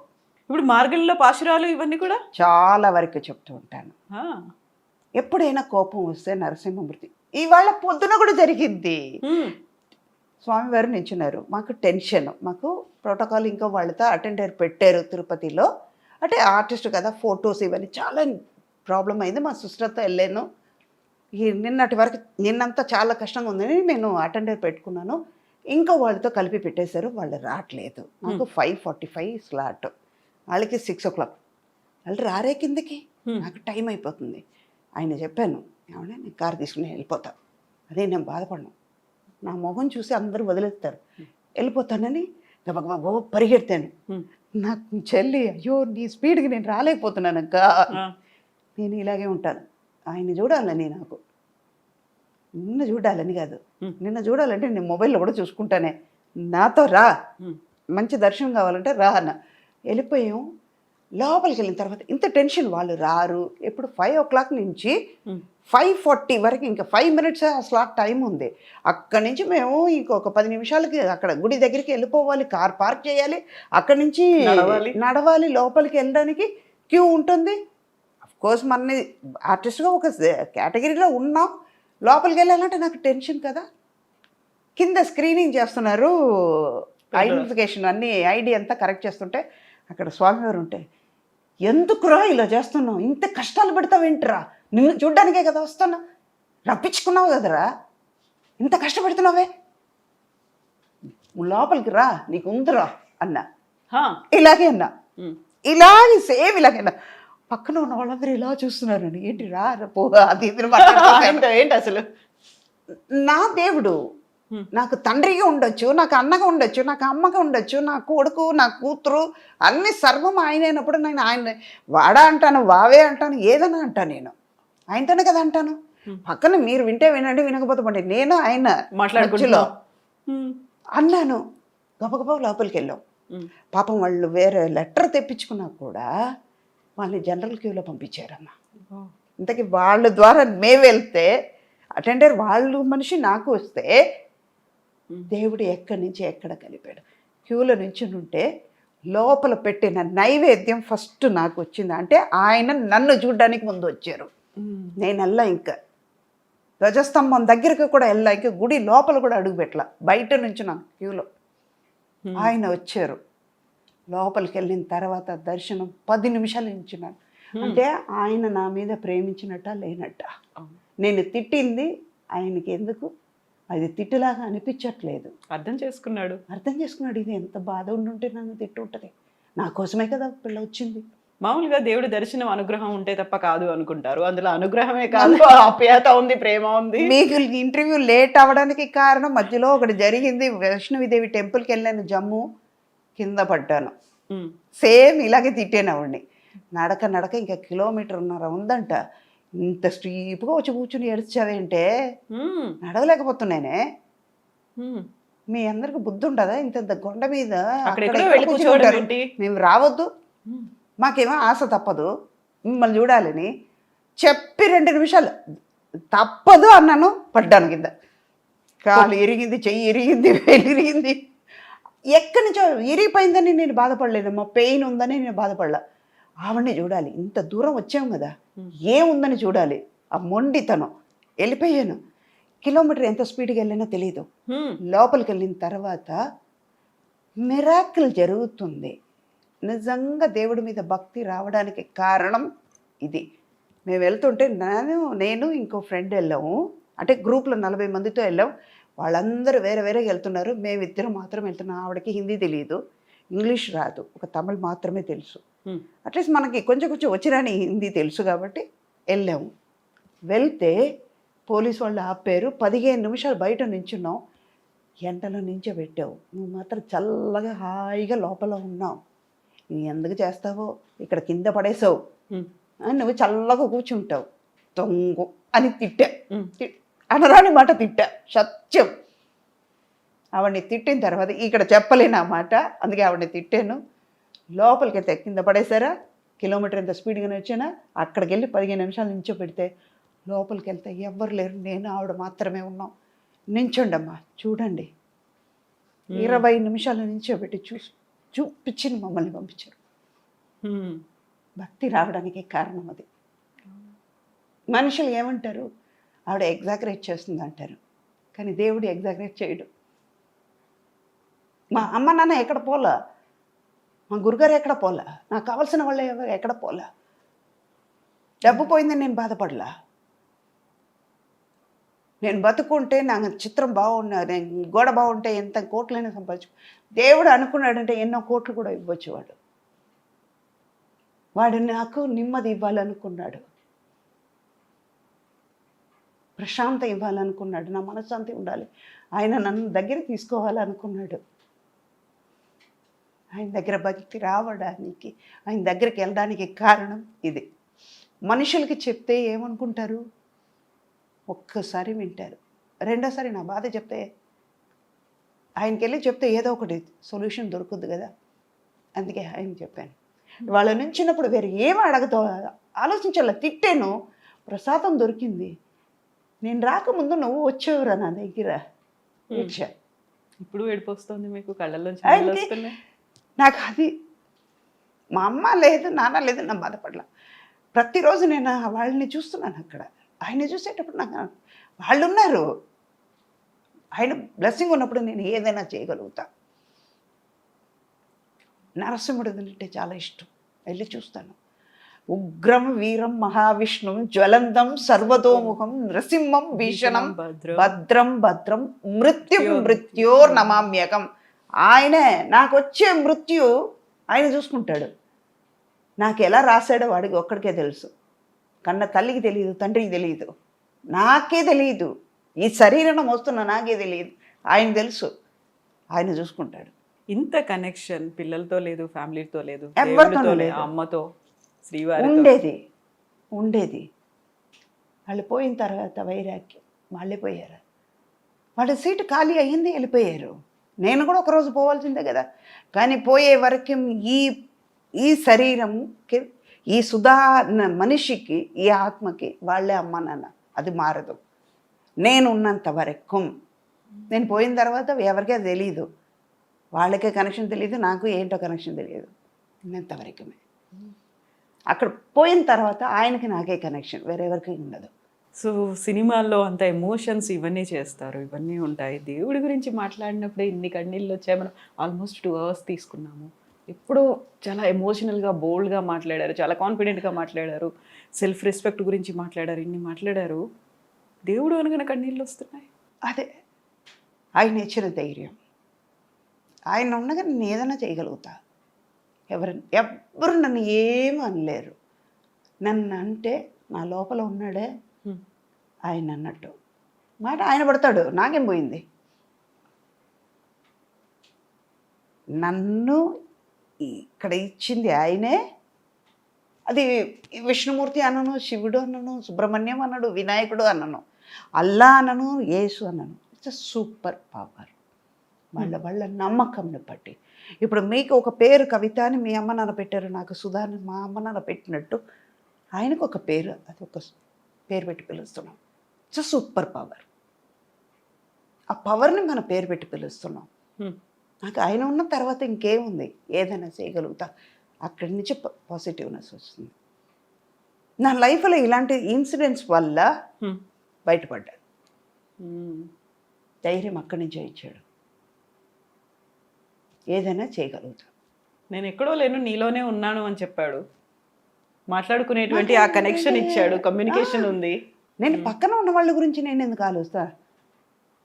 ఇప్పుడు మార్గంలో పాశురాలు ఇవన్నీ కూడా చాలా వరకు చెప్తూ ఉంటాను. ఎప్పుడైనా కోపం వస్తే నరసింహమూర్తి, ఇవాళ పొద్దున కూడా జరిగింది. స్వామివారు నించున్నారు, మాకు టెన్షన్, మాకు ప్రోటోకాల్ ఇంకా వాళ్ళతో అటెండర్ పెట్టారు తిరుపతిలో. అంటే ఆర్టిస్ట్ కదా, ఫొటోస్ ఇవన్నీ చాలా ప్రాబ్లం అయింది. మా సిస్టర్తో వెళ్ళాను. నిన్నటి వరకు నిన్నంతా చాలా కష్టంగా ఉందని నేను అటెండర్ పెట్టుకున్నాను. ఇంకా వాళ్ళతో కలిపి పెట్టేశారు, వాళ్ళు రావట్లేదు. నాకు 5:45 స్లాట్, వాళ్ళకి 6 o'clock. వాళ్ళు రారే కిందకి, నాకు టైం అయిపోతుంది. ఆయన చెప్పాను, ఏమన్నా నేను కారు తీసుకుని వెళ్ళిపోతాను. అదే నేను బాధపడను, నా మొహం చూసి అందరూ వదిలేస్తారు, వెళ్ళిపోతానని గబగబా పరిగెడతాను. నాకు చెల్లి, అయ్యో నీ స్పీడ్కి నేను రాలేకపోతున్నాను అక్క, నేను ఇలాగే ఉంటాను. ఆయన చూడాలని, నాకు నిన్న చూడాలని కాదు, నిన్న చూడాలంటే నేను మొబైల్లో కూడా చూసుకుంటానే, నాతో రా, మంచి దర్శనం కావాలంటే రా అన్న. వెళ్ళిపోయాం. లోపలికి వెళ్ళిన తర్వాత ఇంత టెన్షన్, వాళ్ళు రారు. ఎప్పుడు 5 o'clock నుంచి 5:40 వరకు, ఇంకా 5 minutes ఆ స్లాట్ టైం ఉంది. అక్కడి నుంచి మేము ఇంకొక 10 నిమిషాలకి అక్కడ గుడి దగ్గరికి వెళ్ళిపోవాలి, కార్ పార్క్ చేయాలి, అక్కడి నుంచి నడవాలి, లోపలికి వెళ్ళడానికి క్యూ ఉంటుంది. అఫ్కోర్స్ మనని ఆర్టిస్ట్గా ఒక కేటగిరీలో ఉన్నాం, లోపలికి వెళ్ళాలంటే నాకు టెన్షన్ కదా. కింద స్క్రీనింగ్ చేస్తున్నారు, ఐడెంటిఫికేషన్ అన్నీ ఐడి అంతా కరెక్ట్ చేస్తుంటే అక్కడ స్వామివారు ఉంటే, ఎందుకురా ఇలా చేస్తున్నావు, ఇంత కష్టాలు పెడతావేంటిరా, నిన్ను చూడ్డానికే కదా వస్తున్నా, రప్పించుకున్నావు కదరా, ఇంత కష్టపెడుతున్నావే, లోపలికి రా, నీకు ఉందిరా అన్నా. ఇలాగే అన్నా, ఇలాగే సేమ్ ఇలాగే అన్నా. పక్కన ఉన్న వాళ్ళందరూ ఇలా చూస్తున్నారని, ఏంటి రా పో అది ఏంటి అసలు. నా దేవుడు నాకు తండ్రిగా ఉండొచ్చు, నాకు అన్నగా ఉండొచ్చు, నాకు అమ్మగా ఉండొచ్చు, నా కొడుకు, నా కూతురు, అన్ని సర్వం ఆయన అయినప్పుడు నేను ఆయన వాడా అంటాను, వావే అంటాను, ఏదైనా అంటాను, నేను ఆయనతోనే కదా అంటాను. పక్కన మీరు వింటే వినండి, వినకపోతే పండి, నేను ఆయన మాట్లాడుకులో అన్నాను. గబగబా లోపలికి వెళ్ళాం. పాపం వాళ్ళు వేరే లెటర్ తెప్పించుకున్నా కూడా వాళ్ళని జనరల్ క్యూలో పంపించారమ్మా. ఇంతకీ వాళ్ళ ద్వారా మేము వెళ్తే అటెండర్ వాళ్ళు మనిషి నాకు వస్తే దేవుడు ఎక్కడి నుంచి ఎక్కడ కలిపాడు. క్యూలో నుంచి ఉంటే లోపల పెట్టిన నైవేద్యం ఫస్ట్ నాకు వచ్చింది. అంటే ఆయన నన్ను చూడడానికి ముందు వచ్చారు. నేను వెళ్ళా, ఇంకా ధ్వజస్తంభం దగ్గరికి కూడా వెళ్ళా, ఇంకా గుడి లోపల కూడా అడుగు పెట్టలా, బయట నుంచి నాకు క్యూలో ఆయన వచ్చారు. లోపలికి వెళ్ళిన తర్వాత దర్శనం 10 నిమిషాలు నించున్నాను. అంటే ఆయన నా మీద ప్రేమించినట్ట లేనట్ట. నేను తిట్టింది ఆయనకి ఎందుకు అది తిట్టులాగా అనిపించట్లేదు. అర్థం చేసుకున్నాడు. ఇది ఎంత బాధ ఉండుంటే నన్ను తిట్టుంటది. నా కోసమే కదా పిల్ల వచ్చింది. మామూలుగా దేవుడి దర్శనం అనుగ్రహం ఉంటే తప్ప కాదు అనుకుంటారు. అందులో అనుగ్రహమే కాదు, ఆప్యాయత ఉంది, ప్రేమ ఉంది. మీకు ఇంటర్వ్యూ లేట్ అవ్వడానికి కారణం మధ్యలో ఒకటి జరిగింది. వైష్ణవిదేవి టెంపుల్కి వెళ్ళాను, జమ్మూ, కింద పడ్డాను. సేమ్ ఇలాగే తిట్టాను ఆవిడ్ని. నడక ఇంకా 1.5 కిలోమీటర్ ఉందంట. ఇంత స్టీప్గా వచ్చి కూర్చుని ఏడ్చావేంటే, నడవలేకపోతున్నానే. మీ అందరికి బుద్ధి ఉండదా? ఇంత కొండ మీద మేము రావద్దు, మాకేమో ఆశ తప్పదు మిమ్మల్ని చూడాలని చెప్పి 2 నిమిషాలు తప్పదు అన్నాను. పడ్డాను కింద. కాలు ఇరిగింది, చెయ్యి ఇరిగింది, వేలు ఇరిగింది. ఎక్కడి నుంచో ఇరిగిపోయిందని నేను బాధపడలేదమ్మా, పెయిన్ ఉందని నేను బాధపడలా. ఆవిడని చూడాలి, ఇంత దూరం వచ్చాం కదా, ఏముందని చూడాలి. ఆ మొండితనం. వెళ్ళిపోయాను. కిలోమీటర్ ఎంత స్పీడ్గా వెళ్ళినా తెలియదు. లోపలికి వెళ్ళిన తర్వాత మిరాకిల్ జరుగుతుంది. నిజంగా దేవుడి మీద భక్తి రావడానికి కారణం ఇది. మేము వెళ్తుంటే నేను ఇంకో ఫ్రెండ్ వెళ్ళాము. అంటే గ్రూప్లో 40 మందితో వెళ్ళాం. వాళ్ళందరూ వేరే వేరేగా వెళ్తున్నారు, మేమిద్దరం మాత్రం వెళ్తున్నాం. ఆవిడకి హిందీ తెలియదు, ఇంగ్లీష్ రాదు, ఒక తమిళ్ మాత్రమే తెలుసు. అట్లీస్ట్ మనకి కొంచెం వచ్చిరాని హిందీ తెలుసు కాబట్టి వెళ్ళాము. వెళ్తే పోలీసు వాళ్ళు ఆపారు. 15 నిమిషాలు బయట నించున్నాం. ఎండలో నించోబెట్టావు, నువ్వు మాత్రం చల్లగా హాయిగా లోపల ఉన్నావు, నువ్వు ఎందుకు చేస్తావో, ఇక్కడ కింద పడేసావు, నువ్వు చల్లగా కూర్చుంటావు, తొంగు అని తిట్టా. అనరాని మాట తిట్టా, సత్యం. ఆవిడ్ని తిట్టిన తర్వాత ఇక్కడ చెప్పలేను ఆ మాట, అందుకే ఆవిడ్ని తిట్టాను. లోపలికి వెళ్తే కింద పడేసారా, కిలోమీటర్ ఎంత స్పీడ్గానే వచ్చానా, అక్కడికి వెళ్ళి 15 నిమిషాలు నించోబెడితే లోపలికి వెళ్తే ఎవ్వరు లేరు, నేను ఆవిడ మాత్రమే ఉన్నాం. నించోండమ్మా చూడండి, 20 నిమిషాలు నించోబెట్టి చూపించి మమ్మల్ని పంపించారు. భక్తి రావడానికి కారణం అది. మనుషులు ఏమంటారు, ఆవిడ ఎగ్జాగరేట్ చేస్తుంది అంటారు, కానీ దేవుడు ఎగ్జాగరేట్ చేయడు. మా అమ్మ నాన్న ఎక్కడ పోలా, మా గురుగారు ఎక్కడ పోలా, నాకు కావాల్సిన వాళ్ళు ఎక్కడ పోలా, డబ్బు పోయిందని నేను బాధపడలా. నేను బతుకుంటే నా చిత్రం బాగున్నా, నేను గోడ బాగుంటే ఎంత కోట్లైనా సంపాదించు. దేవుడు అనుకున్నాడంటే ఎన్నో కోట్లు కూడా ఇవ్వచ్చు. వాడు నాకు నెమ్మది ఇవ్వాలనుకున్నాడు, ప్రశాంతం ఇవ్వాలనుకున్నాడు, నా మనశ్శాంతి ఉండాలి, ఆయన నన్ను దగ్గర తీసుకోవాలనుకున్నాడు. ఆయన దగ్గర భక్తి రావడానికి, ఆయన దగ్గరికి వెళ్ళడానికి కారణం ఇది. మనుషులకి చెప్తే ఏమనుకుంటారు, ఒక్కసారి వింటారు, రెండోసారి నా బాధ చెప్తే ఆయనకి వెళ్ళి చెప్తే ఏదో ఒకటి సొల్యూషన్ దొరుకుద్ది కదా, అందుకే ఆయన చెప్పాను. వాళ్ళ నుంచినప్పుడు వేరే ఏమీ అడగతో ఆలోచించాల. తిట్టాను, ప్రసాదం దొరికింది. నేను రాకముందు నువ్వు వచ్చేవరా నా దగ్గర. ఇప్పుడు ఏడిపోస్తుంది మీకు, కళ్ళల్లో నాకు అది మా అమ్మ లేదు, నాన్న లేదు, నా బాధపడలా. ప్రతిరోజు నేను వాళ్ళని చూస్తున్నాను అక్కడ. ఆయన చూసేటప్పుడు నాకు వాళ్ళు ఉన్నారు, ఆయన బ్లెస్సింగ్ ఉన్నప్పుడు నేను ఏదైనా చేయగలుగుతా. నరసింహుడు అంటే చాలా ఇష్టం, వెళ్ళి చూస్తాను. ఉగ్రం వీరం మహావిష్ణుం జ్వలంతం సర్వతోముఖం నృసింహం భీషణం భద్రం భద్రం మృత్యుం మృత్యోర్ నమామ్యకం. ఆయనే నాకు వచ్చే మృత్యు ఆయన చూసుకుంటాడు. నాకు ఎలా రాశాడో వాడికి ఒక్కడికే తెలుసు. కన్న తల్లికి తెలియదు, తండ్రికి తెలియదు, నాకే తెలియదు, ఈ శరీరం వస్తున్న నాకే తెలియదు, ఆయన తెలుసు, ఆయన చూసుకుంటాడు. ఇంత కనెక్షన్ పిల్లలతో లేదు, ఫ్యామిలీతో లేదు, ఎవరితో లేదు, అమ్మతో శ్రీవారి ఉండేది. వాళ్ళు పోయిన తర్వాత వైరాగ్యం, వాళ్ళే పోయారు. వాళ్ళ సీటు ఖాళీ అయ్యింది, వెళ్ళిపోయారు. నేను కూడా ఒకరోజు పోవాల్సిందే కదా, కానీ పోయే వరకు ఈ శరీరంకి ఈ సుధా మనిషికి, ఈ ఆత్మకి వాళ్ళే అమ్మ నాన్న. అది మారదు. నేను ఉన్నంత వరకు. నేను పోయిన తర్వాత ఎవరికీ అది తెలియదు. వాళ్ళకే కనెక్షన్ తెలియదు, నాకు ఏంటో కనెక్షన్ తెలియదు. ఉన్నంతవరకే. అక్కడ పోయిన తర్వాత ఆయనకి నాకే కనెక్షన్, వేరెవరికి ఉండదు. సో సినిమాల్లో అంత ఎమోషన్స్ ఇవన్నీ చేస్తారు, ఇవన్నీ ఉంటాయి. దేవుడి గురించి మాట్లాడినప్పుడే ఇన్ని కన్నీళ్ళు వచ్చాయి. మనం ఆల్మోస్ట్ 2 hours తీసుకున్నాము. ఎప్పుడూ చాలా ఎమోషనల్గా బోల్డ్గా మాట్లాడారు, చాలా కాన్ఫిడెంట్గా మాట్లాడారు, సెల్ఫ్ రెస్పెక్ట్ గురించి మాట్లాడారు, ఇన్ని మాట్లాడారు. దేవుడు అనగానే కన్నీళ్ళు వస్తున్నాయి. అదే ఆయన ఇచ్చిన ధైర్యం. ఆయన ఉండగా నేను ఏదైనా చేయగలుగుతా. ఎవ్వరు నన్ను ఏమీ అనలేరు. నన్ను అంటే నా లోపల ఉన్నాడే ఆయన అన్నట్టు మాట ఆయన పడతాడు, నాకేం పోయింది. నన్ను ఇక్కడ ఇచ్చింది ఆయనే. అది విష్ణుమూర్తి అనను, శివుడు అనను, సుబ్రహ్మణ్యం అన్నాడు, వినాయకుడు అనను, అల్లా అనను, యేసు అనను. It's a super power. వాళ్ళ నమ్మకంని బట్టి. ఇప్పుడు మీకు ఒక పేరు కవిత అని మీ అమ్మ నాన్న పెట్టారు, నాకు సుధాని మా అమ్మ నాన్న పెట్టినట్టు ఆయనకు ఒక పేరు, అది ఒక పేరు పెట్టి పిలుస్తున్నాం. It's a superpower. ఆ పవర్ని మనం పేరు పెట్టి పిలుస్తున్నాం. నాకు ఆయన ఉన్న తర్వాత ఇంకేముంది, ఏదైనా చేయగలుగుతా. అక్కడి నుంచి పాజిటివ్నెస్ వస్తుంది. నా లైఫ్లో ఇలాంటి ఇన్సిడెంట్స్ వల్ల బయటపడ్డాను. ధైర్యం అక్కడి నుంచే ఇచ్చాడు. ఏదైనా చేయగలుగుతా. నేను ఎక్కడో లేను, నీలోనే ఉన్నాను అని చెప్పాడు. మాట్లాడుకునేటువంటి ఆ కనెక్షన్ ఇచ్చాడు, కమ్యూనికేషన్ ఉంది. నేను పక్కన ఉన్న వాళ్ళ గురించి నేను ఎందుకు ఆలోచిస్తా?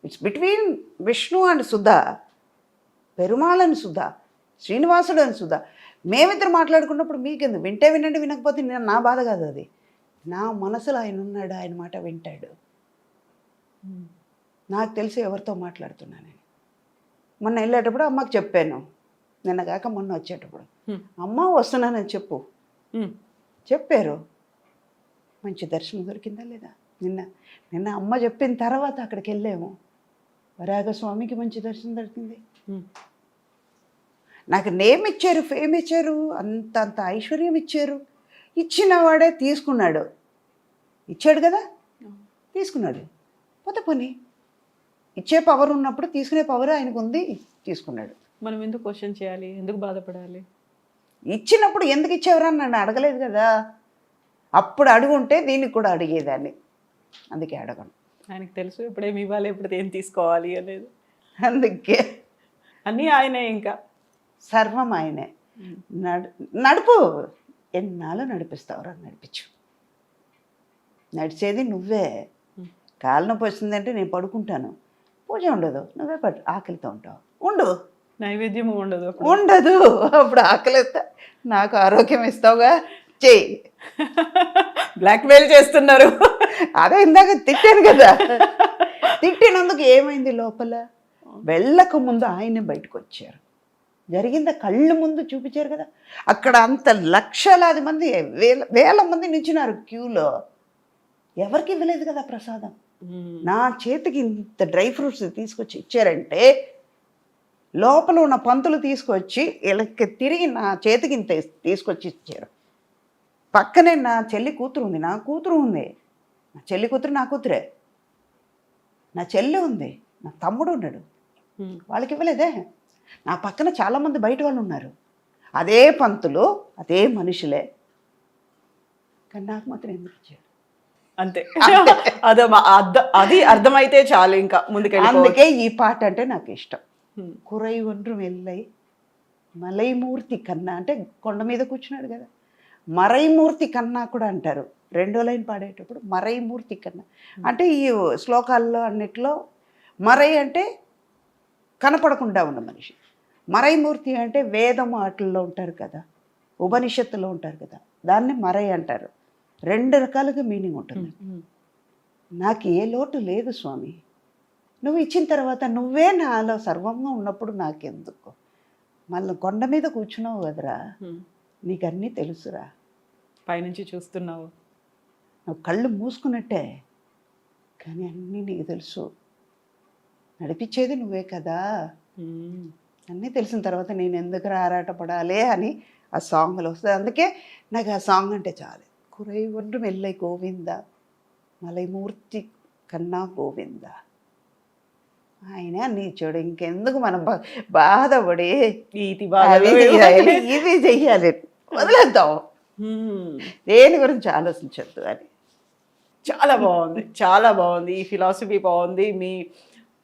It's between Vishnu and Sudha, Perumal అని సుధా, శ్రీనివాసుడు అని సుధా. మేమిద్దరు మాట్లాడుకున్నప్పుడు మీకెందుకు? వింటే వినండి, వినకపోతే నా బాధ కాదు అది. నా మనసులో ఆయన ఉన్నాడు, ఆయన మాట వింటాడు. నాకు తెలిసి ఎవరితో మాట్లాడుతున్నాను. మొన్న వెళ్ళేటప్పుడు అమ్మకి చెప్పాను, నిన్న కాక మొన్న వచ్చేటప్పుడు, అమ్మ వస్తున్నానని చెప్పారు. మంచి దర్శనం దొరికిందా లేదా? నిన్న అమ్మ చెప్పిన తర్వాత అక్కడికి వెళ్ళాము. వరాహస్వామికి మంచి దర్శనం దొరికింది. నాకు నేమ్ ఇచ్చారు, ఫేమ్ ఇచ్చారు, అంత ఐశ్వర్యం ఇచ్చారు. ఇచ్చిన వాడే తీసుకున్నాడు. ఇచ్చాడు కదా, తీసుకున్నాడు. పోతే పని ఇచ్చే పవర్ ఉన్నప్పుడు తీసుకునే పవర్ ఆయనకు ఉంది, తీసుకున్నాడు. మనం ఎందుకు క్వశ్చన్ చేయాలి, ఎందుకు బాధపడాలి? ఇచ్చినప్పుడు ఎందుకు ఇచ్చేవరా నన్ను అడగలేదు కదా. అప్పుడు అడుగుంటే దీనికి కూడా అడిగేదాన్ని. అందుకే అడగను. ఆయనకు తెలుసు ఎప్పుడేమి ఇవ్వాలి, ఎప్పుడు ఏం తీసుకోవాలి అనేది. అందుకే అన్నీ ఆయనే, ఇంకా సర్వం ఆయనే. నడుపు, ఎన్నాళ్ళు నడిపిస్తావురా, నడిపించు. నడిచేది నువ్వే. కాలు నొప్పి వస్తుందంటే నేను పడుకుంటాను, పూజ ఉండదు, నువ్వే ఆకలితో ఉంటావు. ఉండు, నైవేద్యం ఉండదు. అప్పుడు ఆకలిస్తా, నాకు ఆరోగ్యం ఇస్తావుగా, చెయ్యి. బ్లాక్మెయిల్ చేస్తున్నారు. అదే ఇందాక తిట్టాను కదా. తిట్టినందుకు ఏమైంది లోపల? వెళ్ళక ముందు ఆయనే బయటకు వచ్చారు. జరిగిందా కళ్ళు ముందు చూపించారు కదా. అక్కడ అంత లక్షలాది మంది, వేల మంది నించున్నారు క్యూలో. ఎవరికి ఇవ్వలేదు కదా ప్రసాదం. నా చేతికి ఇంత డ్రై ఫ్రూట్స్ తీసుకొచ్చి ఇచ్చారంటే, లోపల ఉన్న పంతులు తీసుకొచ్చి వీళ్ళకి తిరిగి నా చేతికి ఇంత తీసుకొచ్చి ఇచ్చారు. పక్కనే నా చెల్లి కూతురు ఉంది, నా కూతురు ఉంది. నా చెల్లి కూతురు నా కూతురే. నా చెల్లి ఉంది, నా తమ్ముడు ఉన్నాడు, వాళ్ళకి ఇవ్వలేదే. నా పక్కన చాలామంది బయట వాళ్ళు ఉన్నారు, అదే పంతులు, అదే మనుషులే. కానీ నాకు మాత్రం ఎందుకు ఇచ్చాడు? అంతే. అది అర్థమైతే చాలు, ఇంకా ముందుకెళ్ళి. అందుకే ఈ పాట అంటే నాకు ఇష్టం. కురై ఒండ్రు వెల్లై మలైమూర్తి కన్నా, అంటే కొండ మీద కూర్చున్నాడు కదా. మరైమూర్తి కన్నా కూడా అంటారు. 2వ లైన్ పాడేటప్పుడు మరైమూర్తి కన్నా అంటే, ఈ శ్లోకాల్లో అన్నిట్లో మరై అంటే కనపడకుండా ఉన్న మనిషి. మరైమూర్తి అంటే వేదం వాటిల్లో ఉంటారు కదా, ఉపనిషత్తులో ఉంటారు కదా, దాన్ని మరై అంటారు. 2 రకాలుగా మీనింగ్ ఉంటుంది. నాకు ఏ లోటు లేదు స్వామి. నువ్వు ఇచ్చిన తర్వాత నువ్వే నాలో సర్వంగా ఉన్నప్పుడు నాకెందుకు? మళ్ళీ కొండ మీద కూర్చున్నావు కదరా, నీకు అన్నీ తెలుసురా. పైనుంచి చూస్తున్నావు, నువ్వు కళ్ళు మూసుకున్నట్టే, కానీ అన్నీ నీకు తెలుసు. నడిపించేది నువ్వే కదా. అన్నీ తెలిసిన తర్వాత నేను ఎందుకు ఆరాటపడాలి అని ఆ సాంగ్లో వస్తుంది. అందుకే నాకు ఆ సాంగ్ అంటే చాలు. కురై ఒండ్రు మెల్లై గోవింద మలైమూర్తి కన్నా గోవింద ఆయన నీచోడు. ఇంకెందుకు మనం బాధపడి ఈతి అవి చెయ్యాలి, ఇది చెయ్యాలి, వదిలేద్దాం, దేని గురించి ఆలోచించద్దు అని. చాలా బాగుంది, చాలా బాగుంది. ఈ ఫిలాసఫీ బాగుంది, మీ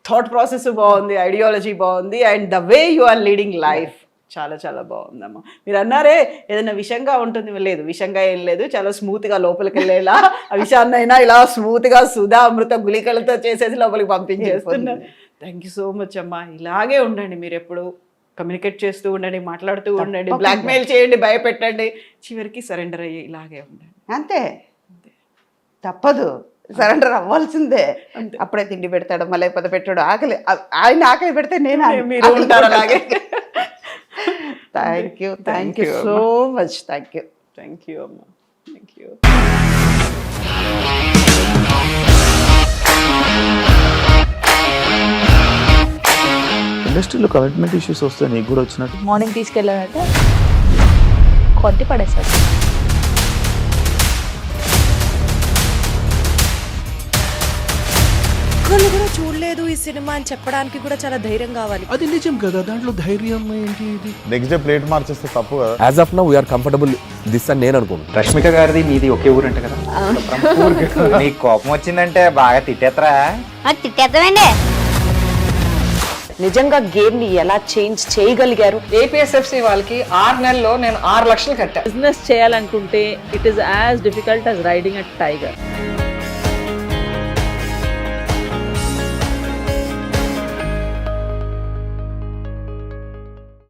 థాట్ ప్రాసెస్ బాగుంది, ఐడియాలజీ బాగుంది, and the way you are leading life చాలా చాలా బాగుందమ్మా. మీరు అన్నారే ఏదైనా విషంగా ఉంటుంది, లేదు విషంగా ఏం లేదు, చాలా స్మూత్గా లోపలికి వెళ్ళేలా ఆ విషయాన్నైనా ఇలా స్మూత్గా సుధా అమృత గుళికలతో చేసేసి లోపలికి పంపించేస్తున్నారు. థ్యాంక్ యూ సో మచ్ అమ్మా. ఇలాగే ఉండండి, మీరు ఎప్పుడు కమ్యూనికేట్ చేస్తూ ఉండండి, మాట్లాడుతూ ఉండండి, బ్లాక్మెయిల్ చేయండి, భయపెట్టండి, చివరికి సరెండర్ అయ్యి ఇలాగే ఉండండి. అంతే, తప్పదు, సరెండర్ అవ్వాల్సిందే. అప్పుడే తిండి పెడతాడు, మళ్ళీ పద పెట్టాడు, ఆకలి ఆయన ఆకలి పెడితే నేను మీరు ఉంటారు అలాగే. Thank you so much. Thank you అమ్మా, థ్యాంక్ యూ. ఇండస్ట్రీలో కమిట్మెంట్ ఇష్యూస్ వస్తే నీకు కూడా వచ్చినట్టు? మార్నింగ్ తీసుకెళ్ళాడంటే కొట్టి పడేస్తాడు. ఒక్కళ్ళు కూడా చూడలేదు ఈ సినిమా అని చెప్పడానికి కూడా చాలా ధైర్యం కావాలి. అది నిజం కదా, దాంట్లో ధైర్యం ఏంటి? ఇది నెక్స్ట్ డే ప్లేట్ మార్చేస్తే తప్పు కదా. As of now we're comfortable this అని నేను అనుకుంటున్నాను. రష్మిక గారిది మీది ఒకే ఊరంట కదా? నీకు కోపం వచ్చిందంటే బాగా తిట్టేత్తరా? తిట్టేద్దామండి. నిజంగా గేమ్ ని ఎలా చేంజ్ చేయగలిగారు? ఏపీఎస్ఎఫ్సి వాళ్ళకి 6 నెలల్లో నేను 6 లక్షలు కట్టా. బిజినెస్ చేయాలనుకుంటే it is as difficult as riding a tiger.